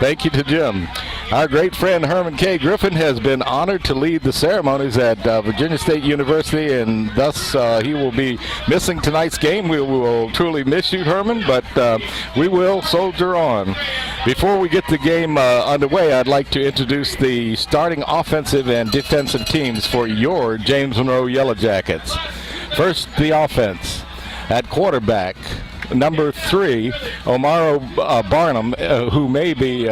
Thank you to Jim. Our great friend Herman K. Griffin has been honored to lead the ceremonies at Virginia State University, and thus he will be missing tonight's game. We will truly miss you, Herman, but we will soldier on. Before we get the game underway, I'd like to introduce the starting offensive and defensive teams for your James Monroe Yellow Jackets. First, the offense. At quarterback, number 3, Omaro Barnum, who may be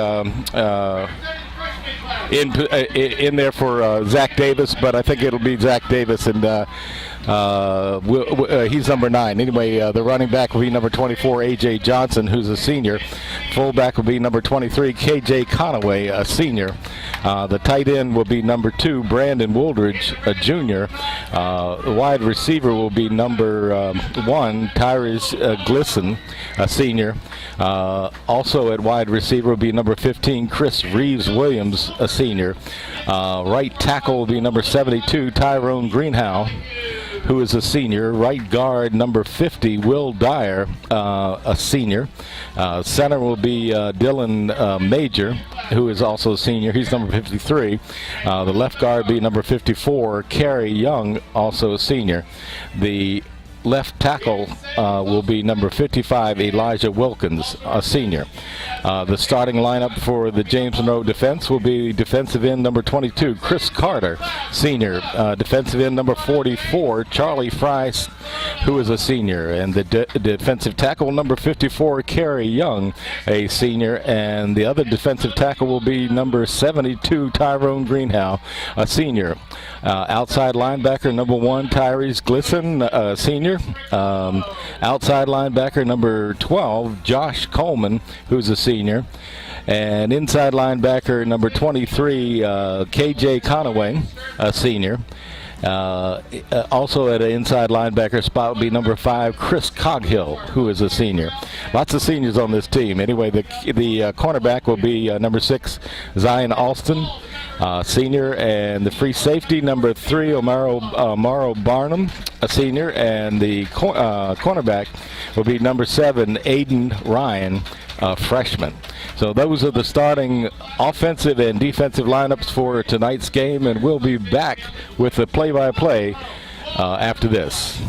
in there for Zach Davis, but I think it'll be Zach Davis, and he's number 9. Anyway, the running back will be number 24, A.J. Johnson, who's a senior. Fullback will be number 23, K.J. Conaway, a senior. The tight end will be number 2, Brandon Wooldridge, a junior. The wide receiver will be number 1, Tyrese Glisson, a senior. Also at wide receiver will be number 15, Chris Reeves-Williams, a senior. Right tackle will be number 72, Tyrone Greenhow, who is a senior. Right guard, number 50, Will Dyer, a senior. Center will be Dylan Major, who is also a senior. He's number 53. The left guard will be number 54, Kerry Young, also a senior. The left tackle will be number 55, Elijah Wilkins, a senior. The starting lineup for the James Monroe defense will be defensive end number 22, Chris Carter, senior. Defensive end number 44, Charlie Fry, who is a senior. And the defensive tackle number 54, Kerry Young, a senior. And the other defensive tackle will be number 72, Tyrone Greenhow, a senior. Outside linebacker number 1, Tyrese Glisson, senior. Outside linebacker number 12, Josh Coleman, who's a senior. And inside linebacker number 23, K.J. Conaway, a senior. Also at an inside linebacker spot would be number 5, Chris Coghill, who is a senior. Lots of seniors on this team. Anyway, the cornerback will be number 6, Zion Alston, senior. And the free safety, number 3, Omaro Barnum, a senior. And the cornerback will be number 7, Aiden Ryan, freshman. So those are the starting offensive and defensive lineups for tonight's game, and we'll be back with the play-by-play after this.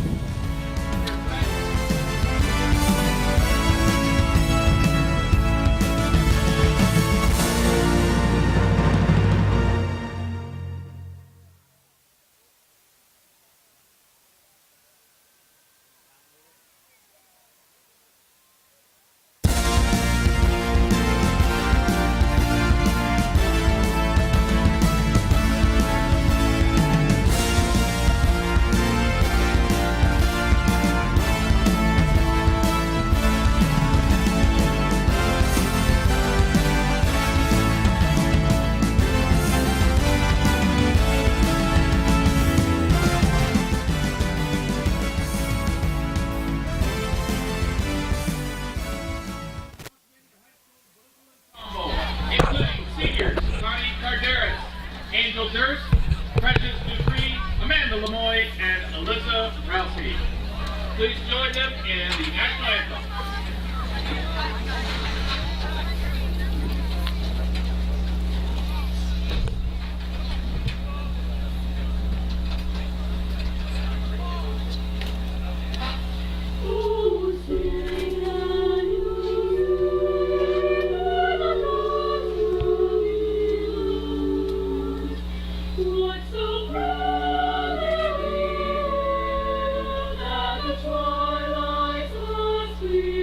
Please join them in the national anthem. Twilight lost we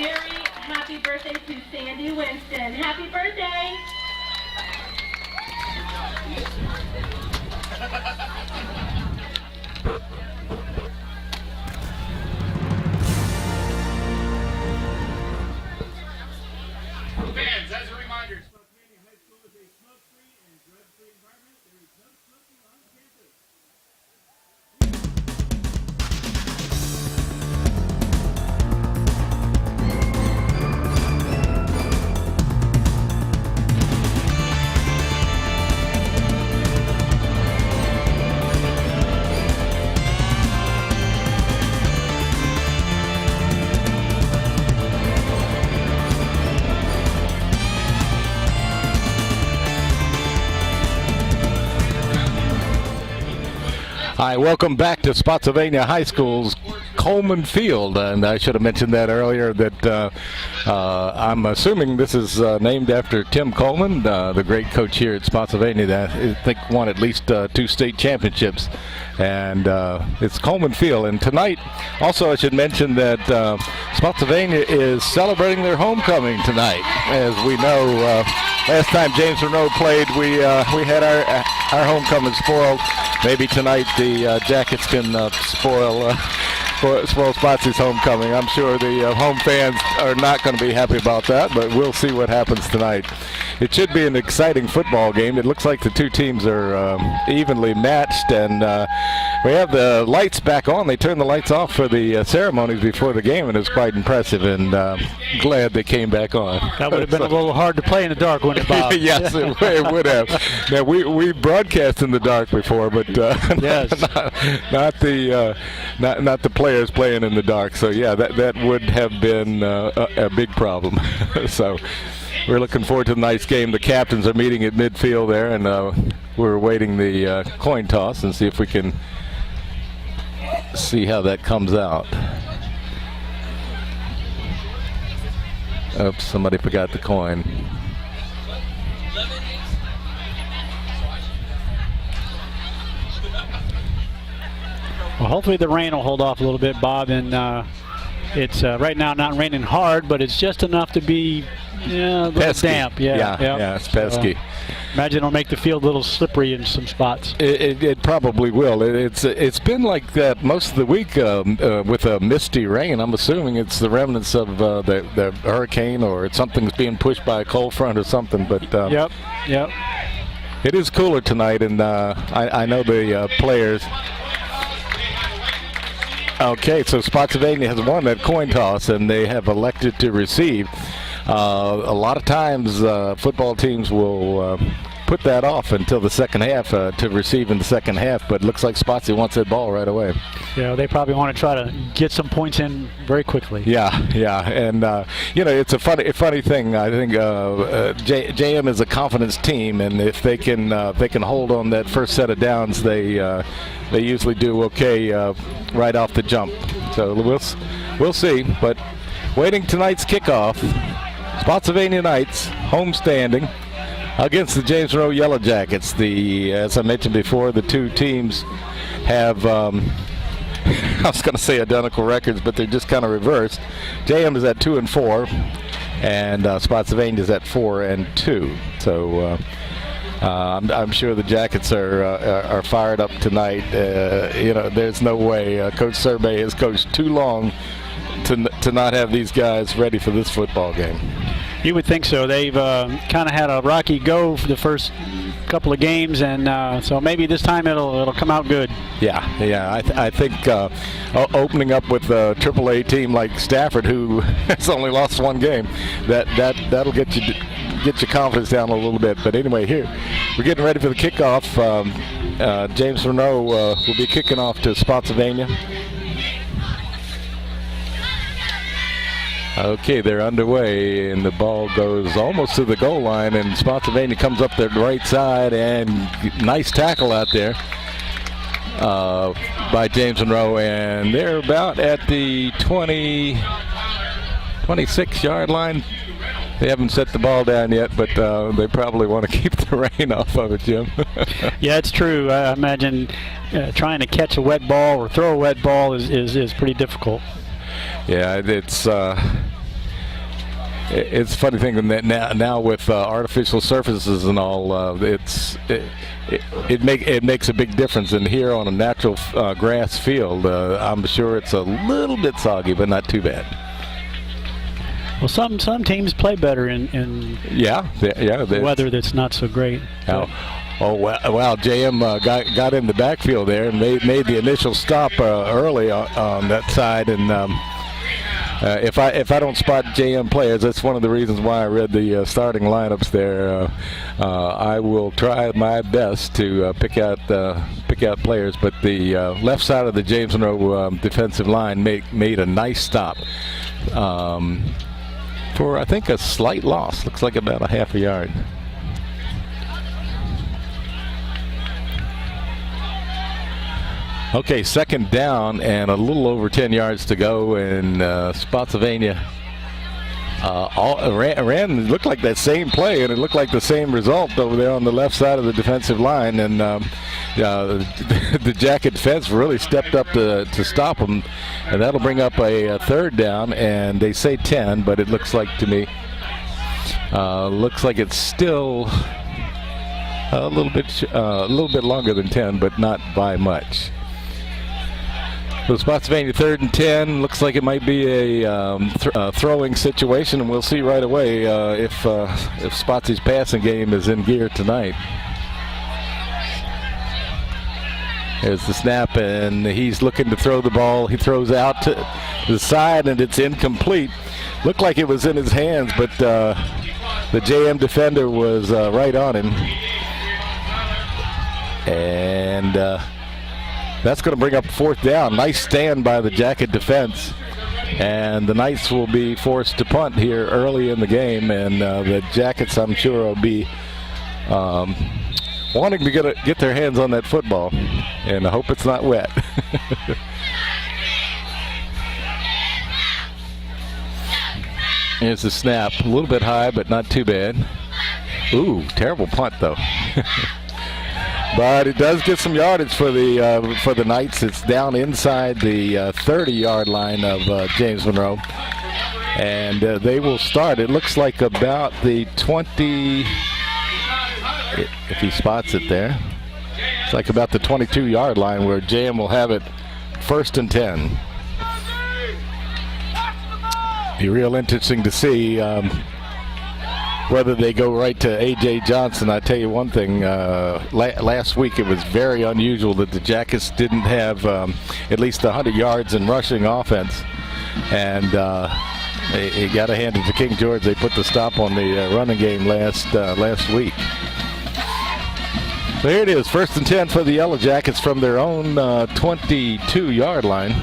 very happy birthday to Sandy Winston. Happy birthday! Fans, as a reminder, Spotsylvania High School is a smoke-free and drug-free environment. There is no smoking on campus. Hi, welcome back to Spotsylvania High School's Coleman Field, and I should have mentioned that earlier that I'm assuming this is named after Tim Coleman, the great coach here at Spotsylvania that I think won at least 2 state championships, and it's Coleman Field. And tonight, also I should mention that Spotsylvania is celebrating their homecoming tonight. As we know, last time James Monroe played, we had our homecoming spoiled. Maybe tonight the Jackets can spoil Spotsy's homecoming. I'm sure the home fans are not going to be happy about that, but we'll see what happens tonight. It should be an exciting football game. It looks like the two teams are evenly matched, and we have the lights back on. They turned the lights off for the ceremonies before the game, and it was quite impressive, and glad they came back on. That would have been a little hard to play in the dark, wouldn't it, Bob? Yes, it would have. Now, we broadcast in the dark before, but yes. not the players playing in the dark. So yeah, that would have been a big problem. So we're looking forward to the night's game. The captains are meeting at midfield there, and we're awaiting the coin toss and see if we can see how that comes out. Oops, somebody forgot the coin. Well, hopefully the rain will hold off a little bit, Bob, and it's right now not raining hard, but it's just enough to be a little pesky. damp. Yeah, it's pesky. Imagine it'll make the field a little slippery in some spots. It probably will. It's been like that most of the week with a misty rain. I'm assuming it's the remnants of the hurricane, or something's being pushed by a cold front or something. But Yep. It is cooler tonight, and I know the players. Okay, so Spotsylvania has won that coin toss, and they have elected to receive. A lot of times football teams will put that off until the second half to receive in the second half, but it looks like Spotsy wants that ball right away. Yeah, they probably want to try to get some points in very quickly. Yeah, and it's a funny thing. I think JM is a confidence team, and if they can hold on that first set of downs, they usually do okay right off the jump. So we'll see. But waiting tonight's kickoff, Spotsylvania Knights homestanding against the James Monroe Yellow Jackets. As I mentioned before, the two teams have I was going to say identical records, but they're just kind of reversed. JM is at 2-4, and Spotsylvania is at 4-2. So I'm sure the Jackets are fired up tonight. There's no way Coach Survey has coached too long to not have these guys ready for this football game. You would think so. They've kind of had a rocky go for the first couple of games, and so maybe this time it'll come out good. Yeah. I think opening up with a AAA team like Stafford, who has only lost one game, that'll get your confidence down a little bit. But anyway, here we're getting ready for the kickoff. James Monroe will be kicking off to Spotsylvania. Okay, they're underway, and the ball goes almost to the goal line, and Spotsylvania comes up the right side, and nice tackle out there by James Monroe, and they're about at the 26-yard line. They haven't set the ball down yet, but they probably want to keep the rain off of it, Jim. Yeah, it's true. I imagine trying to catch a wet ball or throw a wet ball is pretty difficult. Yeah, it's it's a funny thing that now with artificial surfaces and all, it makes a big difference. And here on a natural grass field, I'm sure it's a little bit soggy, but not too bad. Well, some teams play better in weather that's not so great. Oh wow! JM got in the backfield there and made the initial stop early on that side. And if I don't spot JM players, that's one of the reasons why I read the starting lineups there. I will try my best to pick out players, but the left side of the James Monroe defensive line made a nice stop. For I think a slight loss. Looks like about a half a yard. Okay, second down and a little over 10 yards to go, and Spotsylvania ran looked like that same play, and it looked like the same result over there on the left side of the defensive line, and the Jacket defense really stepped up to stop them, and that'll bring up a third down, and they say 10, but it looks like to me it's still a little bit longer than 10, but not by much. So Spotsylvania 3rd and 10. Looks like it might be a throwing situation, and we'll see right away if Spotsy's passing game is in gear tonight. There's the snap, and he's looking to throw the ball. He throws out to the side, and it's incomplete. Looked like it was in his hands, but the JM defender was right on him. And that's going to bring up fourth down. Nice stand by the Jacket defense. And the Knights will be forced to punt here early in the game. And the Jackets, I'm sure, will be wanting to get their hands on that football. And I hope it's not wet. Here's the snap. A little bit high, but not too bad. Ooh, terrible punt, though. But it does get some yardage for the Knights. It's down inside the 30-yard line of James Monroe. And they will start. It looks like about the 20, if he spots it there. It's like about the 22-yard line where JM will have it 1st and 10. Be real interesting to see whether they go right to A.J. Johnson. I tell you one thing, last week it was very unusual that the Jackets didn't have at least 100 yards in rushing offense. And you got to hand it to King George. They put the stop on the running game last week. So here it is, 1st and 10 for the Yellow Jackets from their own 22-yard line.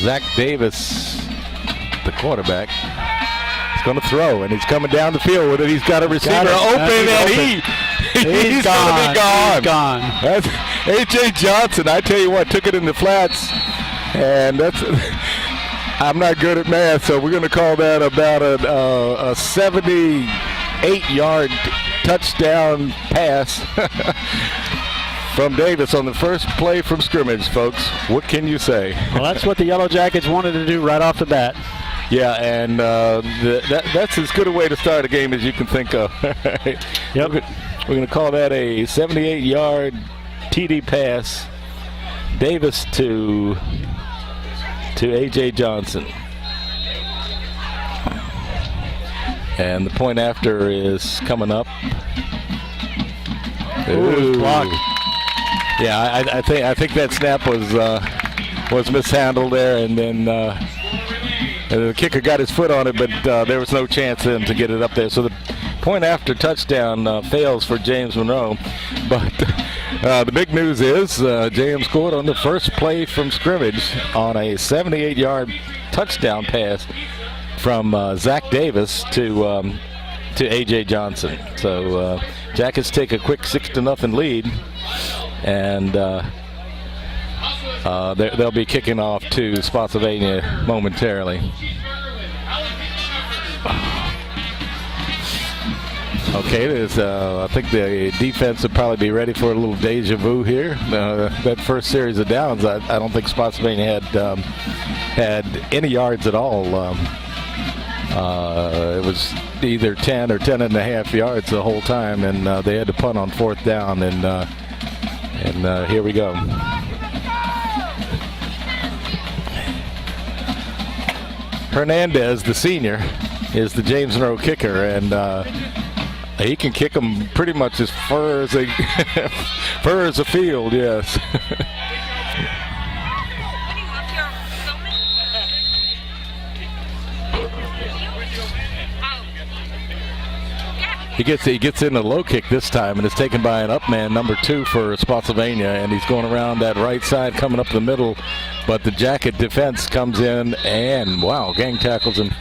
Zach Davis, the quarterback, is going to throw, and he's coming down the field with it. He's got a receiver open, and he's going to be gone. He's gone. That's A.J. Johnson. I tell you what, took it in the flats, and I'm not good at math, so we're going to call that about a 78-yard touchdown pass. From Davis on the first play from scrimmage, folks. What can you say? Well, that's what the Yellow Jackets wanted to do right off the bat. Yeah, and that's as good a way to start a game as you can think of. Yep. We're going to call that a 78-yard TD pass. Davis to A.J. Johnson. And the point after is coming up. Ooh, blocked. Yeah, I think that snap was mishandled there, and then the kicker got his foot on it, but there was no chance then to get it up there. So the point after touchdown fails for James Monroe. But the big news is JM scored on the first play from scrimmage on a 78-yard touchdown pass from Zach Davis to A.J. Johnson. So Jackets take a quick 6-0 lead. And they'll be kicking off to Spotsylvania momentarily. Okay, I think the defense would probably be ready for a little deja vu here. That first series of downs, I don't think Spotsylvania had any yards at all. It was either 10 or 10 and a half yards the whole time, and they had to punt on 4th down, and here we go. Hernandez, the senior, is the James Monroe kicker, and he can kick them pretty much as far as the field. Yes. He gets in the low kick this time, and it's taken by an up man, number 2 for Spotsylvania, and he's going around that right side, coming up the middle, but the Jacket defense comes in and wow, gang tackles him.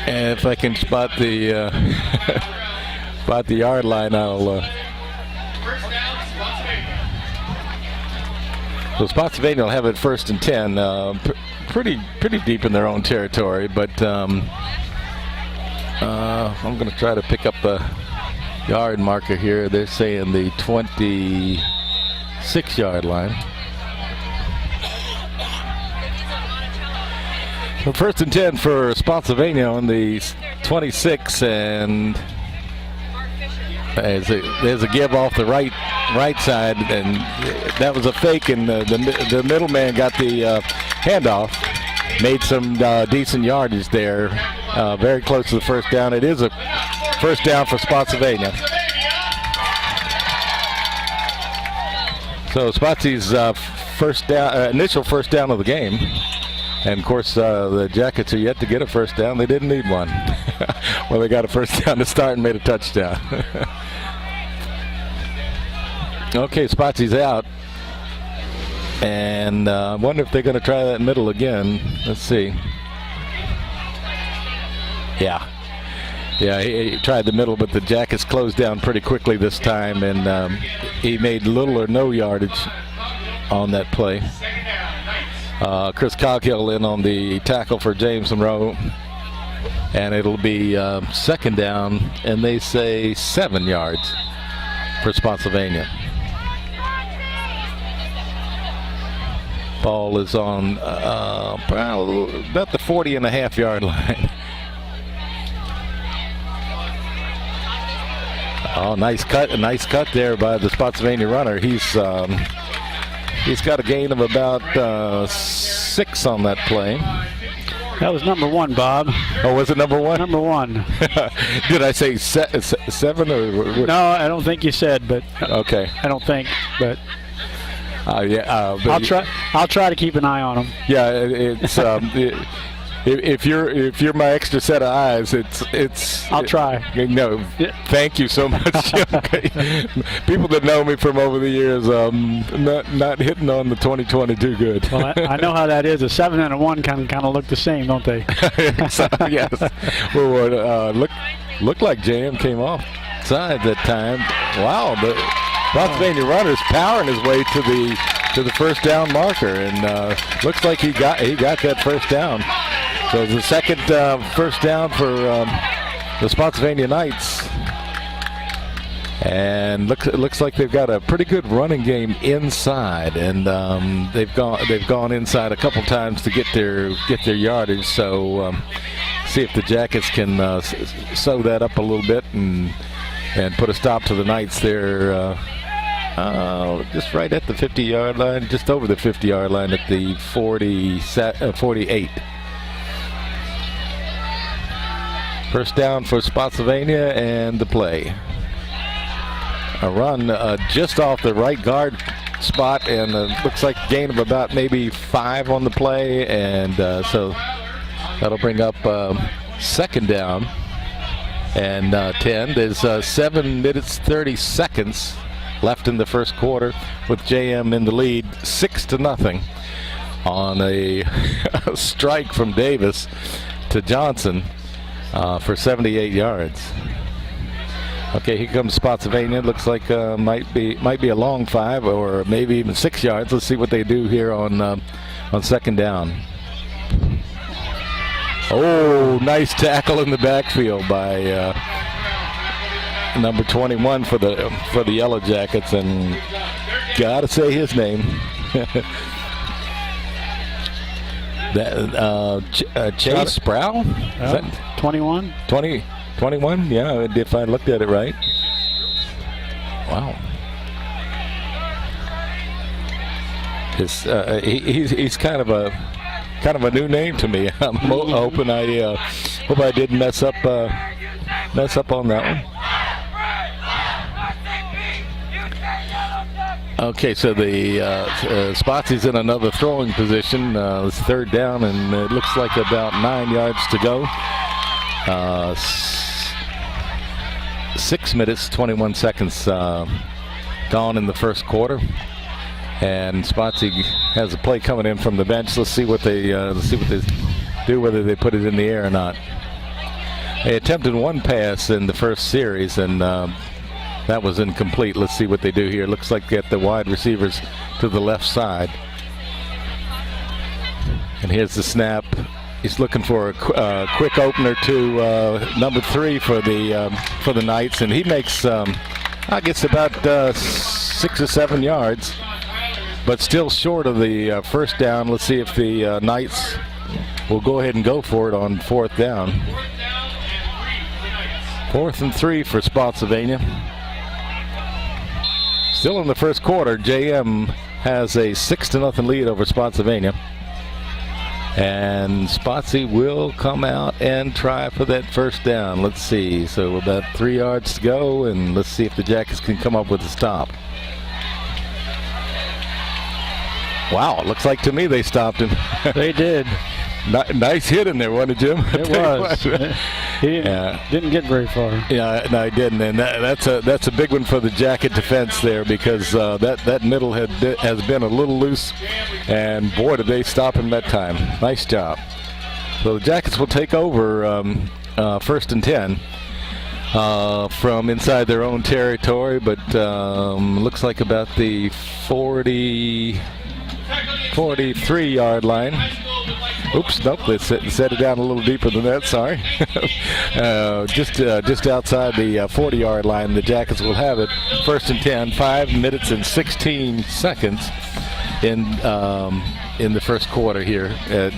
And if I can spot the yard line, I'll. So Spotsylvania will have it 1st and 10, pretty deep in their own territory, but I'm going to try to pick up a yard marker here. They're saying the 26-yard line. So 1st and 10 for Spotsylvania on the 26, and there's a give off the right side, and that was a fake, and the middleman got the handoff, made some decent yardage there, very close to the 1st down. It is a 1st down for Spotsylvania. So Spotsy's initial 1st down of the game. And of course, the Jackets are yet to get a 1st down. They didn't need one. Well, they got a 1st down to start and made a touchdown. Okay, Spotsy's out. And I wonder if they're going to try that middle again. Let's see. Yeah, he tried the middle, but the Jackets closed down pretty quickly this time, and he made little or no yardage on that play. Chris Coghill in on the tackle for James Monroe, and it'll be 2nd down, and they say 7 yards for Spotsylvania. Ball is on about the 40.5-yard line. Oh, nice cut there by the Spotsylvania runner. He's got a gain of about 6 on that play. That was number 1, Bob. Oh, was it number 1? Number 1. Did I say 7 or? No, I don't think you said, but okay. I don't think, but. Yeah, I'll try to keep an eye on him. Yeah, it's if you're my extra set of eyes, it's. I'll try. No, thank you so much. Okay. People that know me from over the years, not hitting on the 2020 too good. Well, I know how that is. A 7 and a 1 kind of look the same, don't they? Yes. Well, looked like JM came off side that time. Wow, the Spotsylvania runner's powering his way to the 1st down marker, and looks like he got that 1st down. So the 2nd 1st down for the Spotsylvania Knights, and looks like they've got a pretty good running game inside, and they've gone inside a couple times to get their yardage. So see if the Jackets can sew that up a little bit and put a stop to the Knights there. Just right at the 50-yard line, just over the 50-yard line at the 48. 1st down for Spotsylvania, and the play. A run just off the right guard spot, and looks like a gain of about maybe 5 on the play, and so that'll bring up 2nd down and 10. There's 7 minutes 30 seconds left in the 1st quarter, with JM in the lead 6-0 on a strike from Davis to Johnson for 78 yards. Okay, here comes Spotsylvania. Looks like might be a long 5 or maybe even 6 yards. Let's see what they do here on 2nd down. Oh, nice tackle in the backfield by number 21 for the Yellow Jackets, and gotta say his name. Chase Sproul? Is that 21? 21? Yeah, if I looked at it right. Wow. He's kind of a new name to me. I'm hoping hope I didn't mess up on that one. Okay, so the Spotsy's in another throwing position. It's third down, and it looks like about 9 yards to go. 6 minutes, 21 seconds gone in the first quarter, and Spotsy has a play coming in from the bench. Let's see what they do, whether they put it in the air or not. They attempted one pass in the first series, and that was incomplete. Let's see what they do here. Looks like they get the wide receivers to the left side. And here's the snap. He's looking for a quick opener to number 3 for the Knights, and he makes, I guess, about 6 or 7 yards, but still short of the first down. Let's see if the Knights will go ahead and go for it on fourth down. 4th and 3 for Spotsylvania. Still in the first quarter, JM has a 6-0 lead over Spotsylvania. And Spotsy will come out and try for that first down. Let's see. So about 3 yards to go, and let's see if the Jackets can come up with a stop. Wow, it looks like to me they stopped him. They did. Nice hit in there, wasn't it, Jim? It was. He didn't get very far. Yeah, no, he didn't, and that's a big one for the Jacket defense there, because that middle has been a little loose, and boy, did they stop him that time. Nice job. So the Jackets will take over first and 10 from inside their own territory, but looks like about the 43-yard line. Oops, nope, they set it down a little deeper than that, sorry. Just outside the 40-yard line, the Jackets will have it. First and 10, 5 minutes and 16 seconds in the first quarter here at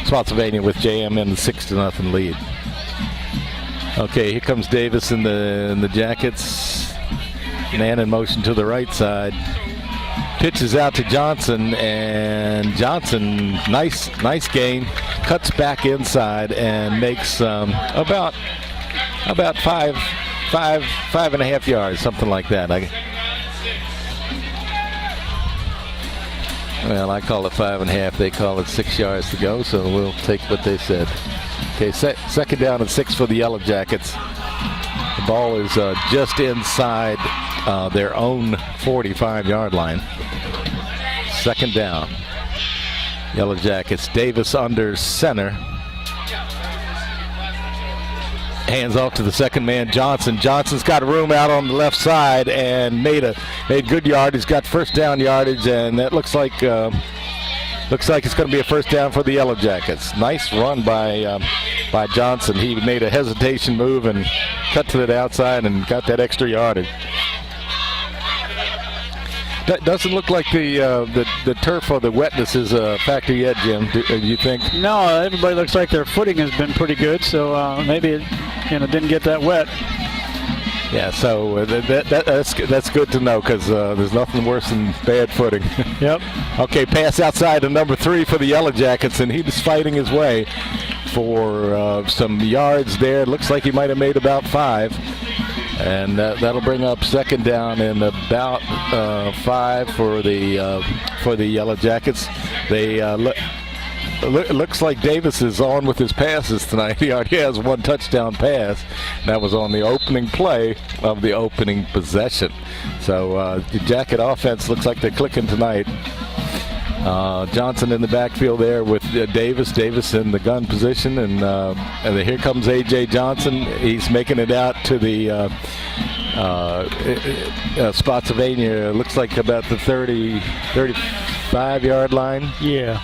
Spotsylvania, with JM in the 6-0 lead. Okay, here comes Davis in the Jackets. Man in motion to the right side. Pitches out to Johnson, and Johnson, nice gain, cuts back inside and makes about 5.5 yards, something like that. Well, I call it 5.5. They call it 6 yards to go, so we'll take what they said. Okay, second down and 6 for the Yellow Jackets. The ball is just inside their own 45-yard line. Second down. Yellow Jackets. Davis under center. Hands off to the second man, Johnson. Johnson's got room out on the left side and made good yardage. He's got first down yardage, and that looks like it's going to be a first down for the Yellow Jackets. Nice run by Johnson. He made a hesitation move and cut to the outside and got that extra yardage. That doesn't look like the turf or the wetness is a factor yet, Jim. Do you think? No, everybody looks like their footing has been pretty good, so maybe it didn't get that wet. Yeah, so that's good to know, because there's nothing worse than bad footing. Yep. Okay, pass outside to number 3 for the Yellow Jackets, and he's fighting his way for some yards there. It looks like he might have made about 5. And that'll bring up second down and about 5 for the Yellow Jackets. They looks like Davis is on with his passes tonight. He already has 1 touchdown pass. That was on the opening play of the opening possession. So the Jacket offense looks like they're clicking tonight. Johnson in the backfield there with Davis. Davis in the gun position, and here comes A.J. Johnson. He's making it out to the Spotsylvania. Looks like about the 35-yard line. Yeah.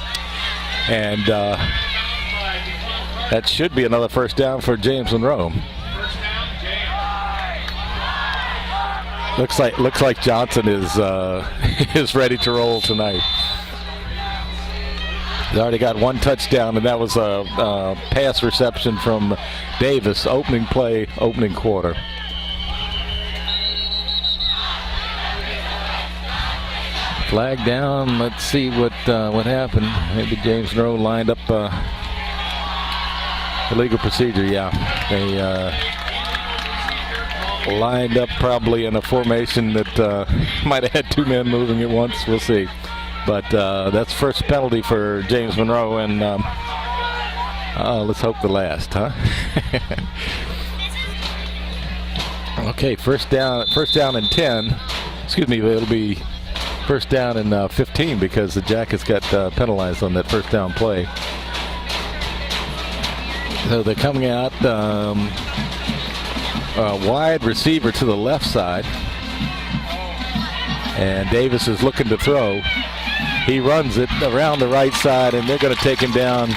And That should be another first down for James Monroe. First down, James. Looks like Johnson is is ready to roll tonight. He's already got one touchdown, and that was a pass reception from Davis. Opening play, opening quarter. Flag down. Let's see what happened. Maybe James Monroe lined up illegal procedure. Yeah, they lined up probably in a formation that might have had two men moving at once. We'll see. But that's first penalty for James Monroe, and let's hope the last, huh? Okay, first down and 10. Excuse me, it'll be first down and 15 because the Jackets got penalized on that first down play. So they're coming out wide receiver to the left side, and Davis is looking to throw. He runs it around the right side, and they're going to take him down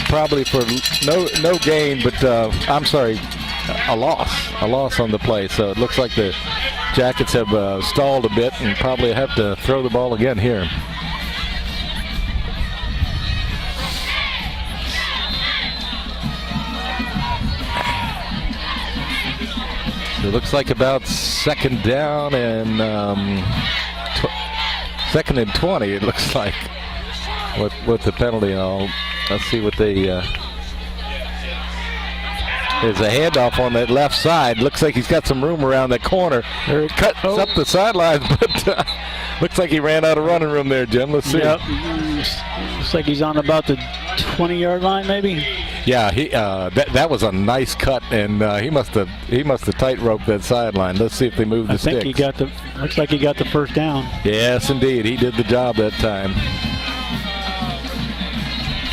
probably for no gain, but I'm sorry, a loss on the play. So it looks like the Jackets have stalled a bit and probably have to throw the ball again here. It looks like about second down and second and 20. It looks like with the penalty and all. Let's see what they. There's a handoff on that left side. Looks like he's got some room around that corner. It cuts up the sidelines, but looks like he ran out of running room there, Jim. Let's see. Yep. Looks like he's on about the 20-yard line, maybe. Yeah, that was a nice cut, and he must have tight-roped that sideline. Let's see if they move the sticks. I think looks like he got the first down. Yes, indeed, he did the job that time.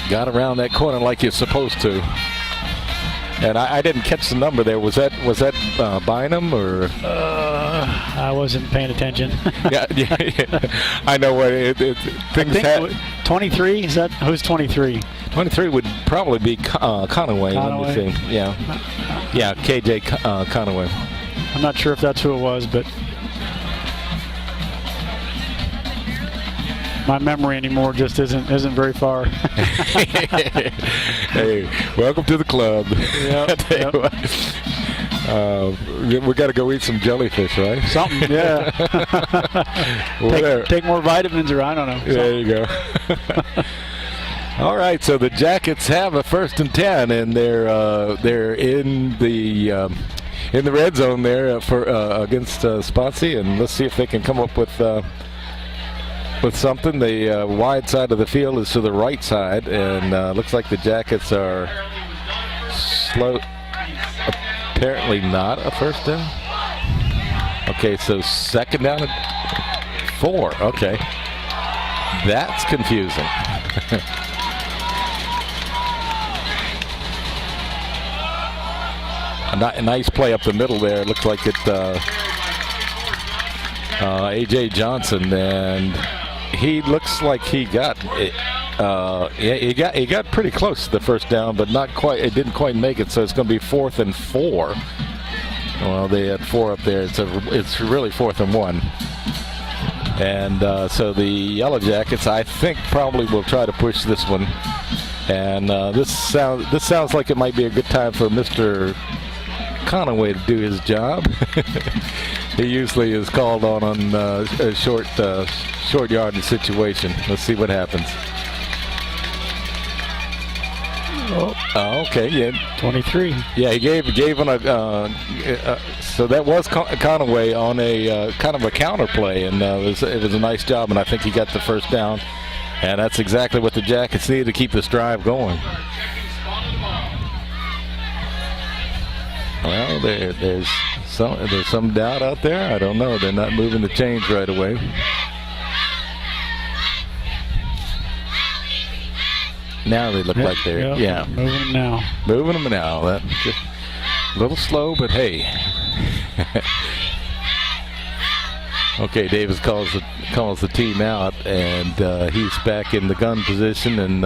Got around that corner like you're supposed to. And I didn't catch the number there. Was that Bynum or? I wasn't paying attention. yeah. I know what things happen. 23. Is that who's 23? 23 would probably be Conaway. Let me see. Yeah, KJ Conaway. I'm not sure if that's who it was, but my memory anymore just isn't very far. Hey, welcome to the club. Yep. We got to go eat some jellyfish, right? Something, yeah. take more vitamins, or I don't know. There you go. All right, so the Jackets have a first and 10, and they're in the red zone there for against Spotsy, and let's see if they can come up with something. The wide side of the field is to the right side, and looks like the Jackets are slow. Apparently not a first down. Okay, so second down and 4. Okay, that's confusing. A nice play up the middle there. It looks like it. A.J. Johnson, and he looks like he got it. He got pretty close to the first down, but not quite. It didn't quite make it, so it's going to be 4th and 4. Well, they had 4 up there. It's really 4th and 1. And so the Yellow Jackets, I think, probably will try to push this one. And this sounds like it might be a good time for Mr. Conaway to do his job. He usually is called on a short yardage situation. Let's see what happens. Oh, okay, yeah. 23. Yeah, he gave him so that was Conaway on a kind of a counter play, and it was a nice job, and I think he got the first down, and that's exactly what the Jackets need to keep this drive going. Well, there's some doubt out there. I don't know. They're not moving the chains right away. Now they look like they're moving them now. Moving them now. That's just a little slow, but hey. Okay, Davis calls the team out, and he's back in the gun position, and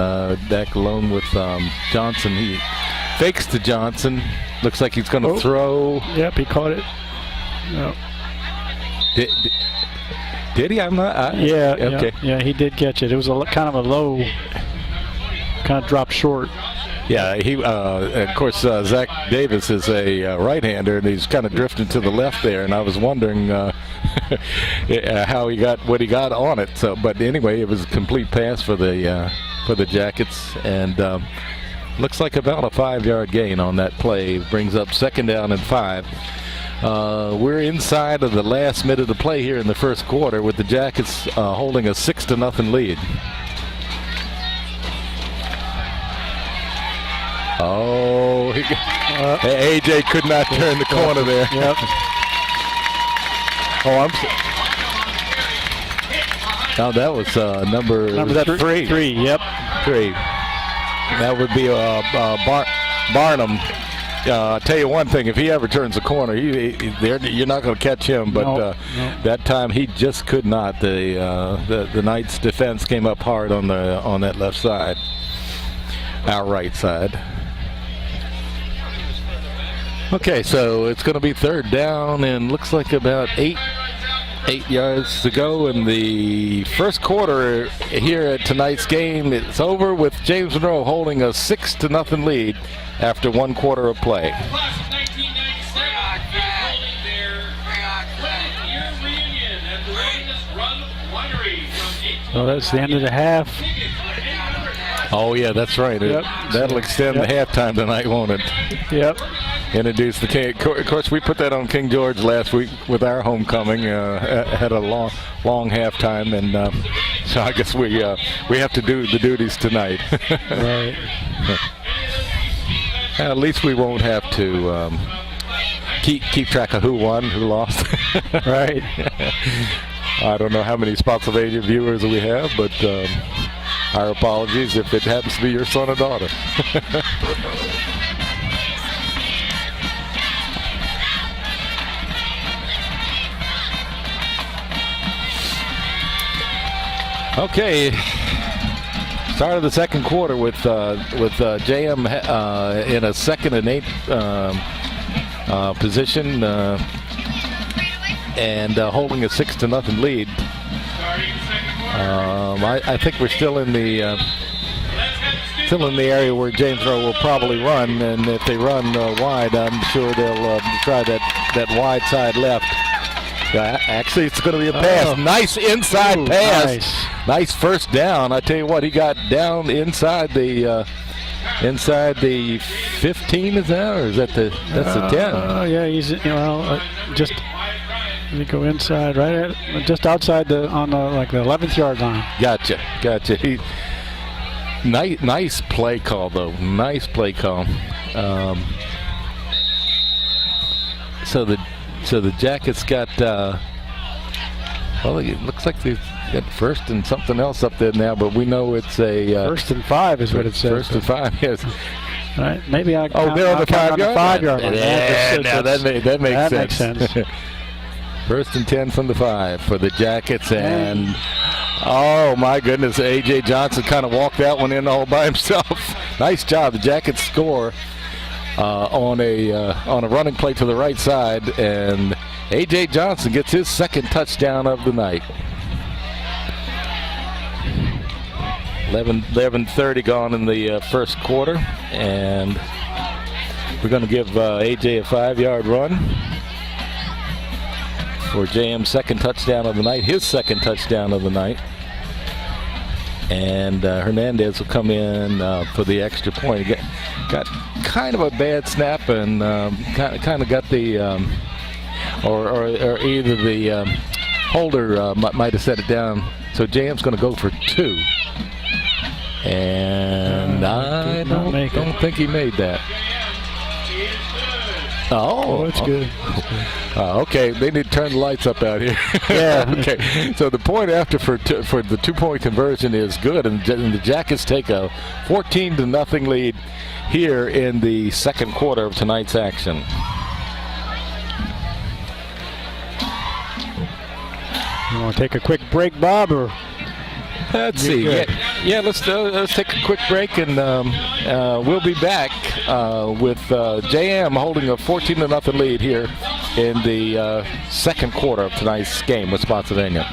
back alone with Johnson. He fakes to Johnson. Looks like he's going to throw. Yep, he caught it. No. Did he? I'm not. Yeah. Okay. Yeah, he did catch it. It was kind of a low, kind of dropped short. Yeah, of course, Zach Davis is a right-hander, and he's kind of drifting to the left there. And I was wondering how he got what he got on it. So, but anyway, it was a complete pass for the Jackets, and looks like about a 5-yard gain on that play. Brings up 2nd down and 5. We're inside of the last minute of play here in the first quarter, with the Jackets holding a 6-0 lead. Oh, AJ could not turn the corner there. Yep. Oh, that was number three. 3, yep. 3. That would be Barnum. I'll tell you one thing: if he ever turns the corner, you're not going to catch him. But No. that time he just could not. The Knights' defense came up hard on that left side, our right side. Okay, so it's going to be 3rd down, and looks like about 8 yards to go in the first quarter here at tonight's game. It's over with James Monroe holding a 6-0 lead after 1 quarter of play. Class of 1997 holding their 12th-year reunion at the Wilderness Run Winery from 18. So that's the end of the half. Oh, yeah, that's right. Yep. That'll extend the halftime tonight, won't it? Yep. Introduce the King. Of course, we put that on King George last week with our homecoming. Had a long halftime, and so I guess we have to do the duties tonight. Right. At least we won't have to keep track of who won, who lost. Right. I don't know how many Spotsylvania viewers we have, but our apologies if it happens to be your son or daughter. Okay, start of the second quarter with JM in a 2nd and 8 position and holding a 6-0 lead. I think we're still in the area where James Monroe will probably run, and if they run wide, I'm sure they'll try that wide side left. Actually, it's going to be a pass. Nice inside pass. Nice first down. I tell you what, he got down inside the 15. Is that, or is that the 10? Oh yeah, he's just you go inside right at just outside on the 11th yard line. Gotcha. Nice play call though. Nice play call. So the Jackets got, it looks like they've got 1st and something else up there now, but we know it's a 1st and 5 is what it says. 1st and 5, yes. Right, maybe I. They're on the 5-yard line. Yeah, now that makes sense. Makes sense. 1st and 10 from the 5 for the Jackets, and oh my goodness, AJ Johnson kind of walked that one in all by himself. Nice job. The Jackets score on a running play to the right side, and AJ Johnson gets his 2nd touchdown of the night. 11:30 gone in the first quarter, and we're going to give AJ a 5-yard run for JM's 2nd touchdown of the night, his 2nd touchdown of the night. And Hernandez will come in for the extra point. He got kind of a bad snap, and kind of got the or either the holder might have set it down. So JM's going to go for 2, and I don't think he made that. Oh, it's good. Okay, they need to turn the lights up out here. Yeah. Okay, so the point after for the 2-point conversion is good, and the Jackets take a 14-0 lead here in the second quarter of tonight's action. You want to take a quick break, Bob, or? Let's see. Yeah, let's take a quick break, and we'll be back with JM holding a 14-0 lead here in the second quarter of tonight's game with Spotsylvania.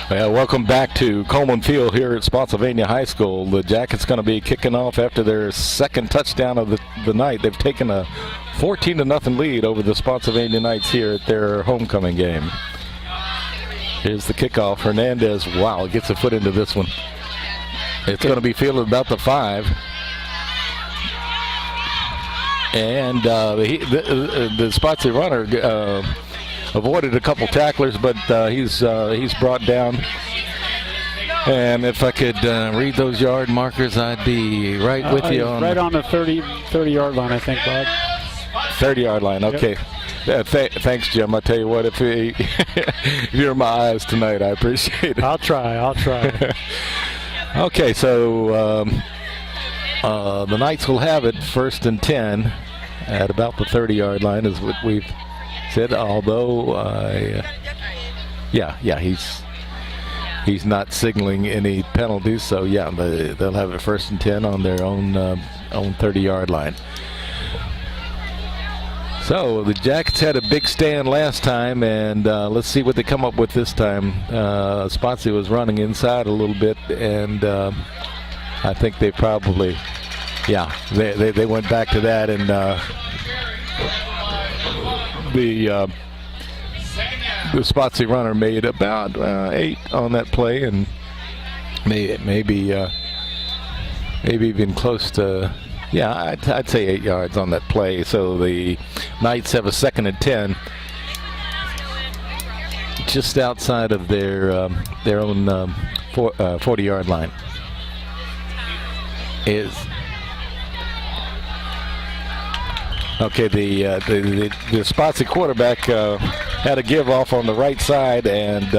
Well, welcome back to Coleman Field here at Spotsylvania High School. The Jackets going to be kicking off after their second touchdown of the night. They've taken a 14-0 lead over the Spotsylvania Knights here at their homecoming game. Here's the kickoff. Hernandez, wow, gets a foot into this one. It's going to be fielded about the 5. And the Spotsy runner avoided a couple tacklers, but he's brought down. And if I could read those yard markers, I'd be right with you. Right on the 30-yard line, I think, Bob. 30-yard line, okay. Yep. Thanks, Jim. I tell you what, if you're my eyes tonight, I appreciate it. I'll try. Okay, so the Knights will have it 1st and 10 at about the 30-yard line, is what we've said. Although, he's not signaling any penalties, so yeah, they'll have it 1st and 10 on their own 30-yard line. So the Jackets had a big stand last time, and let's see what they come up with this time. Spotsy was running inside a little bit, and I think they probably, they went back to that, and the Spotsy runner made about 8 on that play, and maybe even close to, I'd say 8 yards on that play. So the Knights have a 2nd and 10, just outside of their own 40-yard line. Okay, the Spotsy quarterback had a give off on the right side, and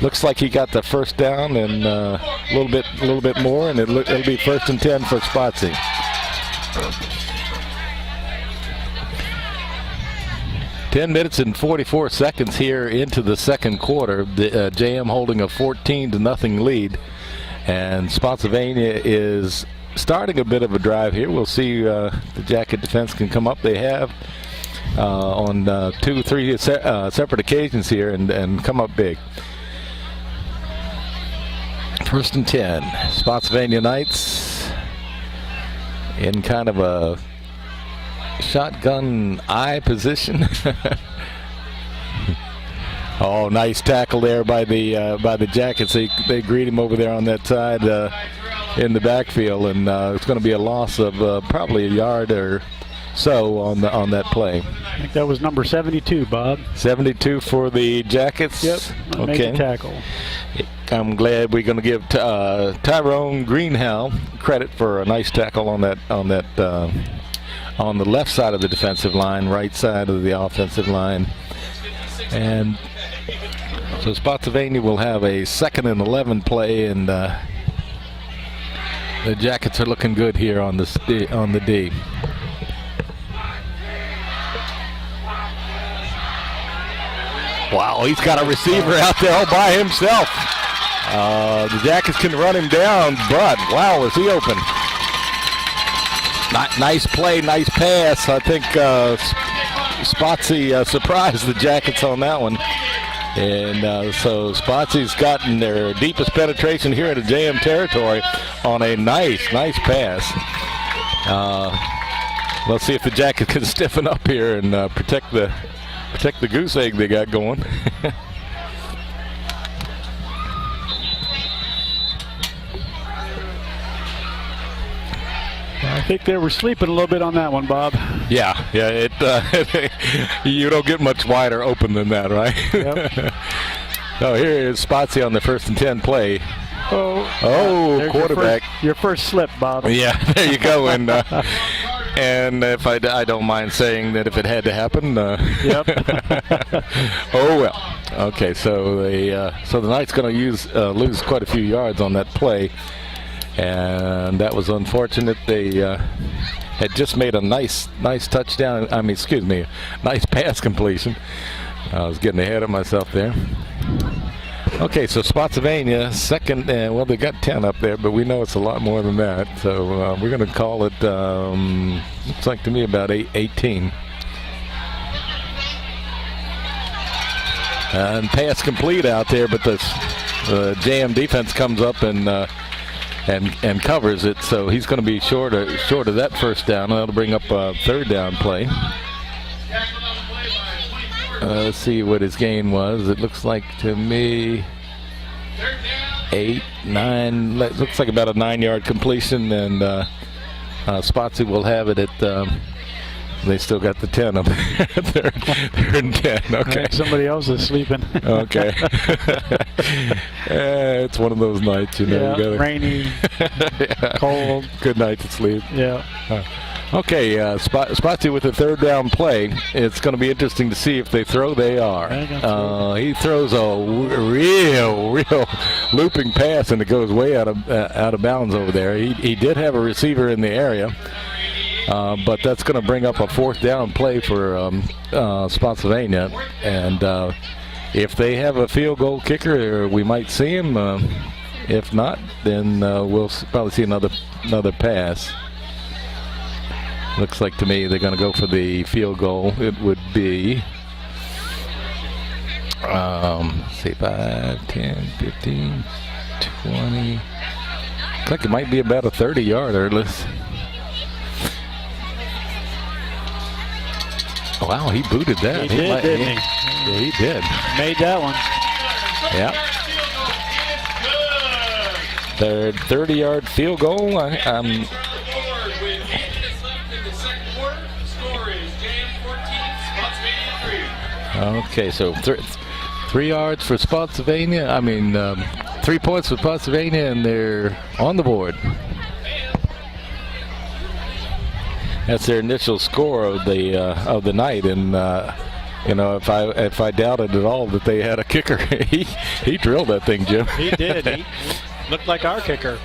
looks like he got the first down and a little bit more, and it'll be 1st and 10 for Spotsy. Ten minutes and 44 seconds here into the second quarter. The JM holding a 14-0 lead, and Spotsylvania is starting a bit of a drive here. We'll see the Jacket defense can come up. They have on 2-3 separate occasions here and come up big. 1st and 10. Spotsylvania Knights in kind of a shotgun eye position. Oh, nice tackle there by the Jackets. They greet him over there on that side in the backfield, and it's going to be a loss of probably a yard or so on that play. I think that was number 72, Bob. 72 for the Jackets. Yep. Okay. Make the tackle. I'm glad we're going to give Tyrone Greenhow credit for a nice tackle on the left side of the defensive line, right side of the offensive line. And so Spotsylvania will have a 2nd and 11 play, and the Jackets are looking good here on the D. Wow, he's got a receiver out there all by himself. The Jackets can run him down, but wow, is he open. Nice play, nice pass. I think Spotsy surprised the Jackets on that one. And so Spotsy's gotten their deepest penetration here into JM territory on a nice pass. Let's see if the Jackets can stiffen up here and protect the goose egg they got going. think they were sleeping a little bit on that one, Bob. Yeah. It you don't get much wider open than that, right? Yep. So here is Spotsy on the 1st and 10 play. Oh, there's quarterback. Your first slip, Bob. Yeah, there you go. And if I don't mind saying that if it had to happen. Yep. Oh well. Okay, so the Knights going to lose quite a few yards on that play, and that was unfortunate. They had just made a nice touchdown. Nice pass completion. I was getting ahead of myself there. Okay, so Spotsylvania second, well, they got 10 up there, but we know it's a lot more than that. So we're going to call it, looks like to me about 18. And pass complete out there, but the JM defense comes up and covers it. So he's going to be short of that first down. That'll bring up a 3rd down play. Let's see what his gain was. It looks like to me 8, 9. Looks like about a 9-yard completion, and Spotsy will have it at. They still got the 10 up there. They're in 10. Okay. Somebody else is sleeping. Okay. It's one of those nights, you know. Yeah, you gotta, rainy, cold. Good night to sleep. Yeah. Okay, Spotsy with a 3rd down play. It's going to be interesting to see if they throw. They are. He throws a real looping pass, and it goes way out of bounds over there. He did have a receiver in the area, but that's going to bring up a 4th down play for Spotsylvania. And if they have a field goal kicker, we might see him. If not, then we'll probably see another pass. Looks like to me they're going to go for the field goal. It would be, say 5, 10, 15, 20. Looks like it might be about a 30-yarder. Wow, he booted that. He did, didn't he? Yeah, he did. Made that one. Yeah. Their 30-yard field goal. Okay, so 3 yards for Spotsylvania. 3 points for Spotsylvania, and they're on the board. That's their initial score of the night, and if I doubted at all that they had a kicker, he drilled that thing, Jim. He did. He looked like our kicker.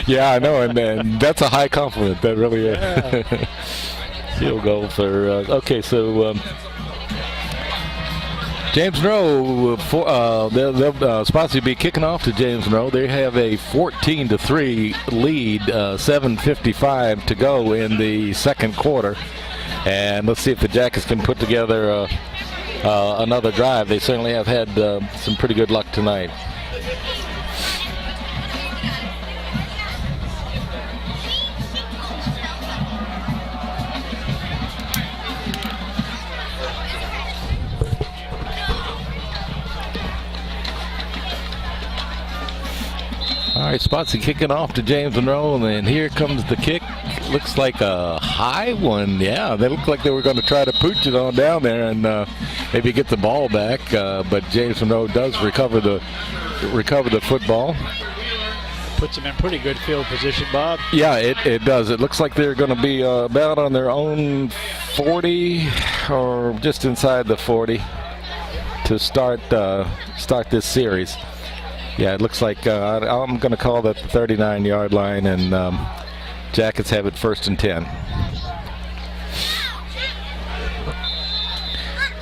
yeah, I know, and that's a high compliment. That really is. Yeah. Field goal for. Okay, so. James Monroe, Spotsy will be kicking off to James Monroe. They have a 14-3 lead, 7:55 to go in the 2nd quarter. And let's see if the Jackets can put together another drive. They certainly have had some pretty good luck tonight. All right, Spotsy kicking off to James Monroe, and then here comes the kick. Looks like a high one. Yeah, they look like they were going to try to pooch it on down there and maybe get the ball back. But James Monroe does recover the football. Puts them in pretty good field position, Bob. Yeah, it does. It looks like they're going to be about on their own 40 or just inside the 40 to start this series. Yeah, it looks like I'm going to call that the 39-yard line, and Jackets have it 1st and 10.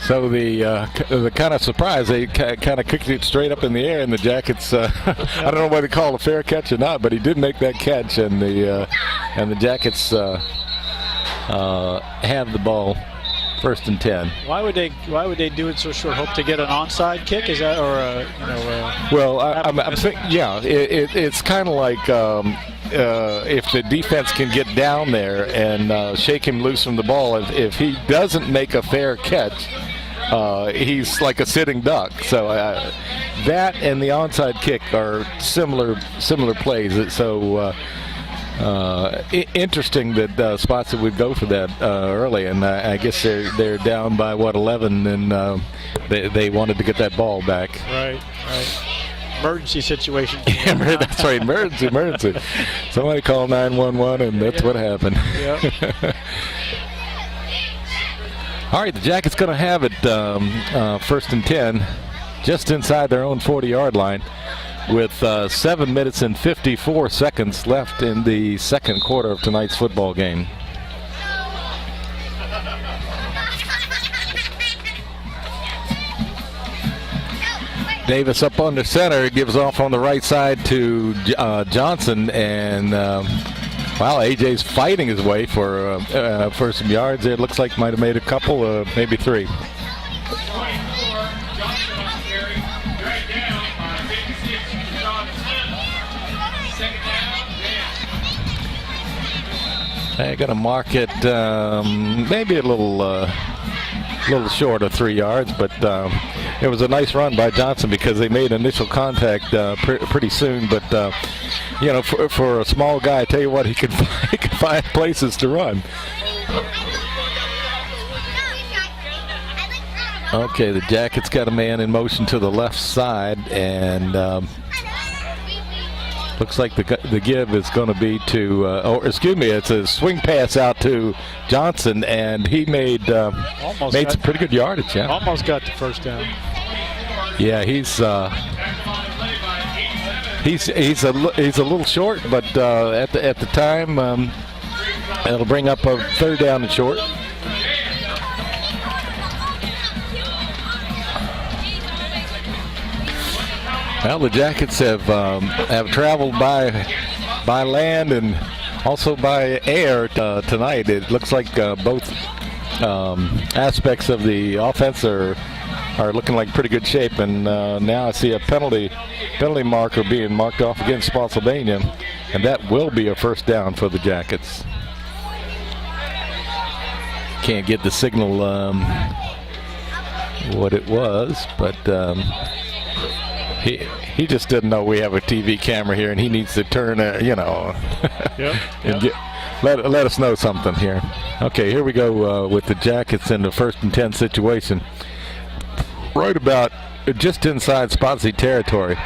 So the kind of surprise, they kind of kicked it straight up in the air, and the Jackets, I don't know whether to call it a fair catch or not, but he did make that catch, and the Jackets have the ball 1st and 10. Why would they do it so short? Hope to get an onside kick? Is that Well, I'm thinking, yeah, it's kind of like if the defense can get down there and shake him loose from the ball. If he doesn't make a fair catch, he's like a sitting duck. So that and the onside kick are similar plays. So Interesting that Spots would go for that early, and I guess they're down by 11, and they wanted to get that ball back. Right. Emergency situation. That's right, emergency. Somebody call 911, and that's what happened. Yep. All right, the Jackets going to have it first and 10, just inside their own 40-yard line, with 7 minutes and 54 seconds left in the second quarter of tonight's football game. Davis up under center, gives off on the right side to Johnson, and AJ's fighting his way for some yards. It looks like might have made a couple, maybe 3. 24, Johnson on the carry, right down by 56, Johnson. Second down, They're going to mark it maybe a little short of 3 yards, but it was a nice run by Johnson because they made initial contact pretty soon. But for a small guy, I tell you what, he can find places to run. Okay, the Jackets got a man in motion to the left side, and looks like the give is going to be to, it's a swing pass out to Johnson, and he made some pretty good yardage. Yeah, almost got the first down. Yeah, he's a little short, but at the time, it'll bring up a third down and short. Well, the Jackets have traveled by land and also by air tonight. It looks like both aspects of the offense are looking like pretty good shape. And now I see a penalty marker being marked off against Spotsylvania, and that will be a first down for the Jackets. Can't get the signal what it was, but. He just didn't know we have a TV camera here, and he needs to turn, let us know something here. Okay, here we go with the Jackets in the first and 10 situation. Right about just inside Spotsy territory.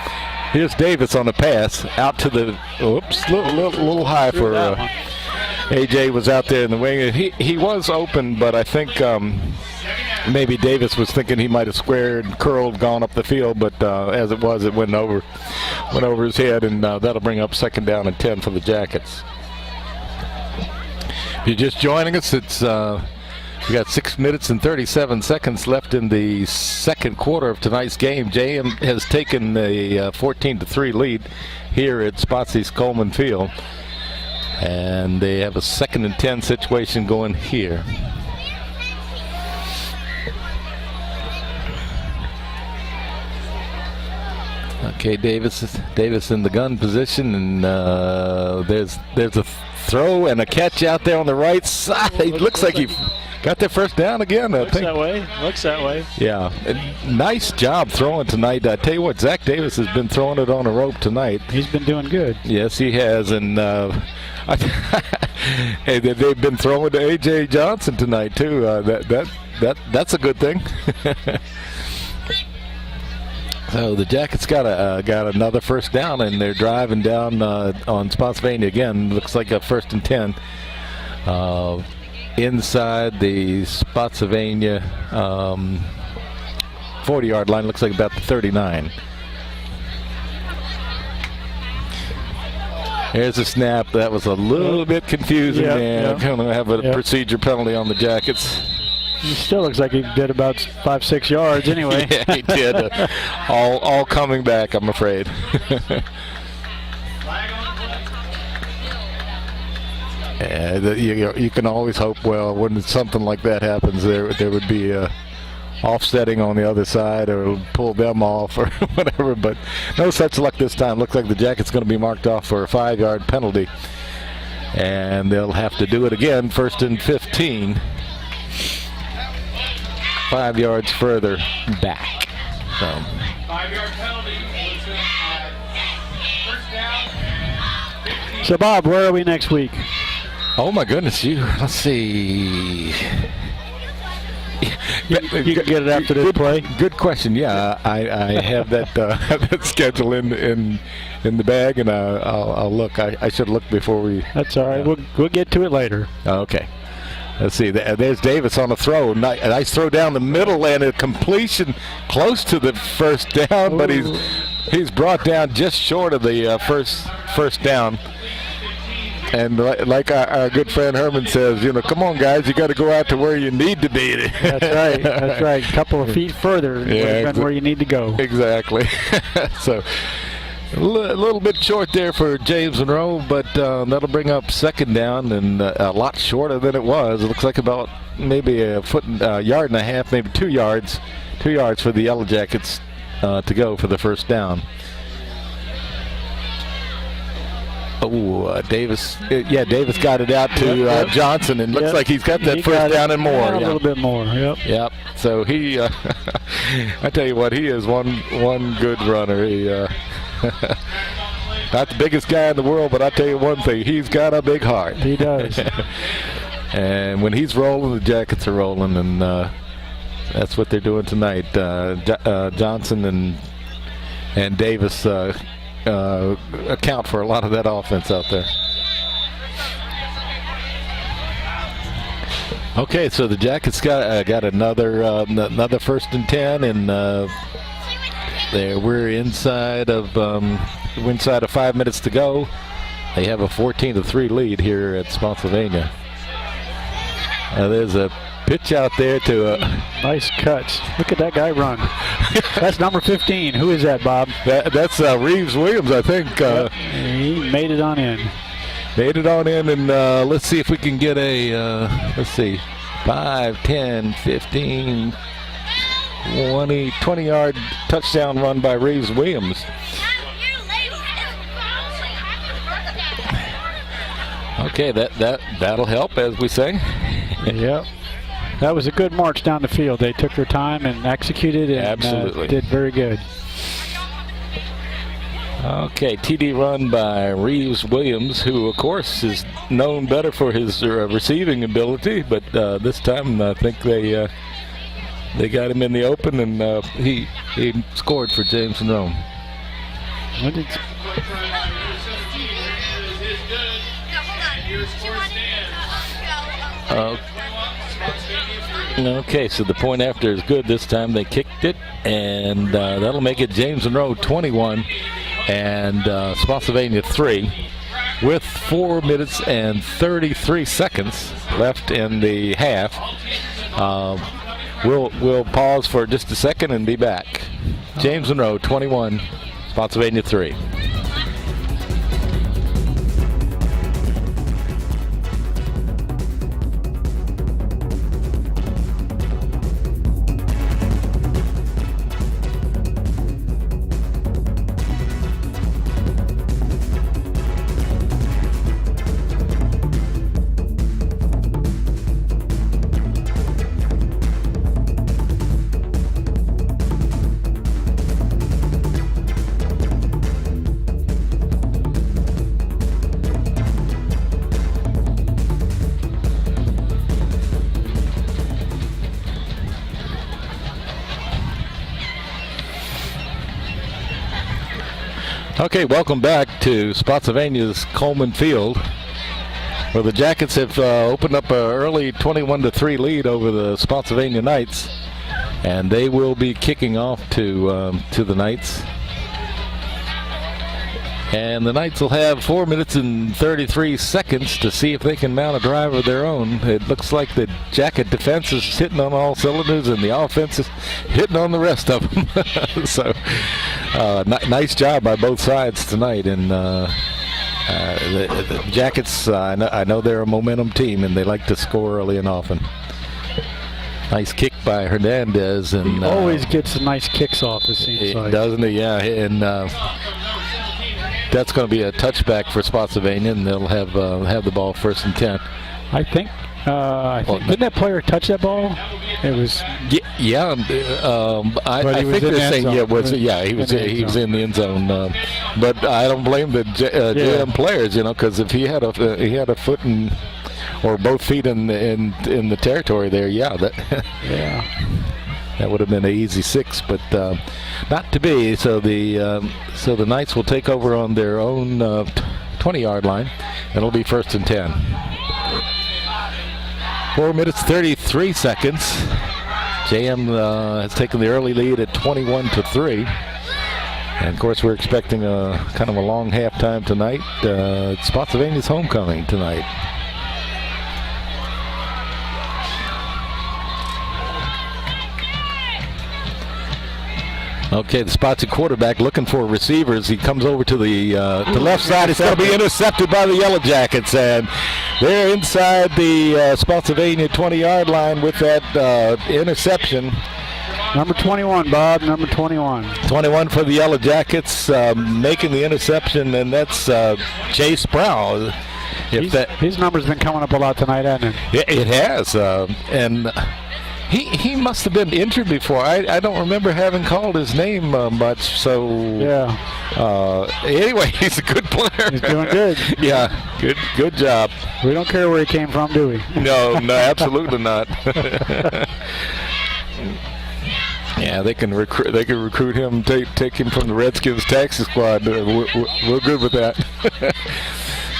Here's Davis on the pass out to the, little high for AJ was out there in the wing. He was open, but I think maybe Davis was thinking he might have squared, curled, gone up the field, but as it was, it went over his head, and that'll bring up second down and 10 for the Jackets. If you're just joining us, it's we got 6 minutes and 37 seconds left in the second quarter of tonight's game. JM has taken the 14-3 lead here at Spotsy's Coleman Field, and they have a second and 10 situation going here. Okay, Davis in the gun position, and there's a throw and a catch out there on the right side. Looks like he got their first down again. Looks that way. Yeah, nice job throwing tonight. I tell you what, Zach Davis has been throwing it on a rope tonight. He's been doing good. Yes, he has, and hey, they've been throwing to AJ Johnson tonight too. That's a good thing. So the Jackets got another first down, and they're driving down on Spotsylvania again. Looks like a first and 10 inside the Spotsylvania 40-yard line. Looks like about the 39. Here's a snap. That was a little bit confusing, man. I'm going to have a procedure penalty on the Jackets. He still looks like he did about 5-6 yards anyway. Yeah, he did. All coming back, I'm afraid. You can always hope, well, when something like that happens, there would be offsetting on the other side or pull them off or whatever, but no such luck this time. Looks like the Jackets going to be marked off for a 5-yard penalty, and they'll have to do it again, first and 15. 5 yards further back. 5-yard penalty. First down. So, Bob, where are we next week? Oh my goodness, let's see. You can get it after this play. Good question. Yeah, I have that that schedule in the bag, and I'll look. I should look before we. That's all right. We'll get to it later. Okay. Let's see. There's Davis on a throw. Nice throw down the middle and a completion close to the first down, but he's brought down just short of the first down. And like our good friend Herman says, come on, guys, you got to go out to where you need to be. That's right. That's right. A couple of feet further than where you need to go. Exactly. So a little bit short there for James Monroe, but that'll bring up second down, and a lot shorter than it was. It looks like about maybe a yard and a half, maybe 2 yards. 2 yards for the Yellow Jackets to go for the first down. Oh, Davis. Davis got it out to Johnson, and looks like he's got that first down and more. A little bit more. Yep. So he, I tell you what, he is one good runner. He, not the biggest guy in the world, but I tell you one thing, he's got a big heart. He does. And when he's rolling, the Jackets are rolling, and that's what they're doing tonight. Johnson and Davis account for a lot of that offense out there. Okay, so the Jackets got another first and 10, and we're inside of 5 minutes to go. They have a 14-3 lead here at Spotsylvania. There's a pitch out there to nice cuts. Look at that guy run. That's number 15. Who is that, Bob? That's Reeves Williams, I think. He made it on in. Made it on in, and let's see if we can get a 5, 10, 15, 20-yard touchdown run by Reeves Williams. Okay, that'll help, as we say. Yep. That was a good march down the field. They took their time and executed and absolutely did very good. Okay, TD run by Reeves Williams, who, of course, is known better for his receiving ability, but this time I think they got him in the open, and he scored for James Monroe. What did Okay, so the point after is good this time. They kicked it, and that'll make it James Monroe 21 and Spotsylvania 3 with 4 minutes and 33 seconds left in the half. We'll pause for just a second and be back. James Monroe 21, Spotsylvania 3. Okay, welcome back to Spotsylvania's Coleman Field, where the Jackets have opened up an early 21-3 lead over the Spotsylvania Knights, and they will be kicking off to the Knights. And the Knights will have 4 minutes and 33 seconds to see if they can mount a drive of their own. It looks like the Jacket defense is hitting on all cylinders, and the offense is hitting on the rest of them. So, nice job by both sides tonight. And the Jackets, I know they're a momentum team, and they like to score early and often. Nice kick by Hernandez, and he always gets nice kicks off, it seems like. Doesn't he? Yeah, and that's going to be a touchback for Spotsylvania, and they'll have the ball first and 10. I think I think, didn't that player touch that ball? It was. Yeah. I think they're saying he was in the end zone. But I don't blame the JM players, because if he had a foot or both feet in the territory there, that would have been an easy 6, but not to be. So the Knights will take over on their own 20-yard line, and it'll be 1st and 10. 4 minutes 33 seconds. JM has taken the early lead at 21-3. And of course, we're expecting a kind of a long halftime tonight. It's Spotsylvania's homecoming tonight. Okay, the Spotsy quarterback looking for receivers. He comes over to the left side. It's going to be intercepted by the Yellow Jackets, and they're inside the Spotsylvania 20-yard line with that interception. Number 21, Bob. Number 21. 21 for the Yellow Jackets, making the interception, and that's Chase Sproul. His number's been coming up a lot tonight, hasn't it? It has, and. He must have been injured before. I don't remember having called his name much. So anyway, he's a good player. He's doing good. Yeah, good job. We don't care where he came from, do we? No, absolutely not. Yeah, they can recruit him, take him from the Redskins taxi squad. We're good with that.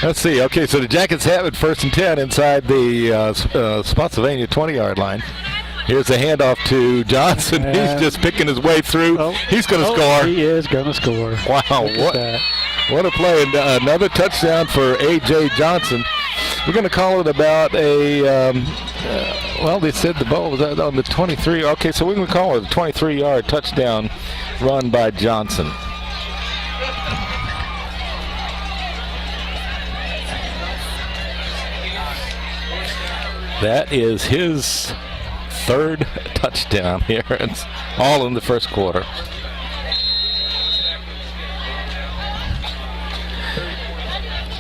Let's see. Okay, so the Jackets have it 1st and 10 inside the Spotsylvania 20-yard line. Here's a handoff to Johnson. And he's just picking his way through. He's going to score. He is going to score. Wow, what a play. And another touchdown for A.J. Johnson. We're going to call it about a, they said the ball was on the 23. Okay, so we're going to call it a 23-yard touchdown run by Johnson. That is his 3rd touchdown here. It's all in the 1st quarter.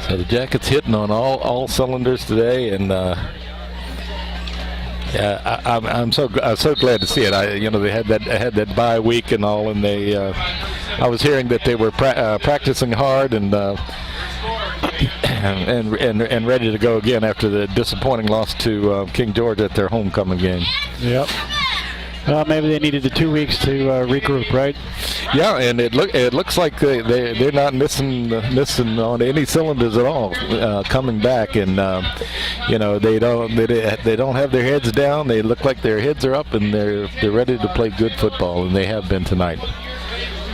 So the Jackets hitting on all cylinders today, and I'm so glad to see it. They had that bye week and all, and I was hearing that they were practicing hard and ready to go again after the disappointing loss to King George at their homecoming game. Yep. Maybe they needed the 2 weeks to regroup, right? Yeah, and it looks like they're not missing on any cylinders at all coming back, and they don't have their heads down. They look like their heads are up and they're ready to play good football, and they have been tonight.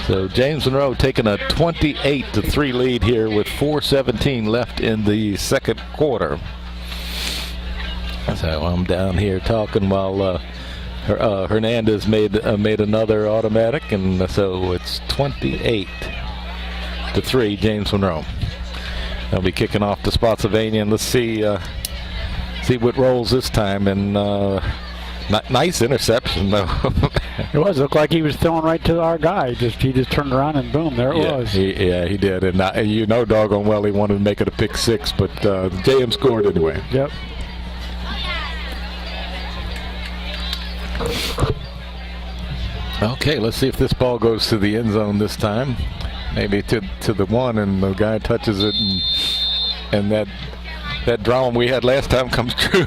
So James Monroe taking a 28-3 lead here with 4:17 left in the 2nd quarter. So I'm down here talking while Hernandez made another automatic, and so it's 28-3 James Monroe. They'll be kicking off to Spotsylvania, and let's see what rolls this time. And nice interception though. It looked like he was throwing right to our guy. He just turned around and boom, there it was. He did, and doggone well he wanted to make it a pick 6, but JM scored anyway. Yep. Okay, let's see if this ball goes to the end zone this time. Maybe to the 1, and the guy touches it, and that drama we had last time comes true.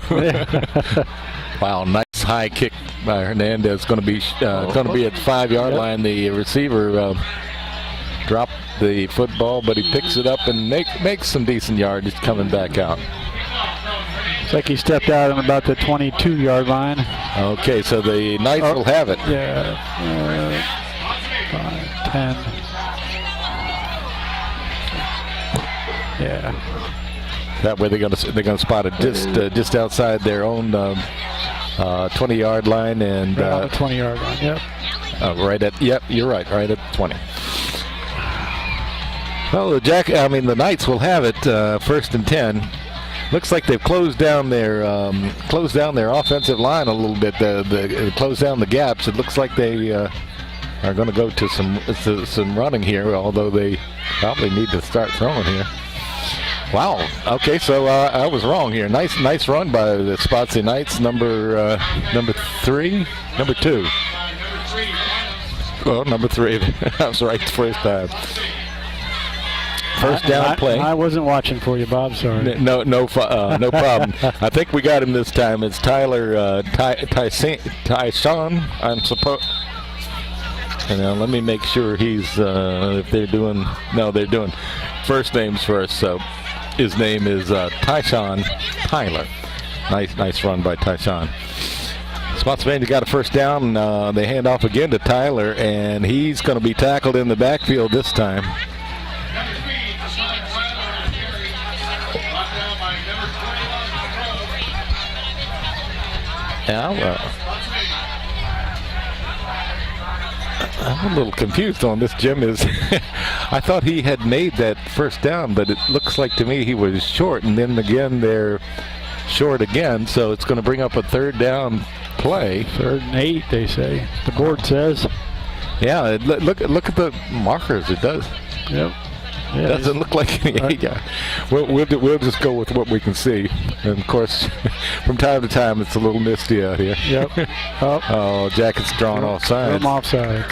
Wow, nice high kick by Hernandez. Going to be at the 5-yard line. The receiver dropped the football, but he picks it up and makes some decent yardage coming back out. Looks like he stepped out on about the 22-yard line. Okay, so the Knights will have it. Yeah, 5, 10. Yeah. That way they're gonna spot it just outside their own 20-yard line, and right on the 20-yard line. Yep. You're right at 20. Well, the Knights will have it 1st and 10. Looks like they've closed down their offensive line a little bit. Closed down the gaps. It looks like they are going to go to some running here, although they probably need to start throwing here. Wow. Okay, so I was wrong here. Nice run by the Spotsy Knights. Number 2. Well, number 3. I was right the first time. First down play. I wasn't watching for you, Bob. Sorry. No problem. I think we got him this time. It's Tyler Tyshawn. I'm supposed. And let me make sure he's if they're doing. No, they're doing first names first. So his name is Tyshawn Tyler. Nice run by Tyshawn. Spotsylvania got a first down. They hand off again to Tyler, and he's going to be tackled in the backfield this time. Now, I'm a little confused on this, Jim. I thought he had made that first down, but it looks like to me he was short, and then again they're short again, so it's going to bring up a third down play. 3rd and 8, they say. The board says. Yeah, look at the markers. It does. Yep. Yeah, doesn't look like any. Yeah. We'll just go with what we can see, and of course, from time to time it's a little misty out here. Yep. Oh, Jackets drawn offside. Offside.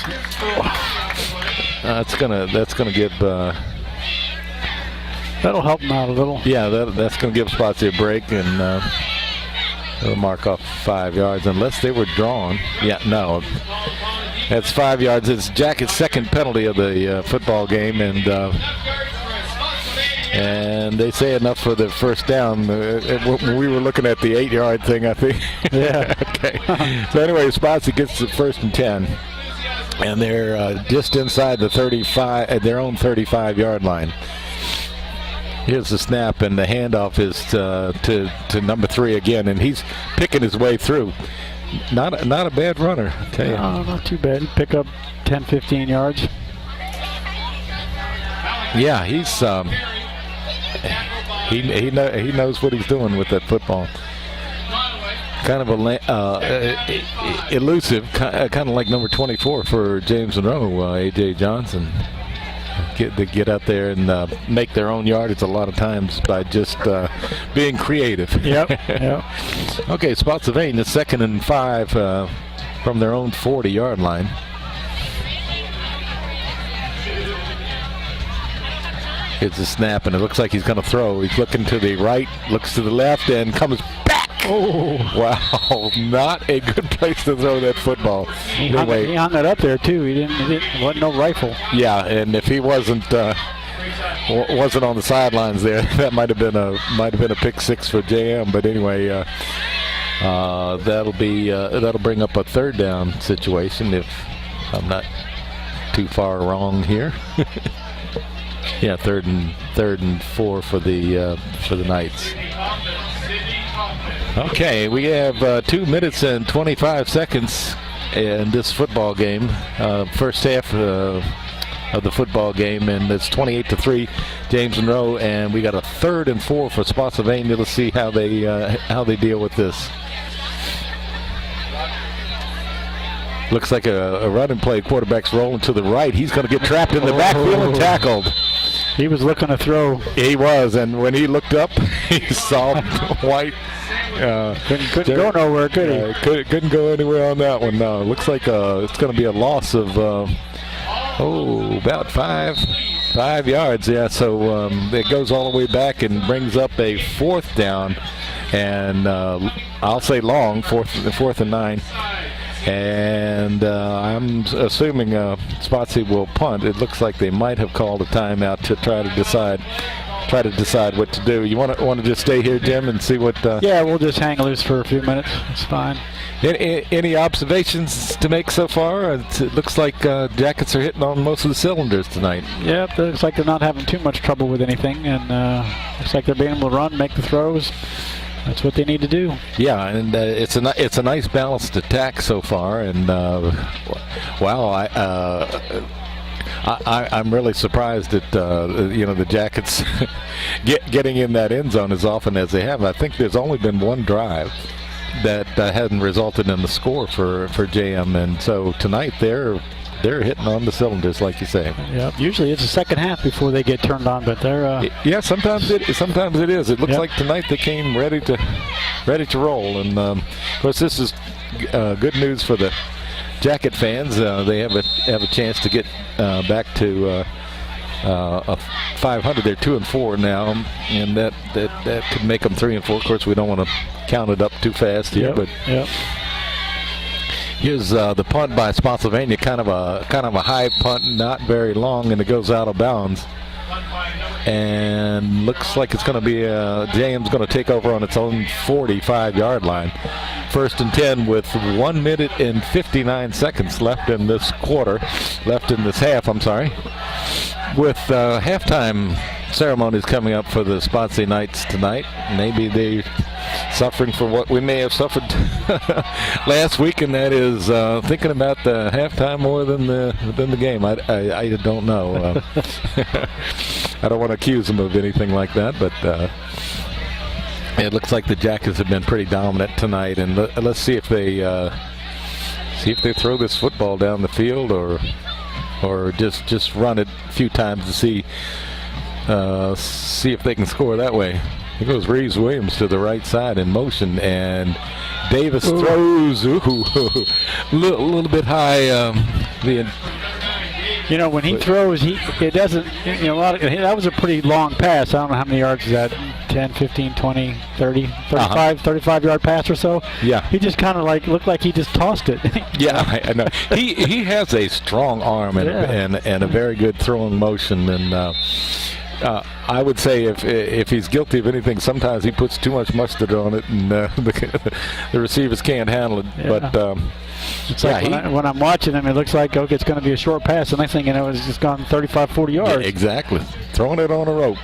That's gonna give. That'll help them out a little. Yeah, that's gonna give Spotsy a break, and they'll mark off 5 yards unless they were drawn. Yeah, no. That's 5 yards. It's Jackets' second penalty of the football game, and they say enough for the first down. We were looking at the 8-yard thing, I think. Yeah. Okay. So anyway, Spotsy gets the 1st and 10, and they're just inside the 35, their own 35-yard line. Here's the snap, and the handoff is to number 3 again, and he's picking his way through. Not a bad runner, I tell you. No, not too bad. Pick up 10, 15 yards. Yeah, he's he knows what he's doing with that football. Kind of elusive, kind of like number 24 for James Monroe, A.J. Johnson. Get out there and make their own yardage a lot of times by just being creative. Yep. Okay, Spotsylvania 2nd and 5 from their own 40-yard line. It's a snap, and it looks like he's going to throw. He's looking to the right, looks to the left, and comes back. Oh, wow. Not a good place to throw that football. He hung it up there, too. He wasn't no rifle. Yeah, and if he wasn't on the sidelines there, that might have been a pick 6 for JM. But anyway, that'll bring up a 3rd down situation if I'm not too far wrong here. Yeah, third and 4 for the Knights. Okay, we have 2 minutes and 25 seconds in this football game. First half of the football game, and it's 28-3, James Monroe, and we got a 3rd and 4 for Spotsylvania. Let's see how they deal with this. Looks like a run and play. Quarterback's rolling to the right. He's going to get trapped in the backfield and tackled. He was looking to throw. He was, and when he looked up, he saw White. Couldn't go nowhere, could he? Couldn't go anywhere on that one. No, looks like it's going to be a loss of about 5 yards. Yeah, so it goes all the way back and brings up a 4th down, and I'll say long, 4th and 9. And I'm assuming Spotsy will punt. It looks like they might have called a timeout to try to decide what to do. You want to just stay here, Jim, and see what? Yeah, we'll just hang loose for a few minutes. It's fine. Any observations to make so far? It looks like Jackets are hitting on most of the cylinders tonight. Yep, it looks like they're not having too much trouble with anything, and looks like they're being able to run, make the throws. That's what they need to do. Yeah, and it's a nice balanced attack so far, and wow, I'm really surprised at the Jackets getting in that end zone as often as they have. I think there's only been one drive that hadn't resulted in the score for JM, and so tonight they're they're hitting on the cylinders, like you say. Yep. Usually it's the second half before they get turned on, but they're. Yeah, sometimes it is. It looks like tonight they came ready to roll, and of course this is good news for the Jacket fans. They have a chance to get back to a 500. They're 2-4 now, and that could make them 3-4. Of course, we don't want to count it up too fast here, but here's the punt by Spotsylvania. Kind of a high punt, not very long, and it goes out of bounds. And looks like it's going to be JM's going to take over on its own 45-yard line. 1st and 10 with 1 minute and 59 seconds left in this half. I'm sorry. With halftime ceremonies coming up for the Spotsy Knights tonight, maybe they're suffering from what we may have suffered last week, and that is thinking about the halftime more than the game. I don't know. I don't want to accuse them of anything like that, but it looks like the Jackets have been pretty dominant tonight, and let's see if they throw this football down the field or just run it a few times to see if they can score that way. Here goes Reeves Williams to the right side in motion, and Davis throws a little bit high. When he throws, it doesn't. That was a pretty long pass. I don't know how many yards is that. 10, 15, 20, 30, 35, 35-yard pass or so. Yeah. He just kind of looked like he just tossed it. Yeah, I know. He has a strong arm and a very good throwing motion, and I would say if he's guilty of anything, sometimes he puts too much mustard on it, and the receivers can't handle it. Yeah. But it's like when I'm watching him, it looks like it's going to be a short pass, and I'm thinking it was just gone 35, 40 yards. Yeah, exactly. Throwing it on a rope.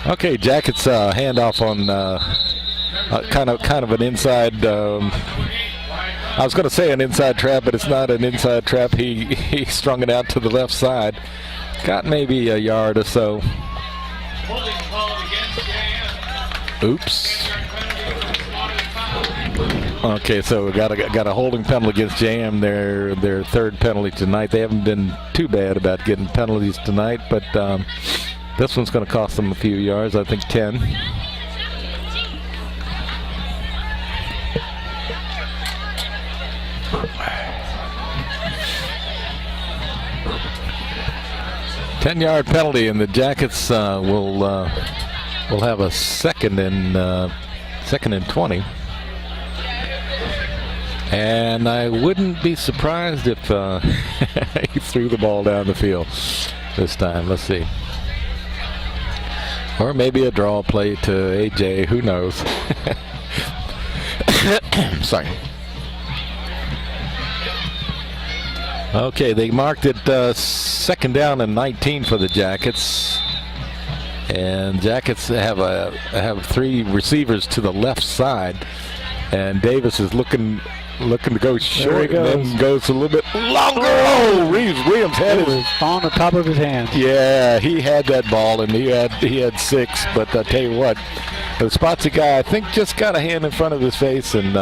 Okay, Jackets handoff on kind of an inside. I was going to say an inside trap, but it's not an inside trap. He strung it out to the left side. Got maybe a yard or so. Oops. Okay, so we got a holding penalty against JM. Their third penalty tonight. They haven't been too bad about getting penalties tonight, but this one's going to cost them a few yards. I think 10. Ten-yard penalty, and the Jackets will have a second and 20. And I wouldn't be surprised if he threw the ball down the field this time. Let's see. Or maybe a draw play to AJ. Who knows? Sorry. Okay, they marked it 2nd down and 19 for the Jackets. And Jackets have 3 receivers to the left side. And Davis is looking to go short, and then goes a little bit longer. Oh, Reeves Williams had it on the top of his hand. Yeah, he had that ball, and he had 6. But I tell you what, the Spotsy guy, I think, just got a hand in front of his face, and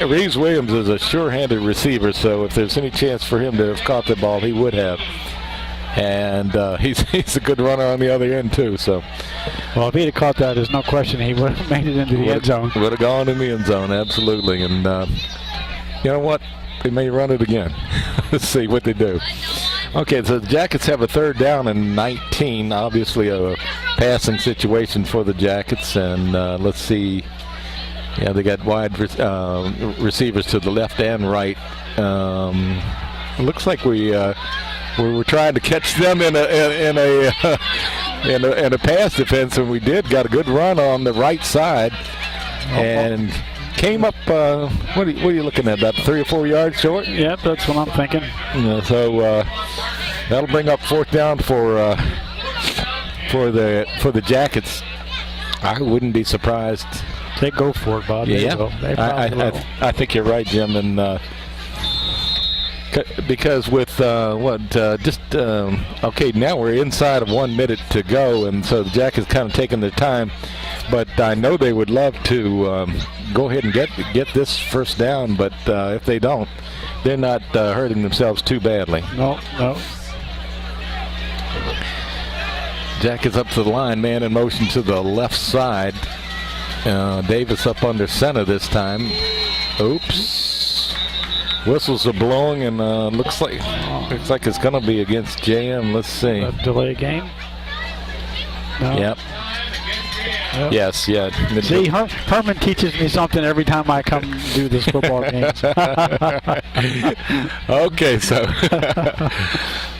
Reeves Williams is a sure-handed receiver. So if there's any chance for him to have caught the ball, he would have. And he's a good runner on the other end too. So, well, if he'd have caught that, there's no question he would have made it into the end zone. Would have gone in the end zone, absolutely. And you know what? They may run it again. Let's see what they do. Okay, so the Jackets have a 3rd down and 19. Obviously, a passing situation for the Jackets. And let's see. Yeah, they got wide receivers to the left and right. It looks like we were trying to catch them in a pass defense, and we did. Got a good run on the right side, and came up. What are you looking at? About 3 or 4 yards short? Yep, that's what I'm thinking. So that'll bring up 4th down for the Jackets. I wouldn't be surprised. They go for it, Bob. Yeah, I think you're right, Jim, and. Because with okay, now we're inside of 1 minute to go, and so the Jackets kind of taking their time. But I know they would love to go ahead and get this 1st down. But if they don't, they're not hurting themselves too badly. No. Jack is up to the line, man in motion to the left side. Davis up under center this time. Oops. Whistles are blowing, and looks like it's going to be against JM. Let's see. Delay game? No. Yep. Yes, yeah. See, Herman teaches me something every time I come do this football games. Okay, so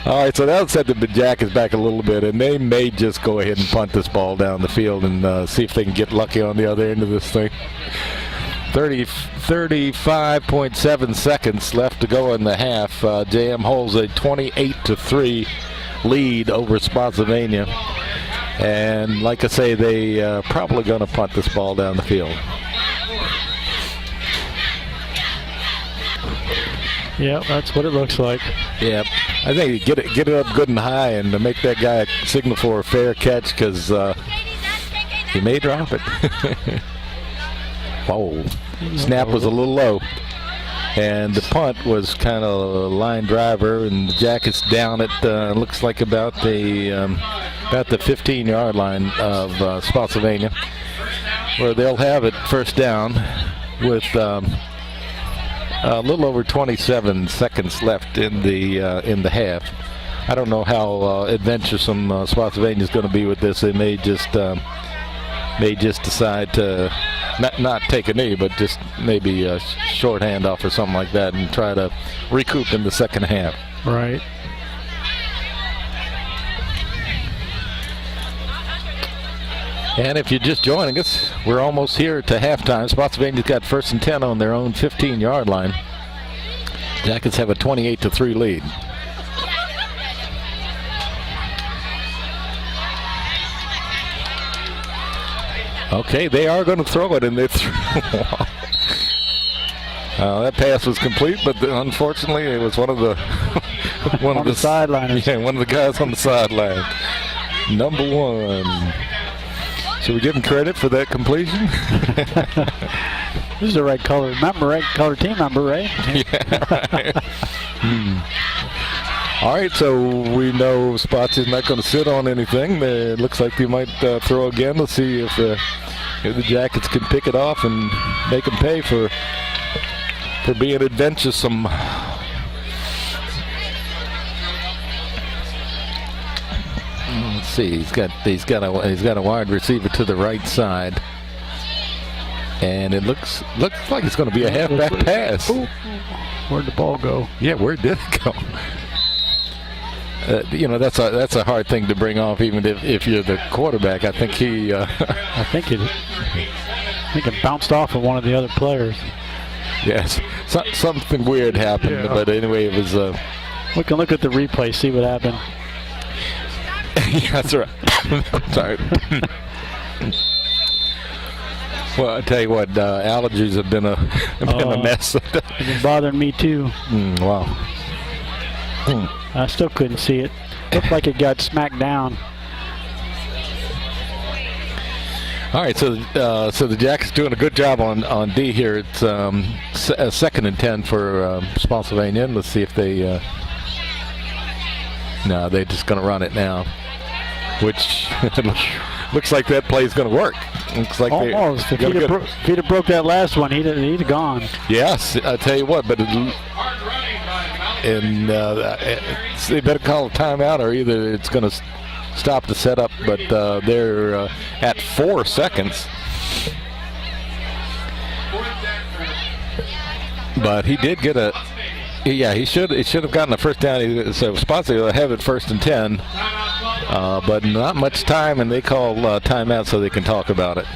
all right, so that'll set the Jack is back a little bit, and they may just go ahead and punt this ball down the field and see if they can get lucky on the other end of this thing. 35.7 seconds left to go in the half. JM holds a 28-3 lead over Spotsylvania. And like I say, they probably going to punt this ball down the field. Yeah, that's what it looks like. Yeah, I think get it up good and high and to make that guy signal for a fair catch, because he may drop it. Whoa, snap was a little low. And the punt was kind of a line driver, and the Jackets down at looks like about the 15-yard line of Spotsylvania, where they'll have it first down with a little over 27 seconds left in the half. I don't know how adventuresome Spotsylvania is going to be with this. They may just decide to not take a knee, but just maybe a short handoff or something like that and try to recoup in the second half. Right. And if you're just joining us, we're almost here to halftime. Spotsylvania's got 1st and 10 on their own 15-yard line. Jackets have a 28-3 lead. Okay, they are going to throw it, and they threw. That pass was complete, but unfortunately, it was one of the sideliners. Yeah, one of the guys on the sideline. Number 1. Should we give him credit for that completion? This is the right color member, right color team member, right? Yeah, right. All right, so we know Spots is not going to sit on anything. It looks like they might throw again. Let's see if the Jackets can pick it off and make them pay for being adventuresome. Let's see. He's got a wide receiver to the right side, and it looks like it's going to be a halfback pass. Ooh. Where'd the ball go? Yeah, where did it go? That's a hard thing to bring off, even if you're the quarterback. I think it bounced off of one of the other players. Yes, something weird happened, yeah. But anyway, it was. We can look at the replay, see what happened. Yeah, that's right. Sorry. Well, I tell you what, allergies have been a mess. It's been bothering me too. Wow. I still couldn't see it. Looked like it got smacked down. All right, so the Jackets doing a good job on D here. It's 2nd and 10 for Spotsylvania. And let's see if they. No, they're just going to run it now, which looks like that play is going to work. Looks like almost. If he'd have broke that last one, he'd have gone. Yes, I tell you what, but they better call a timeout, or either it's going to stop the setup. But they're at 4 seconds. But he did get a. Yeah, he should have gotten a first down. So Spotsylvania will have it 1st and 10, but not much time, and they call timeout so they can talk about it.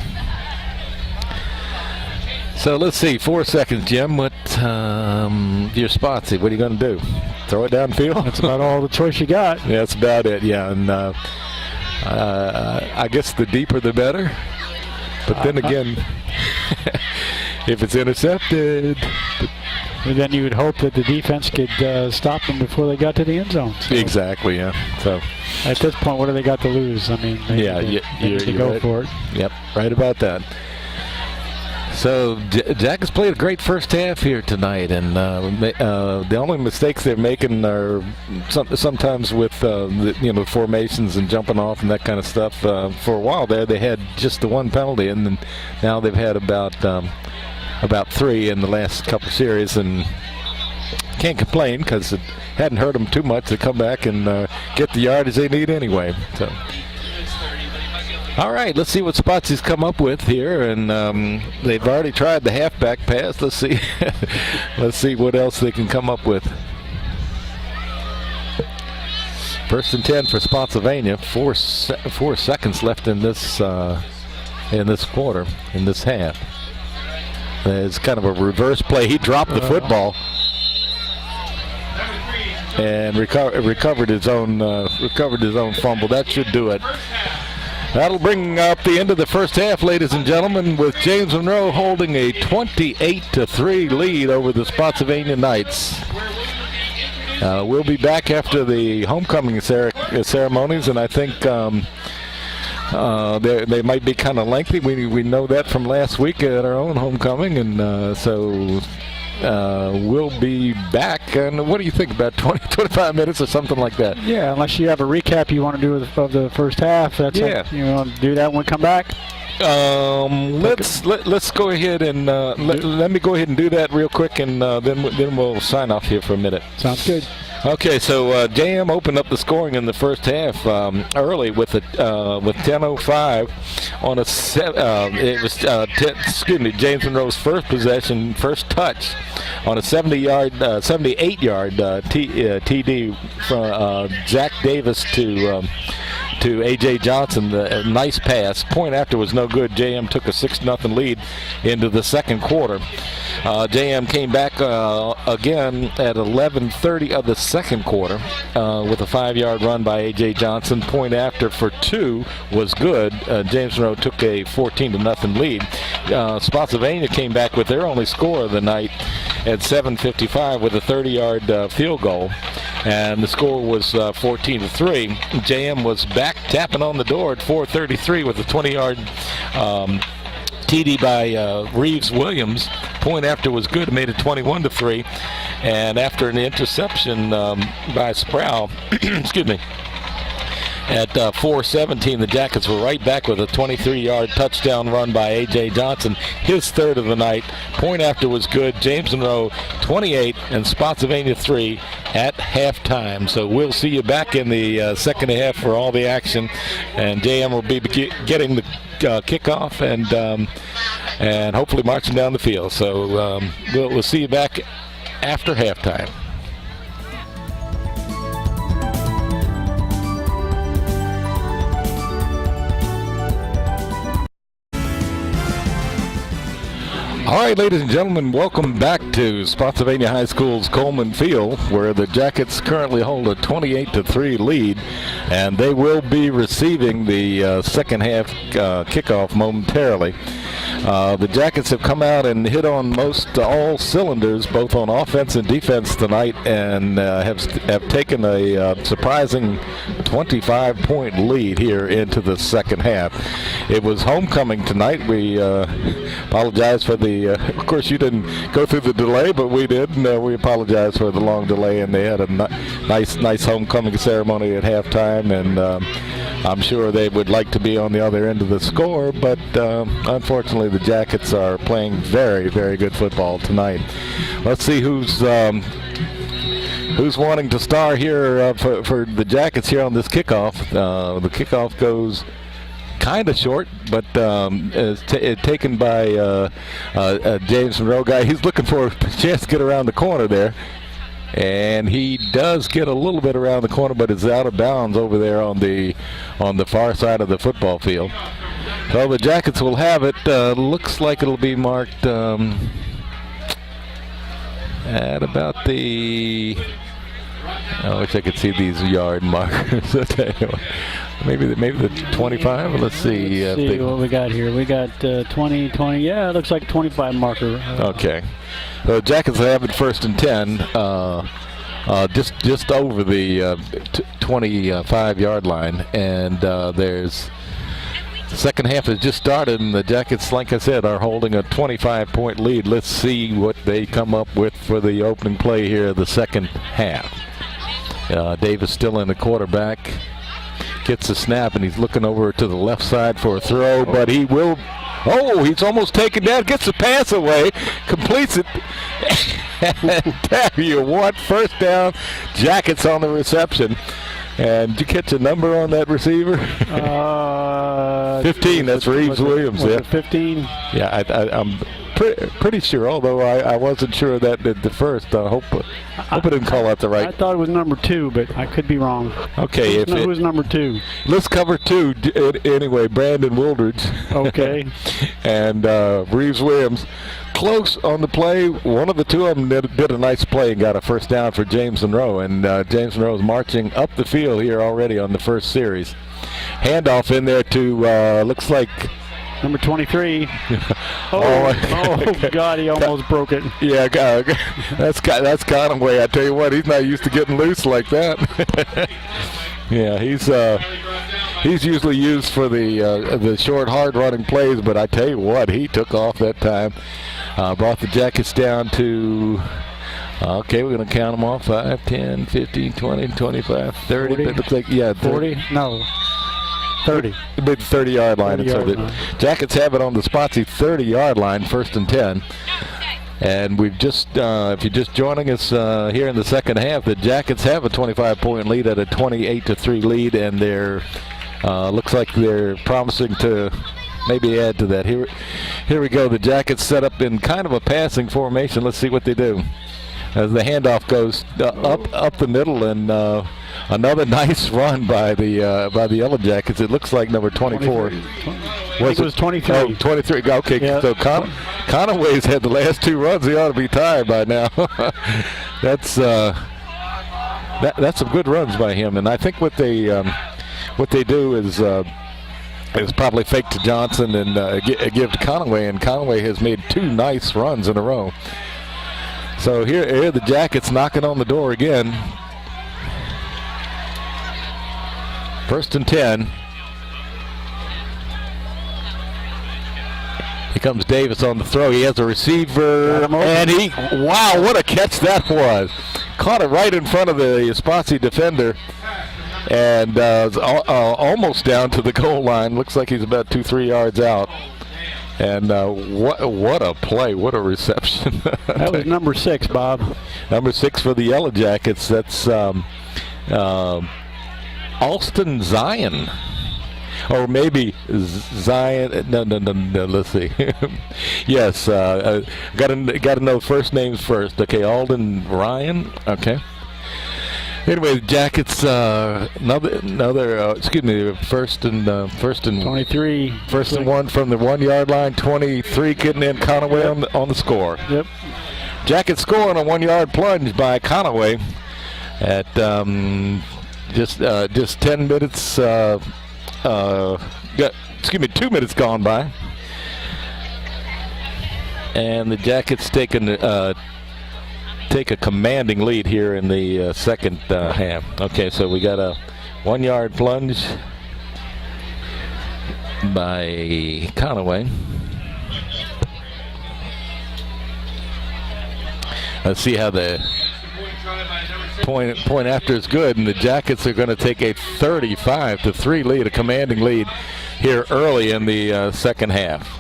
So let's see, 4 seconds, Jim. What your Spotsy? What are you going to do? Throw it downfield? That's about all the choice you got. Yeah, that's about it. Yeah, and I guess the deeper the better. But then again, if it's intercepted. And then you would hope that the defense could stop them before they got to the end zone. So exactly, yeah. So at this point, what do they got to lose? I mean, they need to go right. for it. Yep, right about that. So Jackets played a great first half here tonight, and the only mistakes they're making are sometimes with the formations and jumping off and that kind of stuff. For a while there, they had just the one penalty, and then now they've had about 3 in the last couple series, and can't complain because it hadn't hurt them too much to come back and get the yardage they need anyway. So. All right, let's see what Spotsy's come up with here, and they've already tried the halfback pass. Let's see, let's see what else they can come up with. 1st and 10 for Spotsylvania. 4 seconds left in this quarter, in this half. It's kind of a reverse play. He dropped the football and recovered his own fumble. That should do it. That'll bring up the end of the first half, ladies and gentlemen, with James Monroe holding a 28-3 lead over the Spotsylvania Knights. We'll be back after the homecoming ceremonies, and I think they might be kind of lengthy. We know that from last week at our own homecoming, and so we'll be back. And what do you think, about 20-25 minutes or something like that? Yeah, unless you have a recap you want to do of the first half. That's you want to do that when we come back? Let's go ahead and let me go ahead and do that real quick, and then we'll sign off here for a minute. Sounds good. Okay, so JM opened up the scoring in the first half early with 10:05 on a James Monroe's first possession, first touch on a 78-yard TD from Zach Davis to A.J. Johnson. A nice pass. Point after was no good. JM took a 6-0 lead into the second quarter. JM came back again at 11:30 of the second quarter with a 5-yard run by A.J. Johnson. Point after for 2 was good. James Monroe took a 14-0 lead. Spotsylvania came back with their only score of the night at 7:55 with a 30-yard field goal, and the score was 14-3. JM was back tapping on the door at 4:33 with a 20-yard TD by Reeves Williams. Point after was good, made it 21-3, and after an interception by Sproul, excuse me, at 4:17, the Jackets were right back with a 23-yard touchdown run by A.J. Johnson, his third of the night. Point after was good. James Monroe 28 and Spotsylvania 3 at halftime. So we'll see you back in the second half for all the action, and JM will be getting the kickoff and hopefully marching down the field. So we'll see you back after halftime. All right, ladies and gentlemen, welcome back to Spotsylvania High School's Coleman Field, where the Jackets currently hold a 28-3 lead, and they will be receiving the second half kickoff momentarily. The Jackets have come out and hit on most all cylinders, both on offense and defense tonight, and have taken a surprising 25-point lead here into the second half. It was homecoming tonight. We apologize for the of course, you didn't go through the delay, but we did. We apologize for the long delay, and they had a nice homecoming ceremony at halftime, and I'm sure they would like to be on the other end of the score, but unfortunately the Jackets are playing very, very good football tonight. Let's see who's wanting to star here for the Jackets here on this kickoff. The kickoff goes kind of short, but is taken by James Monroe guy. He's looking for a chance to get around the corner there, and he does get a little bit around the corner, but is out of bounds over there on the far side of the football field. So the Jackets will have it. Looks like it'll be marked at about the. I wish I could see these yard markers. Maybe the 25. Let's see. Let's see what we got here. We got 20. Yeah, it looks like a 25 marker. Okay. So Jackets have it 1st and 10, just over the 25-yard line, and there's Second half has just started, and the Jackets, like I said, are holding a 25-point lead. Let's see what they come up with for the opening play here of the second half. Davis still in the quarterback. Gets the snap, and he's looking over to the left side for a throw, but he will. Oh, he's almost taken down. Gets the pass away. Completes it. There you want. First down. Jackets on the reception. And did you catch a number on that receiver? 15. That's Reeves Williams. Was it 15? Yeah, I'm pretty sure, although I wasn't sure of that at the first. I hope it didn't call out the right. I thought it was number 2, but I could be wrong. Okay. Who's number 2? Let's cover 2 anyway. Brandon Wooldridge. Okay. And Reeves Williams. Close on the play. One of the two of them did a nice play and got a first down for James Monroe. And James Monroe is marching up the field here already on the first series. Handoff in there to, looks like... Number 23. Oh, God, he almost broke it. Yeah, that's Conaway. I tell you what, he's not used to getting loose like that. Yeah, he's usually used for the short, hard-running plays, but I tell you what, he took off that time. Brought the Jackets down to, okay, we're going to count them off, 5, 10, 15, 20, 25, 30. 40, it looks like, yeah, 40? No. 30. The big 30-yard line. 30-yard line. Jackets have it on the Spotsy 30-yard line, 1st and 10. And we've just, if you're just joining us here in the second half, the Jackets have a 25-point lead at a 28-3 lead, and they're looks like they're promising to maybe add to that. Here we go. The Jackets set up in kind of a passing formation. Let's see what they do. As the handoff goes up the middle, and another nice run by the Yellow Jackets. It looks like number 24. It was 23. Oh, 23. Okay, yeah. So Conaway's had the last 2 runs. He ought to be tired by now. That's some good runs by him, and I think what they do is probably fake to Johnson and give to Conaway, and Conaway has made 2 nice runs in a row. So here the Jackets knocking on the door again. 1st and 10. Here comes Davis on the throw. He has a receiver, and wow, what a catch that was. Caught it right in front of the Spotsy defender, and almost down to the goal line. Looks like he's about 2-3 yards out. And what a play, what a reception. That was number 6, Bob. Number 6 for the Yellow Jackets. That's Alston Zion. Or maybe Zion. No. Let's see. Yes, got to know first names first. Okay, Alden Ryan. Okay. Anyway, the Jackets another excuse me, first and 23. First and 1 from the 1-yard line. 23 getting in Conaway on the score. Yep. Jackets score on a 1-yard plunge by Conaway at just 10 minutes. 2 minutes gone by, and the Jackets take a commanding lead here in the second half. Okay, so we got a 1-yard plunge by Conaway. Let's see how the point after is good, and the Jackets are going to take a 35-3 lead, a commanding lead here early in the second half.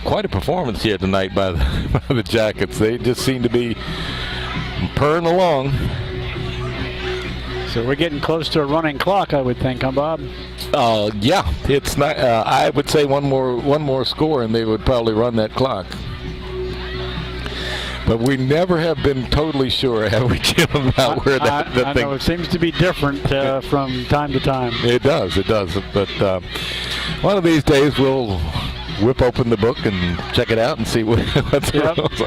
Quite a performance here tonight by the Jackets. They just seem to be purring along. So we're getting close to a running clock, I would think, huh, Bob? Yeah, it's not. I would say one more score, and they would probably run that clock. But we never have been totally sure, have we, Jim, about where that thing... I know it seems to be different from time to time. It does. But one of these days we'll whip open the book and check it out and see what the rules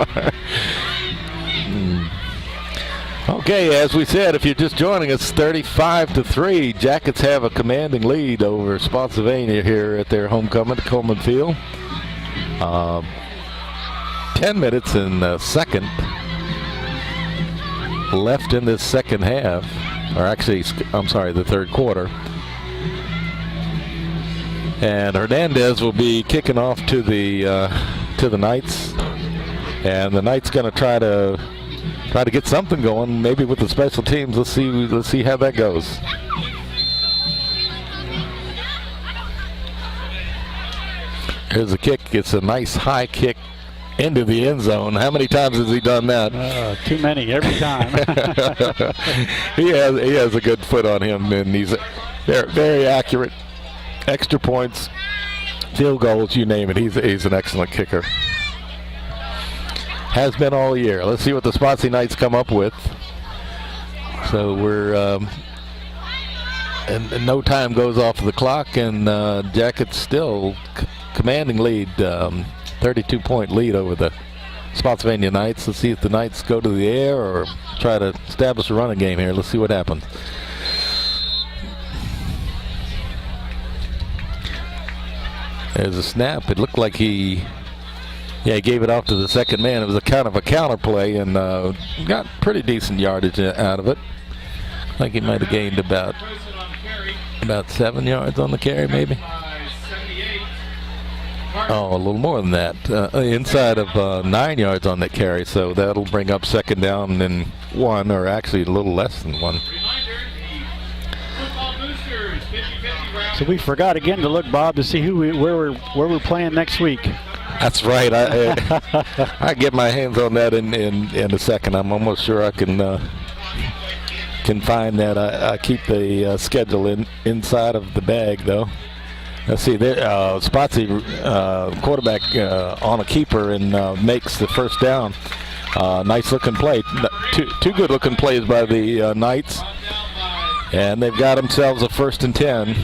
are. Okay, as we said, if you're just joining us, 35-3. Jackets have a commanding lead over Spotsylvania here at their homecoming at Coleman Field. 10 minutes and second left in this second half, or actually, I'm sorry, the third quarter. And Hernandez will be kicking off to the Knights, and the Knights going to try to get something going, maybe with the special teams. Let's see how that goes. Here's a kick. It's a nice high kick into the end zone. How many times has he done that? Too many, every time. He has a good foot on him, and he's very accurate. Extra points, field goals, you name it. He's an excellent kicker. Has been all year. Let's see what the Spotsy Knights come up with. So we're and no time goes off the clock, and Jackets still commanding lead, 32-point lead over the Spotsylvania Knights. Let's see if the Knights go to the air or try to establish a running game here. Let's see what happens. There's a snap. It looked like he gave it off to the second man. It was a kind of a counter play, and got pretty decent yardage out of it. I think he might have gained about 7 yards on the carry, maybe. Oh, a little more than that. Inside of 9 yards on that carry, so that'll bring up second down and 1, or actually a little less than 1. So we forgot again to look, Bob, to see where we're playing next week. That's right. I get my hands on that in a second. I'm almost sure I can find that. I keep the schedule inside of the bag, though. Let's see. Spotsy quarterback on a keeper and makes the first down. Nice looking play. Two good looking plays by the Knights, and they've got themselves a 1st and 10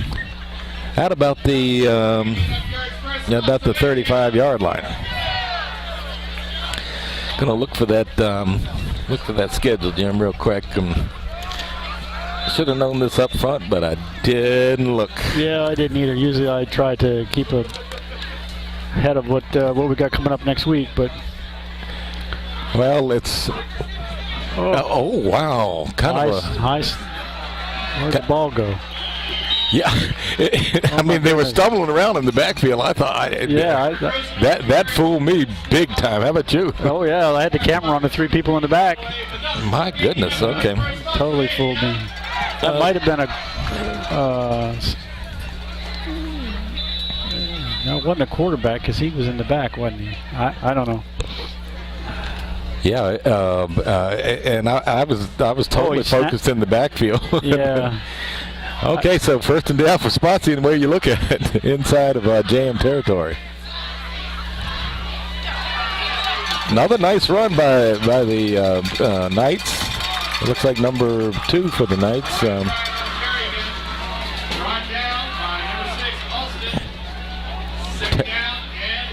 at about the 35-yard line. Gonna look for that schedule, Jim, real quick. Should have known this up front, but I didn't look. Yeah, I didn't either. Usually I try to keep ahead of what we got coming up next week, but well, it's wow, kind of a high. Where'd the ball go? Yeah, I mean, they were stumbling around in the backfield. I thought, that fooled me big time. How about you? Oh yeah, I had the camera on the 3 people in the back. My goodness. Okay. Totally fooled me. That might have been no, it wasn't a quarterback because he was in the back, wasn't he? I don't know. Yeah, and I was totally focused in the backfield. Yeah. Okay, so 1st and down for Spotsy, and where you look at it, inside of JM territory. Another nice run by the Knights. It looks like number 2 for the Knights.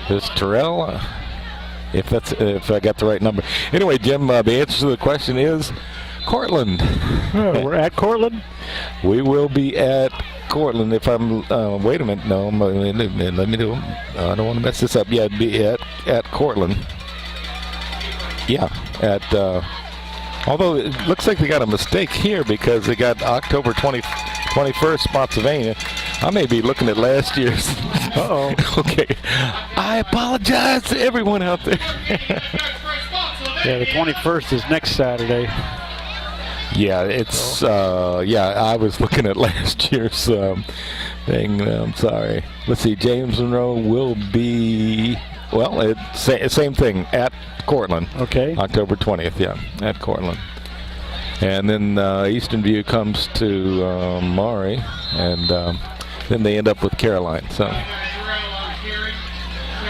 There's Terrell. If I got the right number. Anyway, Jim, the answer to the question is Cortland. Oh, we're at Cortland? We will be at Cortland. If I'm, wait a minute, no, let me do. I don't want to mess this up. Yeah, it'd be at Cortland. Yeah, although it looks like they got a mistake here because they got October 21st, Spotsylvania. I may be looking at last year's. Uh-oh. Okay. I apologize to everyone out there. Yeah, the 21st is next Saturday. Yeah, it's, I was looking at last year's thing. I'm sorry. Let's see, James Monroe will be, well, it's same thing, at Cortland. Okay. October 20th, yeah, at Cortland. And then Eastern View comes to Maury, and then they end up with Caroline. So,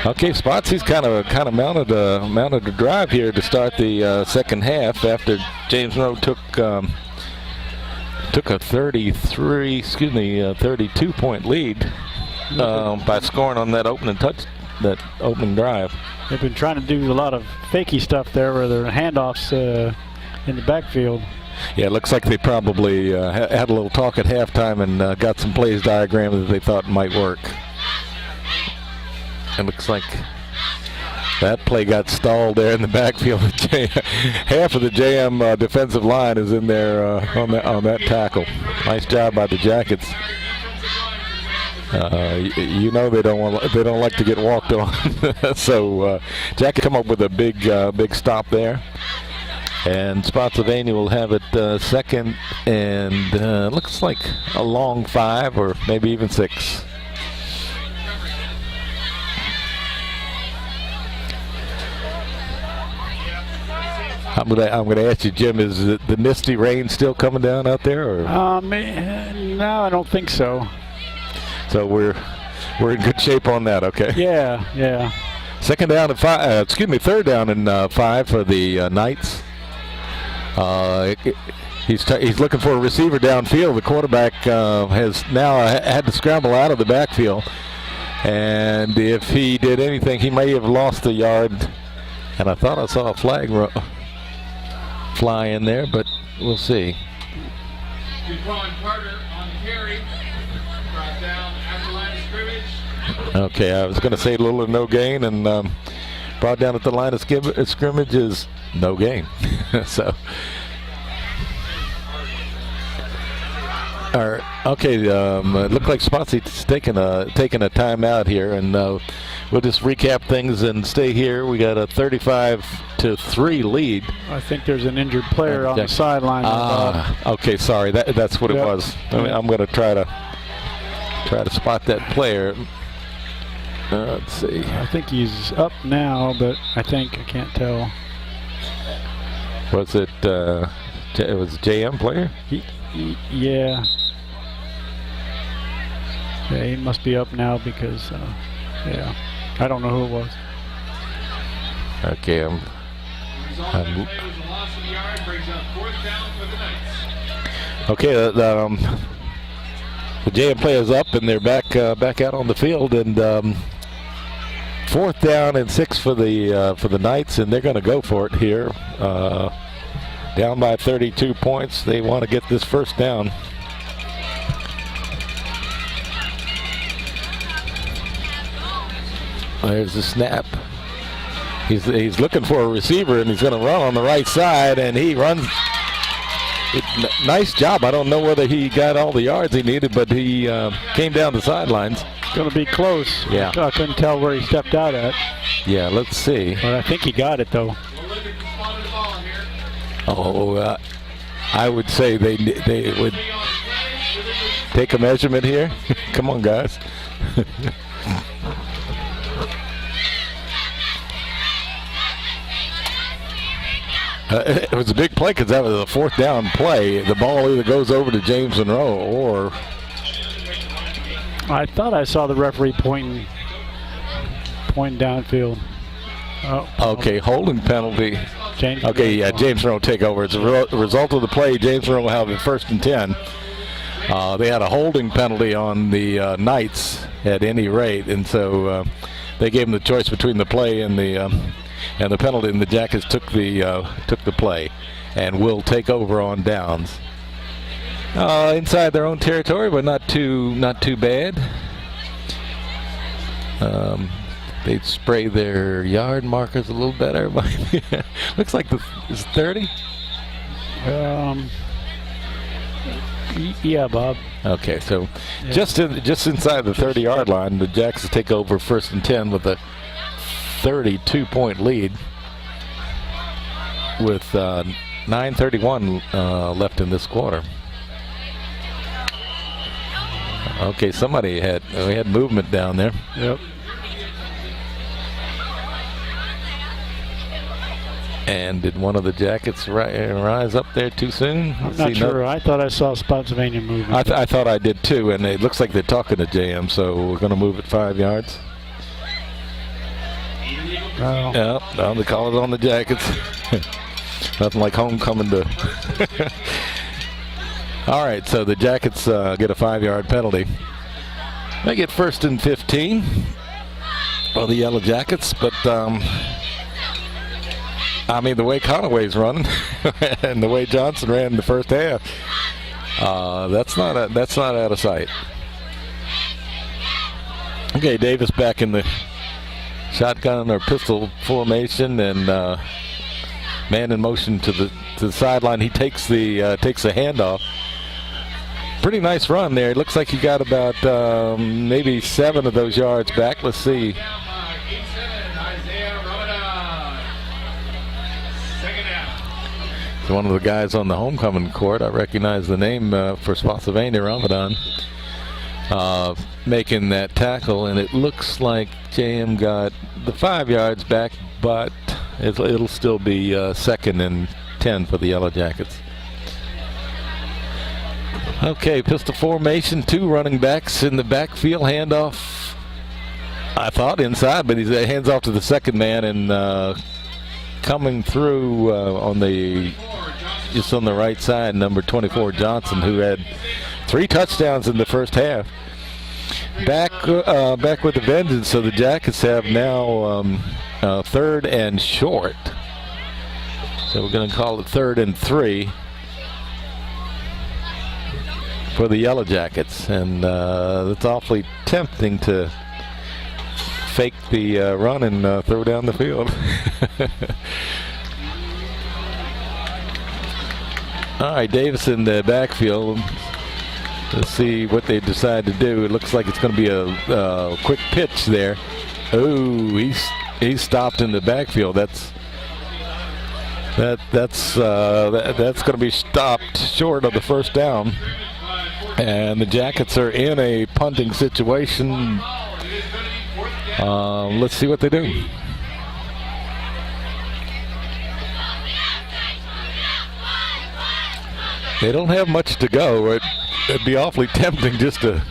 okay, Spotsy's kind of mounted a drive here to start the second half after James Monroe took a 32-point lead by scoring on that opening drive. They've been trying to do a lot of fakey stuff there, where they're handoffs in the backfield. Yeah, it looks like they probably had a little talk at halftime and got some plays diagrammed that they thought might work. It looks like that play got stalled there in the backfield. Half of the JM defensive line is in there on that tackle. Nice job by the Jackets. You know they don't like to get walked on. So Jack can come up with a big stop there. And Spotsylvania will have it second and looks like a long 5 or maybe even 6. I'm gonna ask you, Jim, is the misty rain still coming down out there? Or? No, I don't think so. So we're in good shape on that, okay? Yeah. Second down and 5. Third down and 5 for the Knights. He's looking for a receiver downfield. The quarterback has now had to scramble out of the backfield, and if he did anything, he may have lost a yard. And I thought I saw a flag fly in there, but we'll see. Dequan Carter on carry. Brought down after line of scrimmage. Okay, I was going to say little or no gain, and brought down at the line of scrimmage is no gain. So, okay, it looked like Spotsy's taking a timeout here, and we'll just recap things and stay here. We got a 35-3 lead. I think there's an injured player on the sideline. Okay, sorry, that's what it was. I'm going to try to spot that player. Let's see. I think he's up now, but I can't tell. Was it? It was a JM player. Yeah. Yeah, he must be up now because, yeah, I don't know who it was. Okay, Result of the play was a loss of a yard, brings up 4th down for the Knights. Okay, the JM player's up and they're back out on the field, and 4th down and 6 for the Knights, and they're going to go for it here. Down by 32 points. They want to get this first down. There's the snap. He's looking for a receiver, and he's going to run on the right side, and he runs. Nice job. I don't know whether he got all the yards he needed, but he came down the sidelines. Going to be close. Yeah. I couldn't tell where he stepped out at. Yeah, let's see. But I think he got it, though. Oh, I would say they would take a measurement here. Come on, guys. It was a big play because that was a 4th down play. The ball either goes over to James Monroe or... I thought I saw the referee pointing downfield. Okay, holding penalty. James Monroe take over. It's a result of the play. James Monroe will have it 1st and 10. They had a holding penalty on the Knights at any rate, and so they gave them the choice between the play and the penalty, and the Jackets took the play and will take over on downs. Inside their own territory, but not too bad. They spray their yard markers a little better. Looks like is it 30? Yeah, Bob. Okay, so yeah. just inside the 30-yard line, the Jacks take over 1st and 10 with a 32-point lead with 9:31 left in this quarter. Okay, we had movement down there. Yep. And did one of the Jackets rise up there too soon? I'm not sure. I thought I saw Spotsylvania moving. I thought I did too, and it looks like they're talking to JM, so we're going to move it 5 yards. Oh. Yeah, now they call it on the Jackets. Nothing like homecoming to... All right, so the Jackets get a 5-yard penalty. They get 1st and 15 for the Yellow Jackets, but I mean, the way Conaway's running and the way Johnson ran in the first half, that's not out of sight. Okay, Davis back in the shotgun or pistol formation, and man in motion to the sideline. He takes the handoff, pretty nice run there. It looks like he got about maybe 7 of those yards back. Let's see. Down by 8-7, Isaiah Ramadan. Second down. So one of the guys on the homecoming court, I recognize the name for Spotsylvania, Ramadan, making that tackle, and it looks like JM got the 5 yards back, but it'll still be 2nd and 10 for the Yellow Jackets. Okay, pistol formation, 2 running backs in the backfield. Handoff, I thought inside, but he hands off to the second man, and coming through just on the right side, number 24 Johnson, who had 3 touchdowns in the first half. Back with the vengeance. So the Jackets have now 3rd and short. So we're going to call it 3rd and 3 for the Yellow Jackets, and it's awfully tempting to fake the run and throw down the field. All right, Davis in the backfield. Let's see what they decide to do. It looks like it's going to be a quick pitch there. Oh, he's stopped in the backfield. That's going to be stopped short of the first down. And the Jackets are in a punting situation. Let's see what they do. They don't have much to go. It'd be awfully tempting just to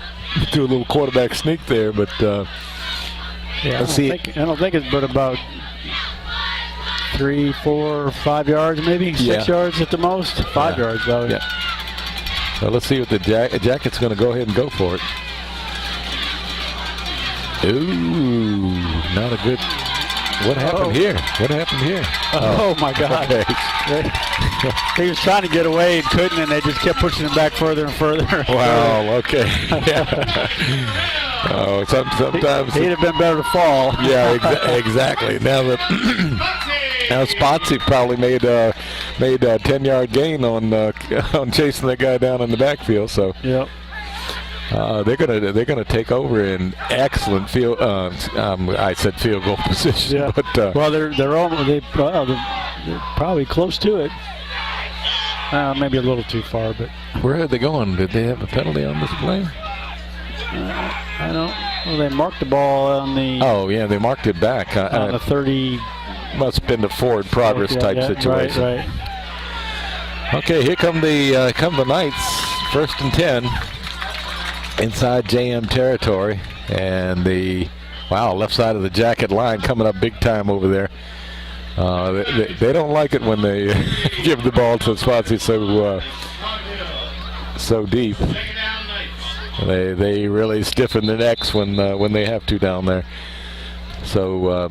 do a little quarterback sneak there, but let's see. I don't think it's but about 3, 4, 5 yards, maybe 6 yards at the most. 5 yards, though. Yeah. So let's see what the Jacket's going to go ahead and go for it. Ooh, not a good. What happened here? What happened here? Oh my God. Okay. He was trying to get away and couldn't, and they just kept pushing him back further and further. Wow, okay. Oh, sometimes he'd have been better to fall. Yeah, exactly. Now Spotsy probably made a 10-yard gain on chasing that guy down in the backfield. So yep. They're gonna take over in excellent field. I said field goal position, yeah. But well, they're probably close to it. Maybe a little too far, but where are they going? Did they have a penalty on this play? I don't. Well, they marked the ball on the. Oh yeah, they marked it back on the 30. Must have been the forward progress type situation. Right. Okay, here come the Knights. 1st and 10 inside JM territory, and the left side of the Jacket line coming up big time over there. They don't like it when they give the ball to Spotsy so deep. They really stiffen their necks when they have to down there. So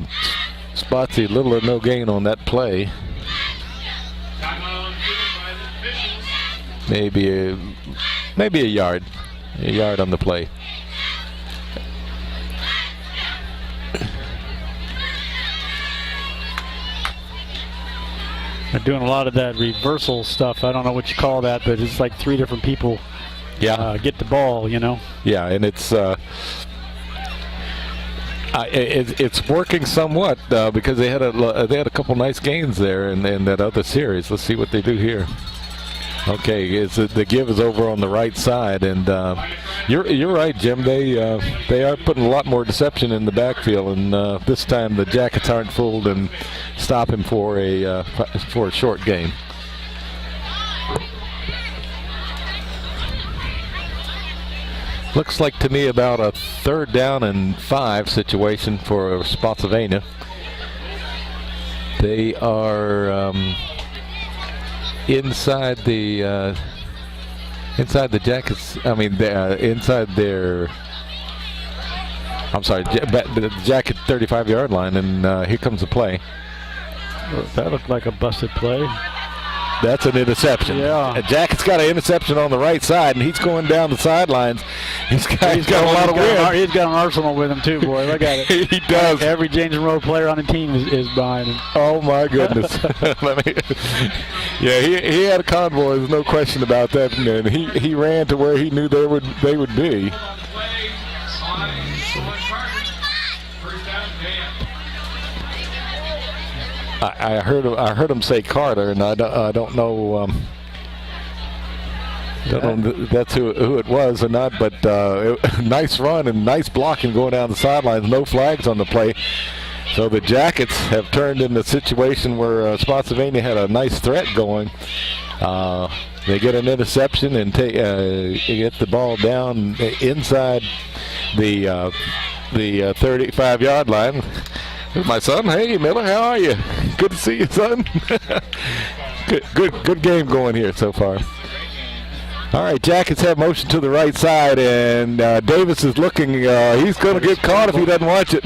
Spotsy, little or no gain on that play. Maybe a yard on the play. They're doing a lot of that reversal stuff. I don't know what you call that, but it's like 3 different people get the ball, Yeah, and it's working somewhat because they had a couple nice gains there in that other series. Let's see what they do here. Okay, the give is over on the right side, and you're right, Jim. They are putting a lot more deception in the backfield, and this time the Jackets aren't fooled and stop him for a short gain. Looks like to me about a 3rd down and 5 situation for Spotsylvania. They are inside the Jackets. I mean, inside their. I'm sorry, the Jacket 35-yard line, and here comes the play. That looked like a busted play. That's an interception. Yeah. Jacket's got an interception on the right side, and he's going down the sidelines. He's got a lot of wind. He's got an arsenal with him too, boy. Look at it. He does. Every James Monroe player on the team is behind him. Oh my goodness. Yeah, he had a convoy. There's no question about that. And he ran to where he knew they would be. I heard him say Carter, and I don't know. Don't know if that's who it was or not, but nice run and nice blocking going down the sidelines. No flags on the play. So the Jackets have turned into a situation where Spotsylvania had a nice threat going. They get an interception and get the ball down inside the 35-yard line. Here's my son. Hey, Miller, how are you? Good to see you, son. Good game going here so far. All right, Jackets have motion to the right side, and Davis is looking. He's going to get caught if he doesn't watch it.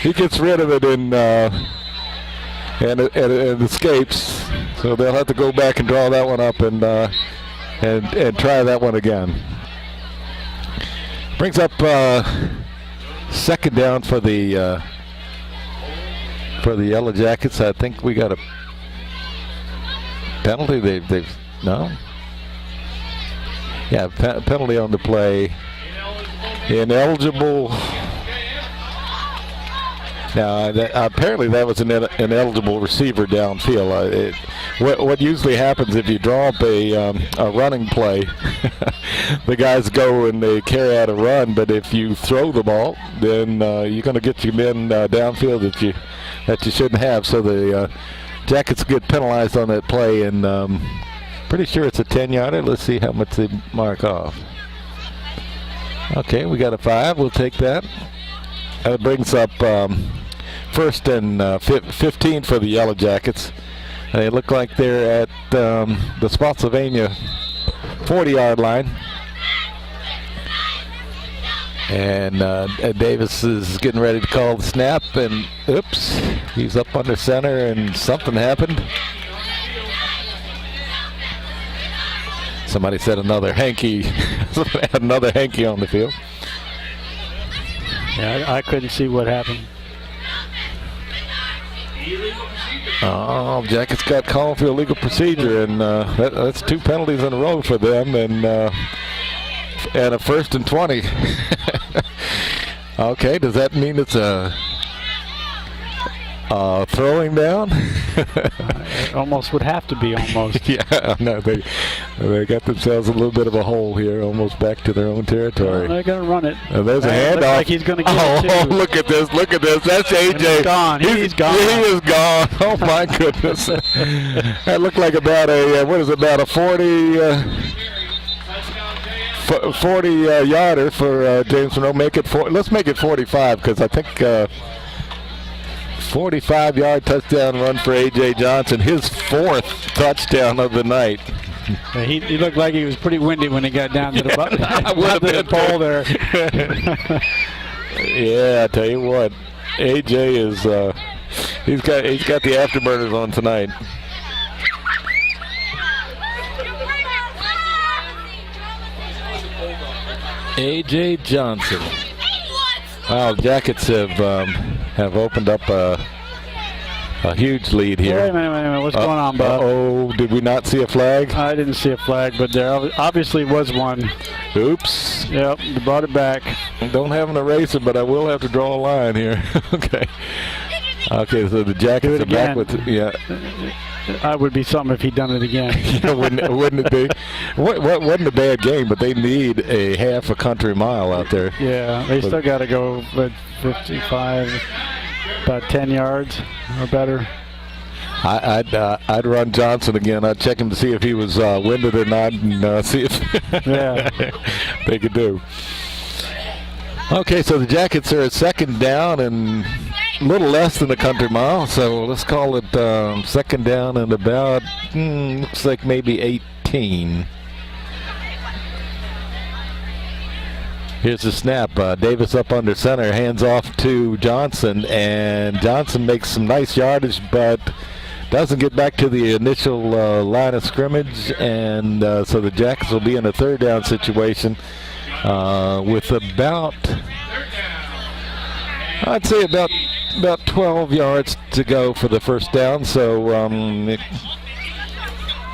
He gets rid of it and escapes. So they'll have to go back and draw that one up and try that one again. Brings up second down for the Yellow Jackets. I think we got a penalty. They've no. Yeah, penalty on the play. Ineligible. Now, apparently that was an ineligible receiver downfield. What usually happens if you draw up a running play, the guys go and they carry out a run, but if you throw the ball, then you're going to get your men downfield that you shouldn't have. So the Jackets get penalized on that play, and pretty sure it's a 10-yarder. Let's see how much they mark off. Okay, we got a 5. We'll take that. That brings up first and 15 for the Yellow Jackets. They look like they're at the Spotsylvania 40-yard line. And Davis is getting ready to call the snap, and oops, he's up under center, and something happened. Somebody said another hanky, another hanky on the field. Yeah, I couldn't see what happened. Oh, Jackets got called for illegal procedure, and that's 2 penalties in a row for them, and a 1st and 20. Okay, does that mean it's a throwing down? It almost would have to be, almost. Yeah, no, they got themselves a little bit of a hole here, almost back to their own territory. They're going to run it. There's a handoff. Looks like he's going to get it too. Oh, look at this! Look at this! That's AJ. He's gone. He's gone. He is gone. Oh my goodness! That looked like about a about a 40 yarder for James Monroe. Let's make it 45, because I think 45-yard touchdown run for A.J. Johnson, his 4th touchdown of the night. He looked like he was pretty windy when he got down to the pole there. Yeah, I tell you what, A.J. is he's got the afterburners on tonight. A.J. Johnson. Wow, Jackets have opened up a huge lead here. Wait a minute. What's going on, Bob? Oh, did we not see a flag? I didn't see a flag, but there obviously was one. Oops. Yep, they brought it back. I don't have an eraser, but I will have to draw a line here. Okay. Okay, so the Jackets are back with, yeah. I would be something if he'd done it again. Yeah, wouldn't it be? Wasn't a bad game, but they need a half a country mile out there. Yeah, they still got to go with 55, about 10 yards or better. I'd run Johnson again. I'd check him to see if he was winded or not, and see if they could do. Okay, so the Jackets are at second down and a little less than a country mile, so let's call it second down and about, looks like maybe 18. Here's the snap. Davis up under center, hands off to Johnson, and Johnson makes some nice yardage, but doesn't get back to the initial line of scrimmage, and so the Jackets will be in a third down situation with about, I'd say about 12 yards to go for the first down. So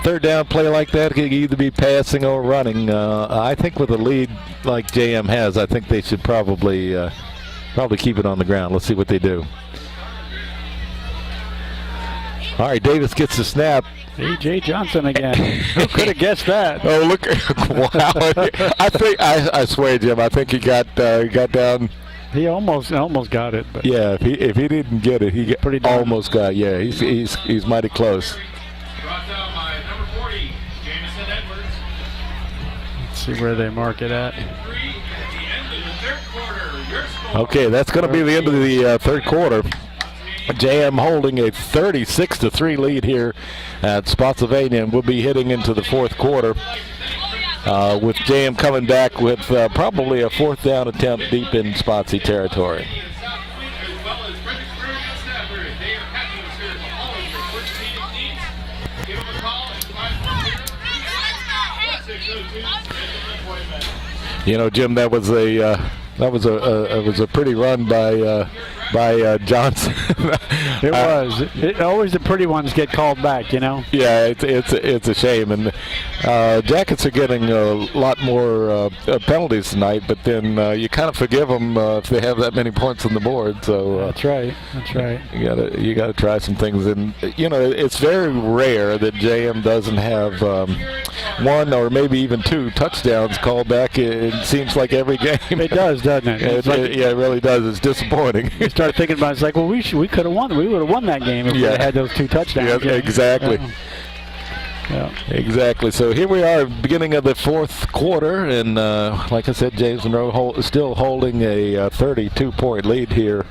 third down play like that could either be passing or running. I think with a lead like JM has, I think they should probably keep it on the ground. Let's see what they do. All right, Davis gets the snap. A.J. Johnson again. Who could have guessed that? Oh, look! Wow! I swear, Jim. I think he got down. He almost got it. But yeah, if he didn't get it, he almost got it. Yeah, he's mighty close. Brought down by number 40, Jamison Edwards. Let's see where they mark it at. 3 at the end of the third quarter. Your score. Okay, that's going to be the end of the third quarter. JM holding a 36-3 lead here at Spotsylvania, and we'll be heading into the fourth quarter with JM coming back with probably a fourth down attempt deep in Spotsy territory. You know, Jim, that was a pretty run by Johnson. It was. Always the pretty ones get called back, you know. Yeah, it's a shame, and Jackets are getting a lot more penalties tonight. But then you kind of forgive them if they have that many points on the board. So that's right. That's right. You gotta try some things, and you know it's very rare that JM doesn't have one or maybe even two touchdowns called back. It seems like every game. It does, doesn't it? Yeah, it really does. It's disappointing. You start thinking about it, it's like, well, we could have won. We would have won that game if we had those two touchdowns. Yeah, exactly. Yeah. Exactly. So here we are, beginning of the fourth quarter, and like I said, James Monroe still holding a 32-point lead here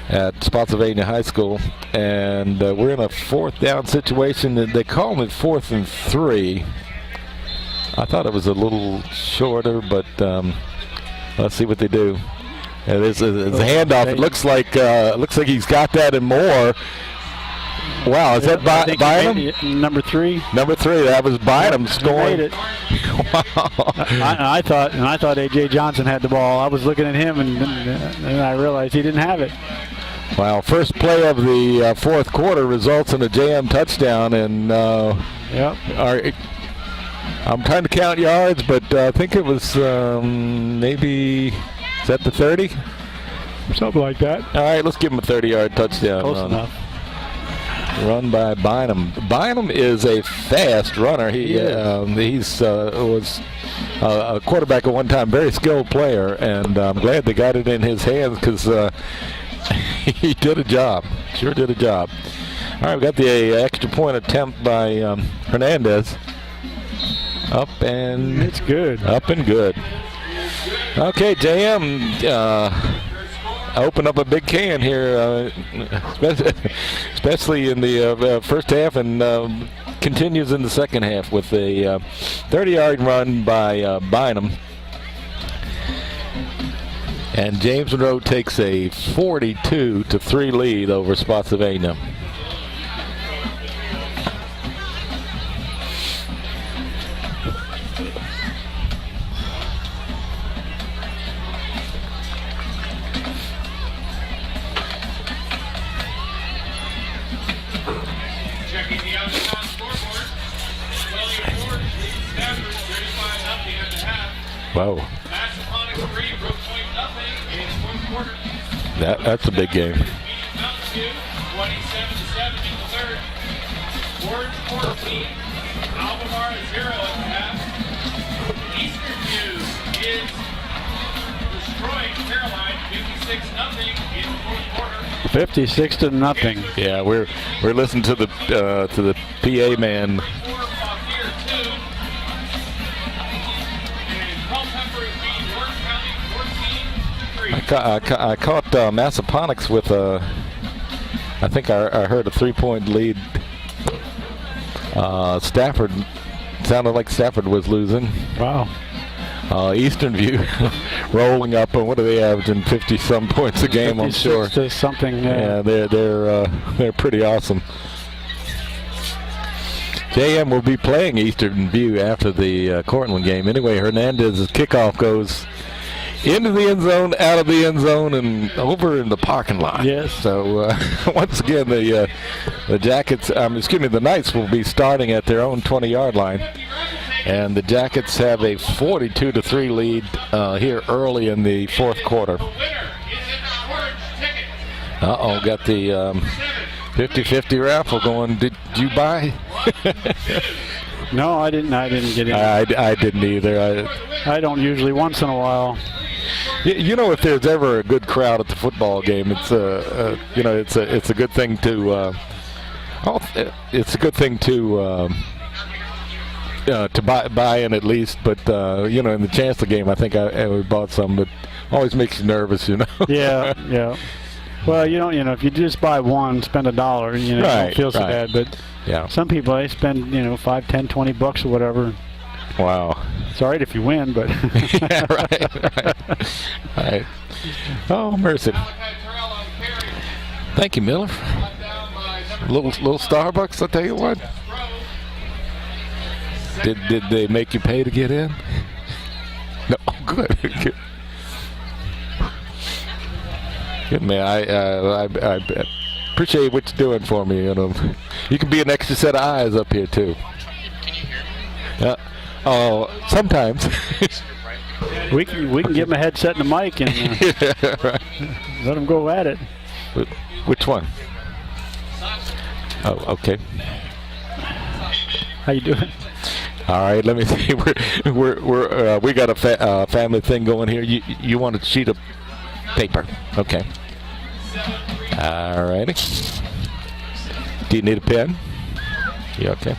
at Spotsylvania High School, and we're in a fourth down situation. They call it 4th and 3. I thought it was a little shorter, but let's see what they do. And this is a handoff. It looks like he's got that and more. Wow, is that Bynum? Number 3. Number 3. That was Bynum scoring. Made it. Wow. I thought A.J. Johnson had the ball. I was looking at him, and I realized he didn't have it. Wow, first play of the fourth quarter results in a JM touchdown, and I'm trying to count yards, but I think it was maybe, is that the 30? Something like that. All right, let's give him a 30-yard touchdown. Close enough. Run by Bynum. Bynum is a fast runner. He's was a quarterback at one time, very skilled player, and I'm glad they got it in his hands because he did a job. Sure did a job. All right, we got the extra point attempt by Hernandez. Up and it's good. Up and good. Okay, JM opened up a big can here, especially in the first half, and continues in the second half with a 30-yard run by Bynum. And James Monroe takes a 42-3 lead over Spotsylvania. Checking the outside scoreboard. William Ford leads Stafford 35-0 at the half. Wow. Massachusetts 3, Brook Point nothing in the fourth quarter. That's a big game. Mountain View 27-7 in the third. Orange 14, Albemarle 0 at the half. Eastern View is destroying Caroline 56-0 in the fourth quarter. 56-0. Yeah, we're listening to the PA man. I caught Massaponax with I think I heard a 3-point lead. Stafford, sounded like Stafford was losing. Wow. Eastern View rolling up, and what are they averaging? 50-some points a game, I'm sure. To something. Yeah, they're pretty awesome. JM will be playing Eastern View after the Cortland game. Anyway, Hernandez's kickoff goes into the end zone, out of the end zone, and over in the parking lot. Yes. So once again, the Jackets, the Knights will be starting at their own 20-yard line, and the Jackets have a 42-3 lead here early in the fourth quarter. Uh-oh, got the 50-50 raffle going. Did you buy? No, I didn't get in. I didn't either. I don't usually. Once in a while. You know, if there's ever a good crowd at the football game, it's it's a good thing to buy in at least. But in the Chancellor game, I think I bought some, but always makes you nervous, Yeah. Well, if you just buy one, spend $1, you don't feel so bad. But yeah, some people, they spend, $5, $10, $20 or whatever. Wow. It's all right if you win, but. Yeah, right. Oh, mercy. Thank you, Miller. Little Starbucks, I'll tell you what. Did they make you pay to get in? No, good. Good, man. I appreciate what you're doing for me. You can be an extra set of eyes up here too. Can you hear me? Oh, sometimes. we can give him a headset and a mic and right. let him go at it. Which one? Oh, okay. How you doing? All right, let me see. We got a family thing going here. You want a sheet of paper? Okay. All righty. Do you need a pen? Yeah. Okay.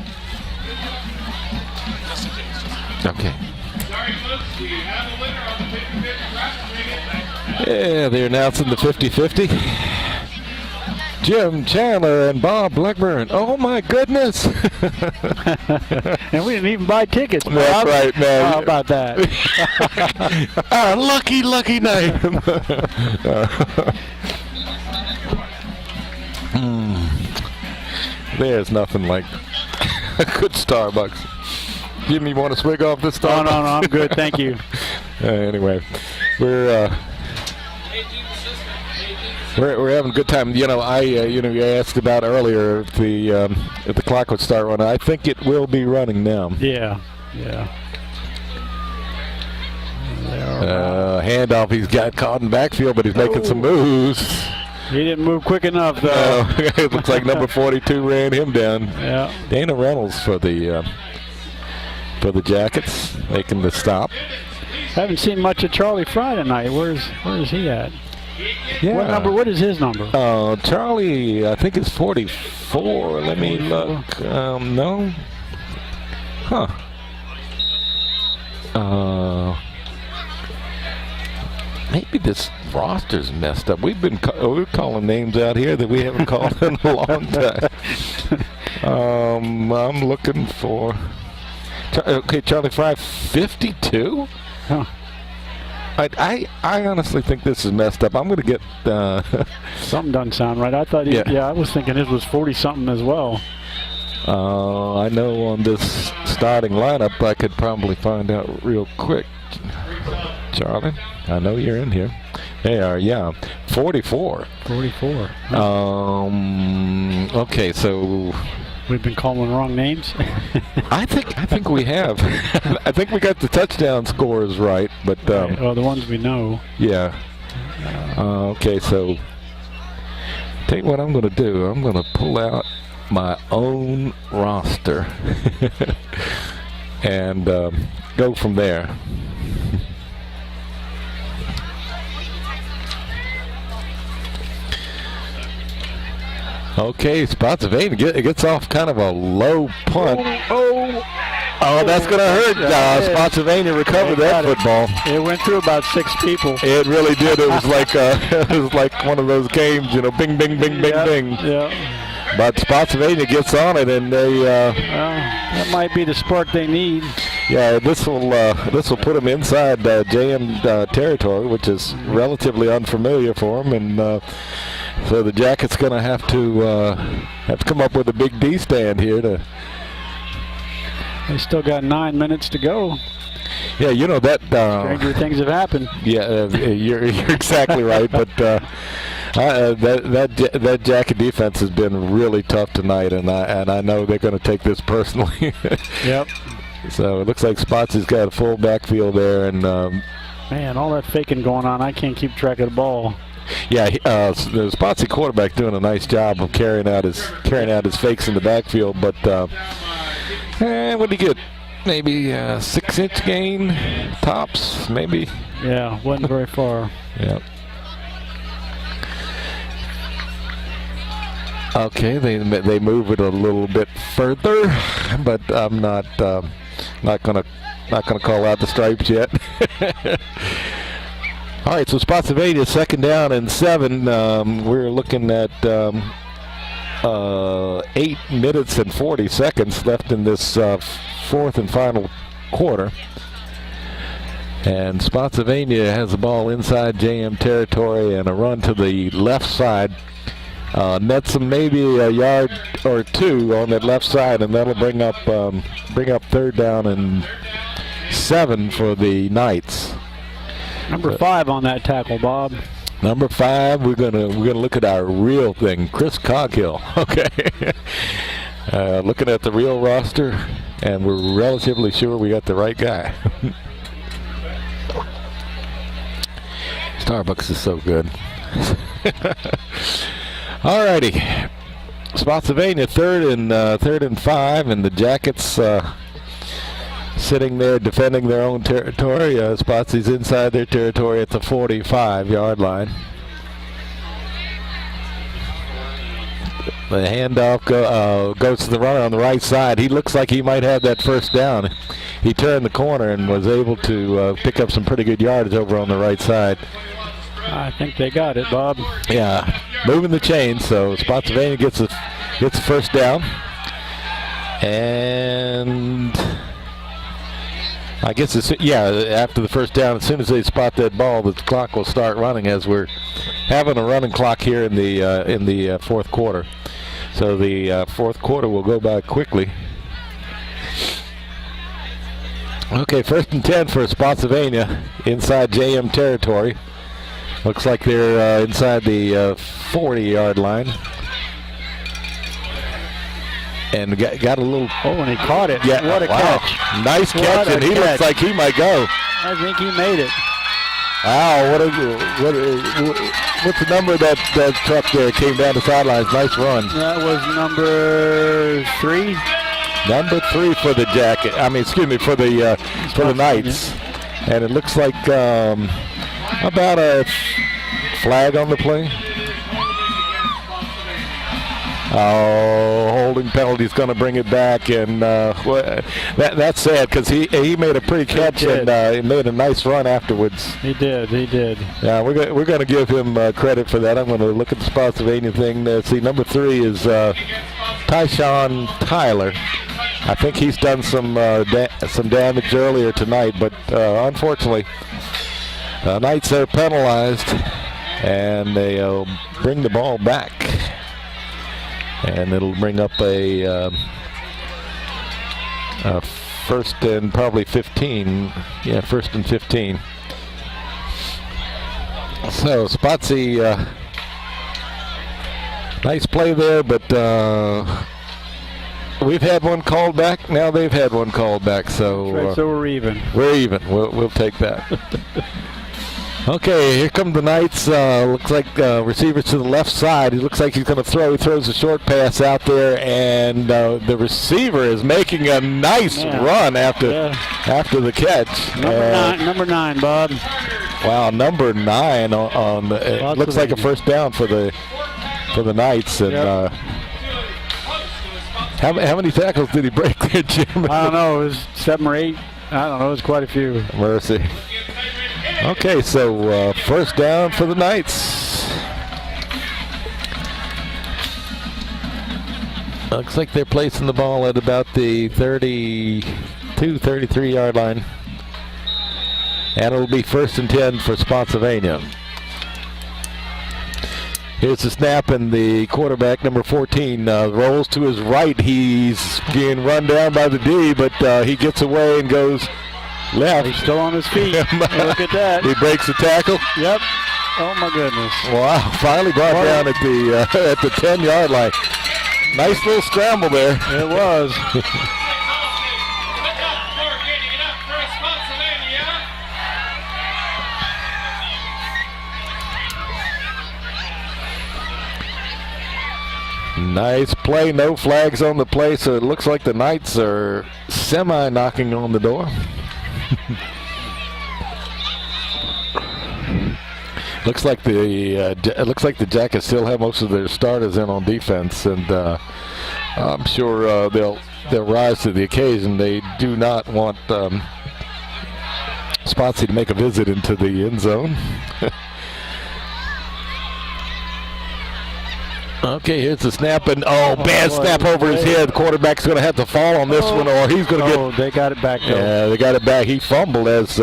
Okay. Sorry, folks, we have a winner on the 50-50 raffle ticket. Yeah, they're announcing the 50-50. Jim Chandler and Bob Blackburn. Oh my goodness! And we didn't even buy tickets. That's Bob. right, man. How about that? Our lucky night. There's nothing like a good Starbucks. Jimmy, you want to swig off this Starbucks? No, I'm good. Thank you. Anyway, we're having a good time. You asked about earlier if the clock would start running. I think it will be running now. Yeah. Handoff. He's got caught in backfield, but he's making some moves. He didn't move quick enough, though. It looks like number 42 ran him down. Yeah. Dana Reynolds for the Jackets making the stop. Haven't seen much of Charlie Fry tonight. Where is he at? Yeah. What is his number? Charlie, I think it's 44. Let me look. No. Huh. Maybe this roster's messed up. We're calling names out here that we haven't called in a long time. I'm looking for. Okay, Charlie Fry, 52. Huh. I honestly think this is messed up. I'm going to get. Something doesn't sound right. I thought. I was thinking his was 40-something as well. I know on this starting lineup, I could probably find out real quick. Charlie, I know you're in here. They are, 44. 44. Okay, so we've been calling wrong names. I think we have. I think we got the touchdown scores right, but the ones we know. Yeah. Okay, so tell you what I'm going to do. I'm going to pull out my own roster and go from there. Okay, Spotsylvania gets off kind of a low punt. Oh, that's going to hurt. Spotsylvania recovered that football. It went through about 6 people. It really did. It was like one of those games, bing, bing, bing, bing, bing. Yeah. But Spotsylvania gets on it, and they. That might be the spark they need. Yeah, this will put them inside JM territory, which is relatively unfamiliar for them, and so the Jackets going to have to come up with a big D stand here to They still got 9 minutes to go. Yeah, you know that. Stranger things have happened. Yeah, you're exactly right. But that Jacket defense has been really tough tonight, and I know they're going to take this personally. Yep. So it looks like Spotsy's got a full backfield there, and man, all that faking going on, I can't keep track of the ball. yeah, the Spotsy quarterback doing a nice job of carrying out his fakes in the backfield. But what did he get? Maybe 6-inch gain tops, maybe. Yeah, wasn't very far. Yeah. Okay, they move it a little bit further, but I'm not gonna call out the stripes yet. All right, so Spotsylvania 2nd down and 7. We're looking at 8 minutes and 40 seconds left in this 4th and final quarter. And Spotsylvania has the ball inside JM territory and a run to the left side. Nets them maybe a yard or 2 on that left side, and that'll bring up 3rd down and 7 for the Knights. Number 5 on that tackle, Bob. Number 5, we're gonna look at our real thing, Chris Coghill. Okay, looking at the real roster, and we're relatively sure we got the right guy. Starbucks is so good. Alrighty, Spotsylvania 3rd and 5, and the Jackets sitting there defending their own territory. Spotsy's inside their territory at the 45-yard line. The handoff goes to the runner on the right side. He looks like he might have that 1st down. He turned the corner and was able to pick up some pretty good yardage over on the right side. I think they got it, Bob. Yeah, moving the chain. So Spotsylvania gets the 1st down, and I guess after the 1st down, as soon as they spot that ball, the clock will start running, as we're having a running clock here in the 4th quarter. So the 4th quarter will go by quickly. Okay, 1st and 10 for Spotsylvania inside JM territory. Looks like they're inside the 40-yard line. And got a little... Oh, and he caught it. Yeah, what a catch. Nice catch, and he looks like he might go. I think he made it. Wow, what's the number of that truck there came down the sidelines? Nice run. That was number 3. Number 3 for the Jacket. For the Knights. And it looks like about a flag on the play. Oh, holding penalty is going to bring it back, and that's sad because he made a pretty catch and he made a nice run afterwards. He did. Yeah, we're going to give him credit for that. I'm going to look at the Spotsylvania thing. See, number 3 is Tyshawn Tyler. I think he's done some damage earlier tonight, but unfortunately, Knights are penalized, and they'll bring the ball back. And it'll bring up a 1st and probably 15. Yeah, 1st and 15. So Spotsy, nice play there, but we've had one called back. Now they've had one called back. So right, so we're even. We're even. We'll take that. Okay, here come the Knights. Looks like receivers to the left side. He looks like he's going to throw. He throws a short pass out there, and the receiver is making a nice run after the catch. Number 9, Bob. Wow, number 9 on it looks like a 1st down for the Knights. And how many tackles did he break there, Jim? I don't know. It was 7 or 8. I don't know. It was quite a few. Mercy. Okay, so 1st down for the Knights. Looks like they're placing the ball at about the 32, 33-yard line. And it'll be 1st and 10 for Spotsylvania. Here's the snap, and the quarterback, number 14, rolls to his right. He's being run down by the D, but he gets away and goes left. He's still on his feet. Look at that. He breaks the tackle. Yep. Oh, my goodness. Wow, finally brought down at the 10-yard line. Nice little scramble there. It was. Nice play, no flags on the play, so it looks like the Knights are semi-knocking on the door. Looks like the Jackets still have most of their starters in on defense, and I'm sure they'll rise to the occasion. They do not want Spotsy to make a visit into the end zone. Okay, here's the snap, and bad snap over his head. The quarterback's going to have to fall on this one, or he's going to get. Oh, they got it back. Yeah, they got it back. He fumbled as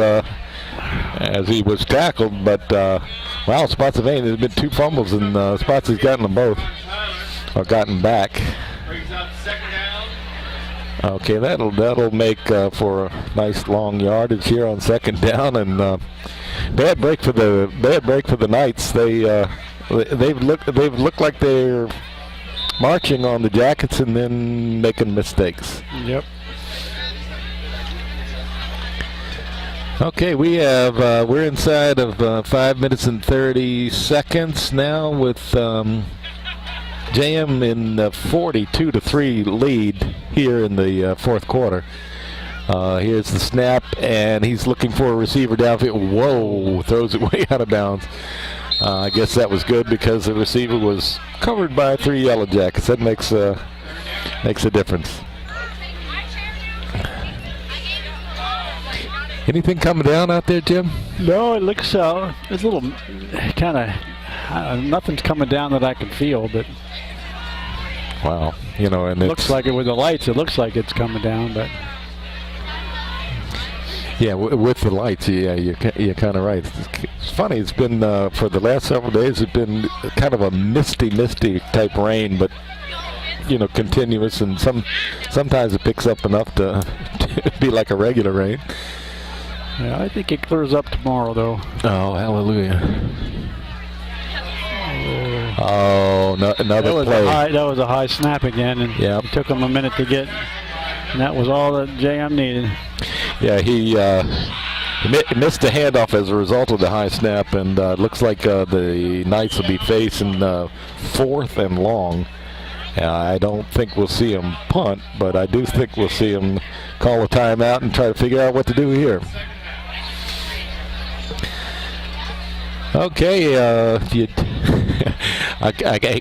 he was tackled, but wow, Spotsylvania, there's been 2 fumbles, and Spotsy's gotten them both, or gotten back. Brings up second down. Okay, that'll make for a nice long yardage here on second down, and bad break for the Knights. They've looked like they're marching on the Jackets and then making mistakes. Yep. Okay, we're inside of 5 minutes and 30 seconds now with JM in 42-3 lead here in the fourth quarter. Here's the snap, and he's looking for a receiver downfield. Whoa, throws it way out of bounds. I guess that was good because the receiver was covered by 3 Yellow Jackets. That makes a difference. Anything coming down out there, Jim? No, it looks it's a little kind of nothing's coming down that I can feel, but wow, and it looks like it with the lights. It looks like it's coming down, but yeah, with the lights, yeah, you're kind of right. It's funny. It's been for the last several days. It's been kind of a misty type rain, but continuous, and sometimes it picks up enough to be like a regular rain. Yeah, I think it clears up tomorrow, though. Oh, hallelujah. Oh, another play. That was a high snap again, and it took him a minute to get, and that was all that JM needed. Yeah, he missed the handoff as a result of the high snap, and it looks like the Knights will be facing 4th and long. I don't think we'll see him punt, but I do think we'll see him call a timeout and try to figure out what to do here. Okay, I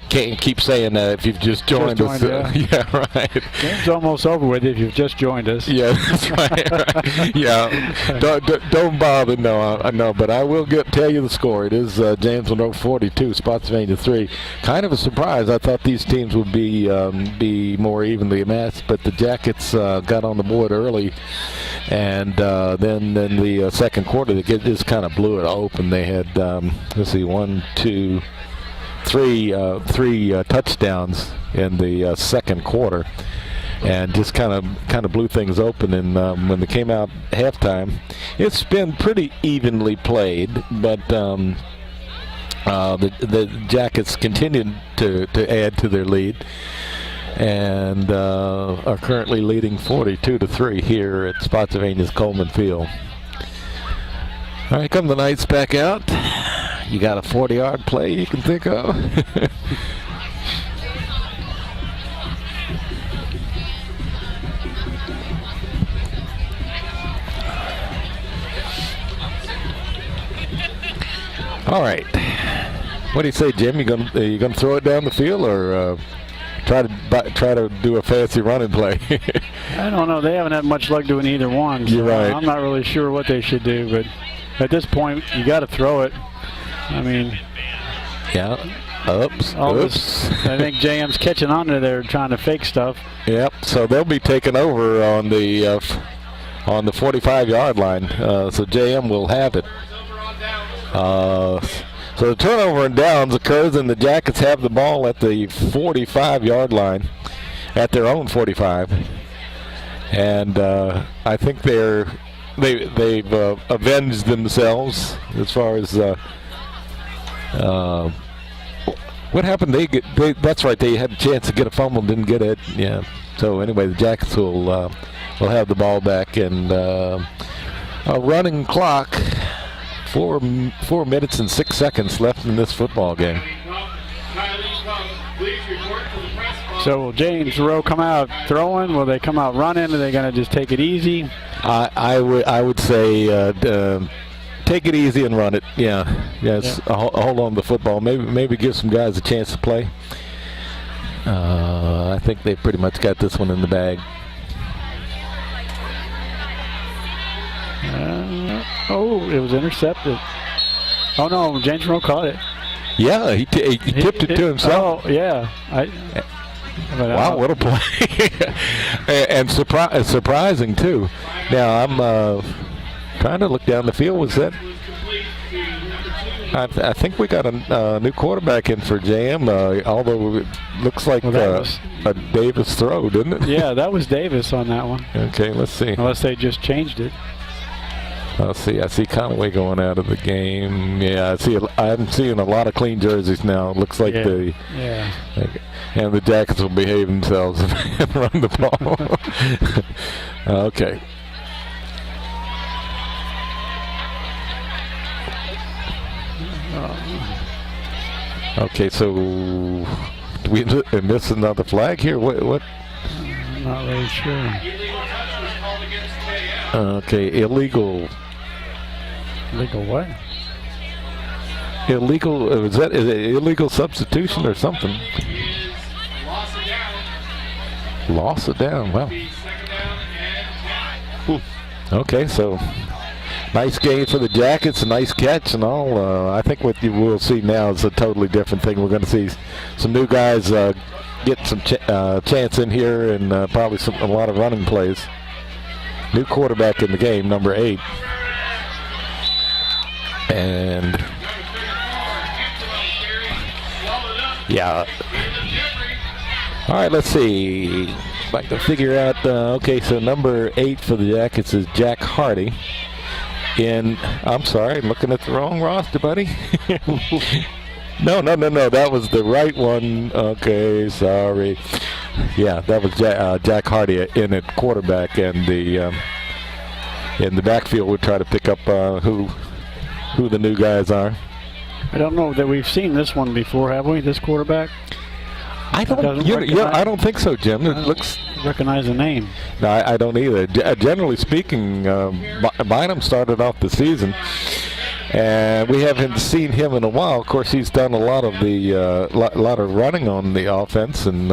can't keep saying that if you've just joined us. Yeah, right. Game's almost over with if you've just joined us. Yeah, that's right. Yeah, don't bother. No, I know, but I will tell you the score. It is James Monroe 42, Spotsylvania 3. Kind of a surprise. I thought these teams would be more evenly matched, but the Jackets got on the board early, and then in the second quarter, they just kind of blew it open. They had let's see, 3 touchdowns in the second quarter, and just kind of blew things open. And when they came out halftime, it's been pretty evenly played, but the Jackets continued to add to their lead, and are currently leading 42-3 here at Spotsylvania's Coleman Field. All right, come the Knights back out. You got a 40-yard play you can think of? All right. What do you say, Jim? You gonna throw it down the field, or try to do a fancy running play? I don't know. They haven't had much luck doing either one. So you're right. I'm not really sure what they should do, but at this point, you got to throw it. I mean, yeah. Oops. I think JM's catching on to there, trying to fake stuff. Yep. So they'll be taking over on the 45-yard line. So JM will have it. So the turnover and downs occurs, and the Jackets have the ball at the 45-yard line, at their own 45. And I think they've avenged themselves as far as what happened. That's right. They had a chance to get a fumble, didn't get it. Yeah. So anyway, the Jackets will have the ball back, and a running clock. 4 minutes and 6 seconds left in this football game. So will James Monroe come out throwing? Will they come out running? Are they going to just take it easy? I would say take it easy and run it. Yeah. Yes. Yeah. Hold on to the football. Maybe give some guys a chance to play. I think they pretty much got this one in the bag. It was intercepted. Oh no, James Monroe caught it. Yeah, he tipped it to himself. Oh yeah. Wow, what a play! And surprising too. Now I'm trying to look down the field. Was that? I think we got a new quarterback in for JM. Although it looks like a Davis throw, didn't it? Yeah, that was Davis on that one. Okay, let's see. Unless they just changed it. Let's see. I see Conaway going out of the game. Yeah, I'm seeing a lot of clean jerseys now. It looks like and the Jackets will behave themselves and run the ball. Okay. Okay, so do we miss another flag here? What? I'm not really sure. Okay, illegal. Illegal what? Illegal. Is it illegal substitution or something? Loss it down. Wow. Okay, so nice game for the Jackets. A nice catch and all. I think what you will see now is a totally different thing. We're going to see some new guys get some chance in here, and probably a lot of running plays. New quarterback in the game, number 8. And yeah. All right, let's see. If I can figure out. Okay, so number 8 for the Jackets is Jack Hardy. I'm sorry, looking at the wrong roster, buddy. No. That was the right one. Okay, sorry. Yeah, that was Jack Hardy in at quarterback, and in the backfield we'll try to pick up who the new guys are. I don't know that we've seen this one before, have we? This quarterback? I don't think so, Jim. It looks recognize the name. No, I don't either. Generally speaking, Bynum started off the season, and we haven't seen him in a while. Of course, he's done a lot of running on the offense, and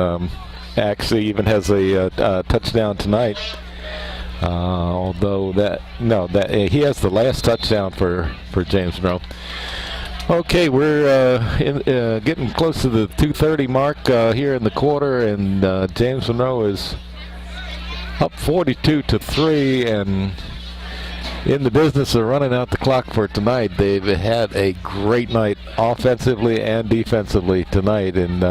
actually even has a touchdown tonight. Although he has the last touchdown for James Monroe. Okay, we're getting close to the 2:30 mark here in the quarter, and James Monroe is up 42-3, and in the business of running out the clock for tonight. They've had a great night offensively and defensively tonight, and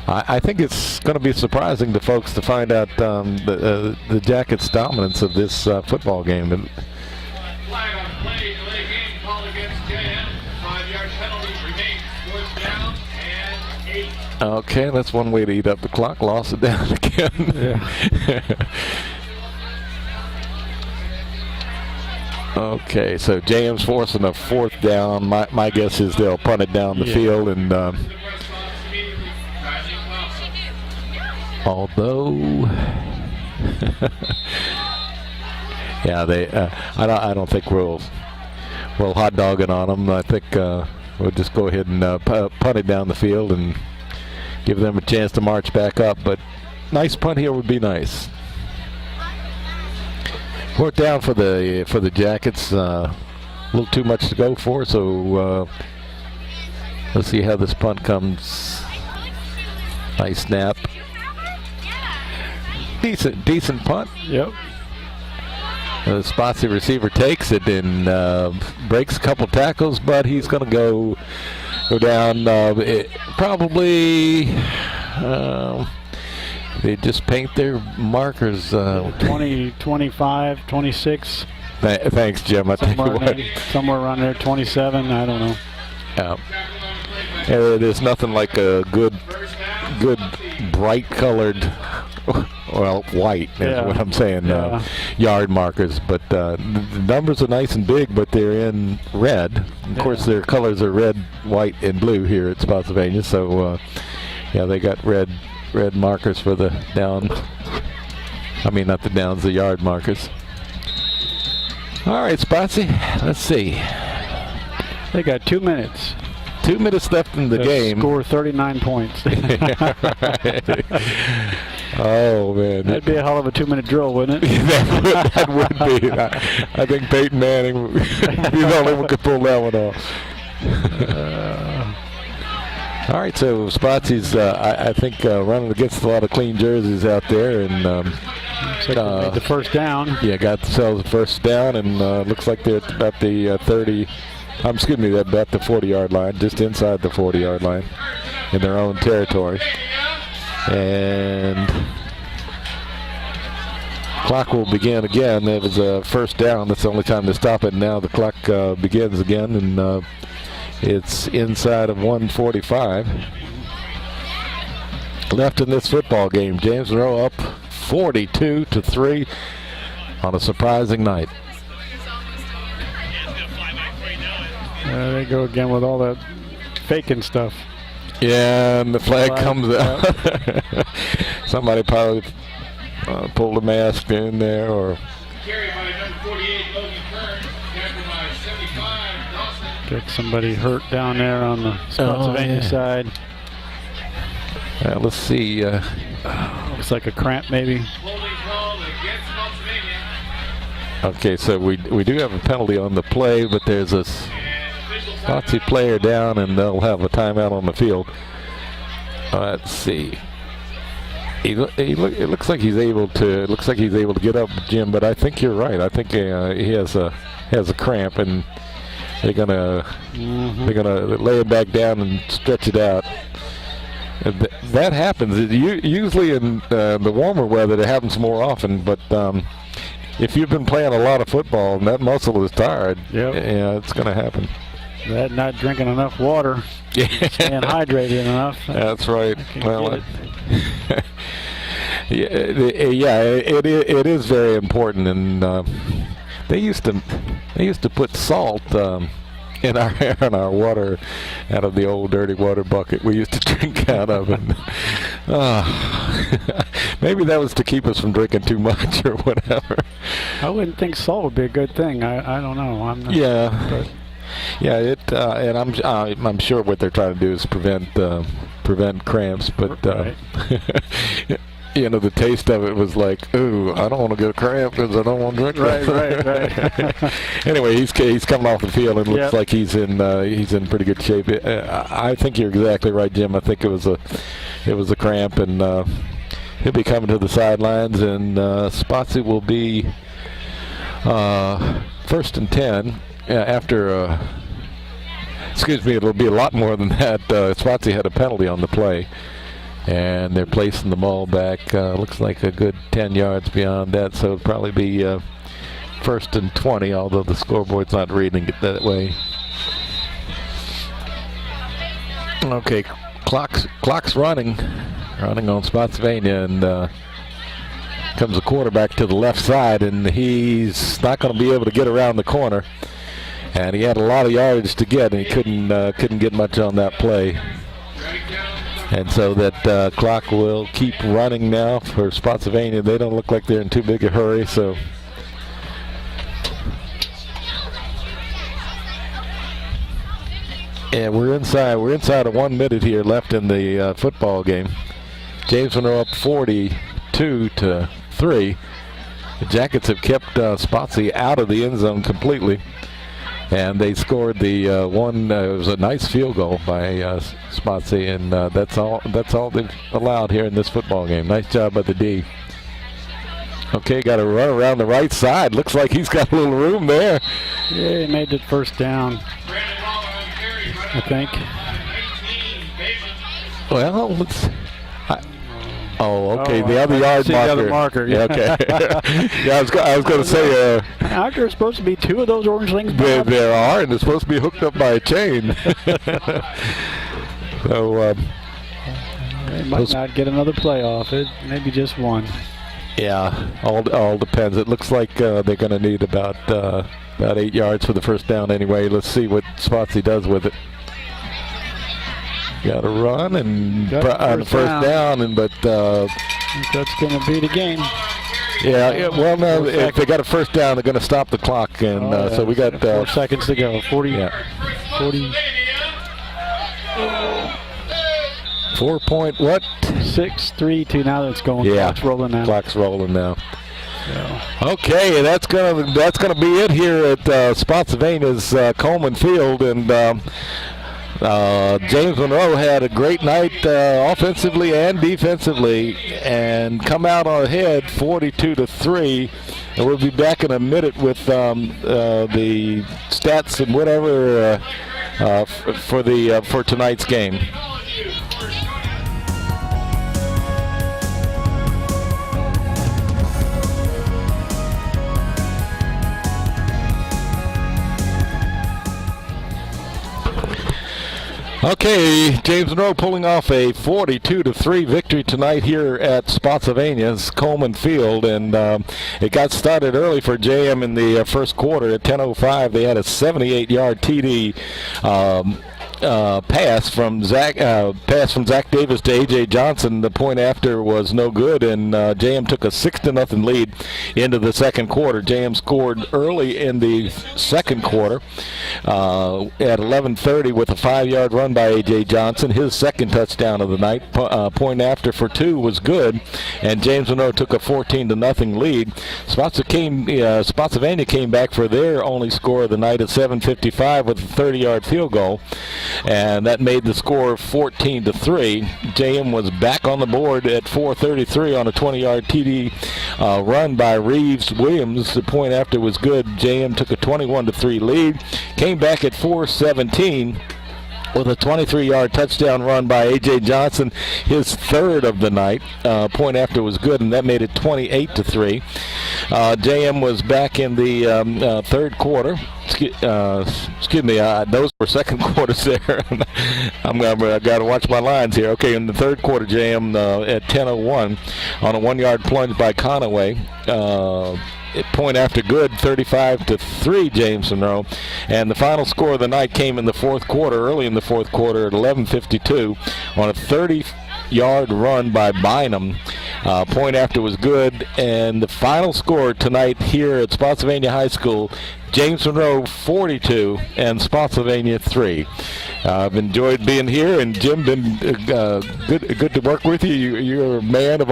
I think it's going to be surprising to folks to find out the Jackets' dominance of this football game. Flag on play, delay game call against JM. 5-yard penalty remains. 4th down and 8. Okay, that's one way to eat up the clock. Lost it down again. Yeah. Okay, so JM's forcing a 4th down. My guess is they'll punt it down the field, and although yeah, I don't think we'll hot dog it on them. I think we'll just go ahead and punt it down the field and give them a chance to march back up. But nice punt here would be nice. 4th down for the Jackets. A little too much to go for, so let's see how this punt comes. Nice snap. Decent punt. Yep. The Spotsy receiver takes it and breaks a couple tackles, but he's going to go down probably. They just paint their markers. 20, 25, 26. Thanks, Jim. I tell you what. Somewhere around there, 27. I don't know. Yeah. There's nothing like a good bright-colored. Well, white is what I'm saying. Yard markers, but the numbers are nice and big, but they're in red. Of course, their colors are red, white, and blue here at Spotsylvania. So, they got red markers for the down. I mean, not the downs, the yard markers. All right, Spotsy. Let's see. They got 2 minutes. 2 minutes left in the game. Score 39 points. Oh, man. That'd be a hell of a 2-minute drill, wouldn't it? that would be. I think Peyton Manning would be the only one who could pull that one off. All right, so Spotsy's, I think, running against a lot of clean jerseys out there. And looks like they made the first down. Yeah, got themselves the first down, and looks like they're at about the 30. Excuse me, they're about the 40-yard line, just inside the 40-yard line in their own territory. And clock will begin again. It was a first down. That's the only time to stop it. Now the clock begins again, and it's inside of 1:45 left in this football game. James Monroe up 42-3 on a surprising night. There they go again with all that faking stuff. Yeah, and the flag comes out. Somebody probably pulled a mask in there, or Carry by number 48, Logan Kern. Tackled by 75, Dawson. Got somebody hurt down there on the Spotsylvania side. let's see. Looks like a cramp, maybe. Holding call against Spotsylvania. Okay, so we do have a penalty on the play, but there's a Spotsy player down, and they'll have a timeout on the field. Let's see. It looks like he's able to. Looks like he's able to get up, Jim. But I think you're right. I think he has a cramp, and they're gonna lay him back down and stretch it out. That happens. Usually in the warmer weather, it happens more often. But if you've been playing a lot of football and that muscle is tired, it's going to happen. That not drinking enough water, staying hydrated enough. That's right. Well, it is very important, and they used to put salt in our water out of the old dirty water bucket we used to drink out of, and maybe that was to keep us from drinking too much or whatever. I wouldn't think salt would be a good thing. I don't know. I'm not, and I'm sure what they're trying to do is prevent cramps, but the taste of it was like, ooh, I don't want to get a cramp because I don't want to drink. Right. Anyway, he's coming off the field and looks like he's in pretty good shape. I think you're exactly right, Jim. I think it was a cramp, and he'll be coming to the sidelines, and Spotsy will be first and 10 after. Excuse me, it'll be a lot more than that. Spotsy had a penalty on the play, and they're placing the ball back. Looks like a good 10 yards beyond that, so it'll probably be first and 20, although the scoreboard's not reading it that way. Okay, clock's running on Spotsylvania, and comes the quarterback to the left side, and he's not going to be able to get around the corner. And he had a lot of yardage to get, and he couldn't get much on that play. And so that clock will keep running now for Spotsylvania. They don't look like they're in too big a hurry, so. And we're inside of 1 minute here left in the football game. James Monroe up 42-3. The Jackets have kept Spotsy out of the end zone completely. And they scored the one. It was a nice field goal by Spotsy, and that's all they've allowed here in this football game. Nice job by the D. Okay, got to run around the right side. Looks like he's got a little room there. Yeah, he made it first down, I think. Well, let's. Okay, the other I yard see marker. The other marker. Yeah, okay. Yeah, I was going to say. Aren't there supposed to be 2 of those orange things? There are, and they're supposed to be hooked up by a chain. So. They might not get another playoff. Maybe just one. Yeah, all depends. It looks like they're going to need about 8 yards for the first down anyway. Let's see what Spotsy does with it. Got to run and on the first down, but I think that's going to be the game. Yeah. Well, no, if they got a first down, they're going to stop the clock, and so we got 4 seconds to go. 40. 4 point what? 6-3-2. Now that's going. Yeah. Clock's rolling now. Clock's rolling now. Okay, that's gonna be it here at Spotsylvania's Coleman Field, and James Monroe had a great night offensively and defensively, and come out on ahead 42-3. And we'll be back in a minute with the stats and whatever for tonight's game. Okay, James Monroe pulling off a 42-3 victory tonight here at Spotsylvania's Coleman Field, and it got started early for JM in the first quarter. At 10:05, they had a 78-yard TD pass from Zach Davis to A.J. Johnson. The point after was no good, and JM took a 6-0 lead into the second quarter. JM scored early in the second quarter at 11:30 with a 5-yard run by A.J. Johnson, his second touchdown of the night. Point after for 2 was good, and James Monroe took a 14-0 lead. Spotsylvania came back for their only score of the night at 7:55 with a 30-yard field goal, and that made the score 14-3. JM was back on the board at 4:33 on a 20-yard TD run by Reeves Williams. The point after was good. JM took a 21-3 lead, came back at 4:17 with a 23-yard touchdown run by A.J. Johnson, his third of the night. Point after was good, and that made it 28-3. JM was back in the third quarter. Excuse me, those were second quarters there. I've got to watch my lines here. Okay, in the third quarter, JM at 10:01 on a 1-yard plunge by Conaway. Point after good, 35-3 James Monroe, and the final score of the night came in the fourth quarter, early in the fourth quarter at 11:52 on a 30-yard run by Bynum. Point after was good, and the final score tonight here at Spotsylvania High School, James Monroe 42 and Spotsylvania 3. I've enjoyed being here, and Jim, been good to work with you. You're a man of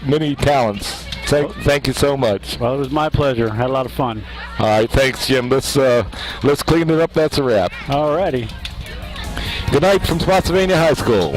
many talents. Thank you so much. Well, it was my pleasure. Had a lot of fun. All right, thanks, Jim. Let's clean it up. That's a wrap. All righty. Good night from Spotsylvania High School.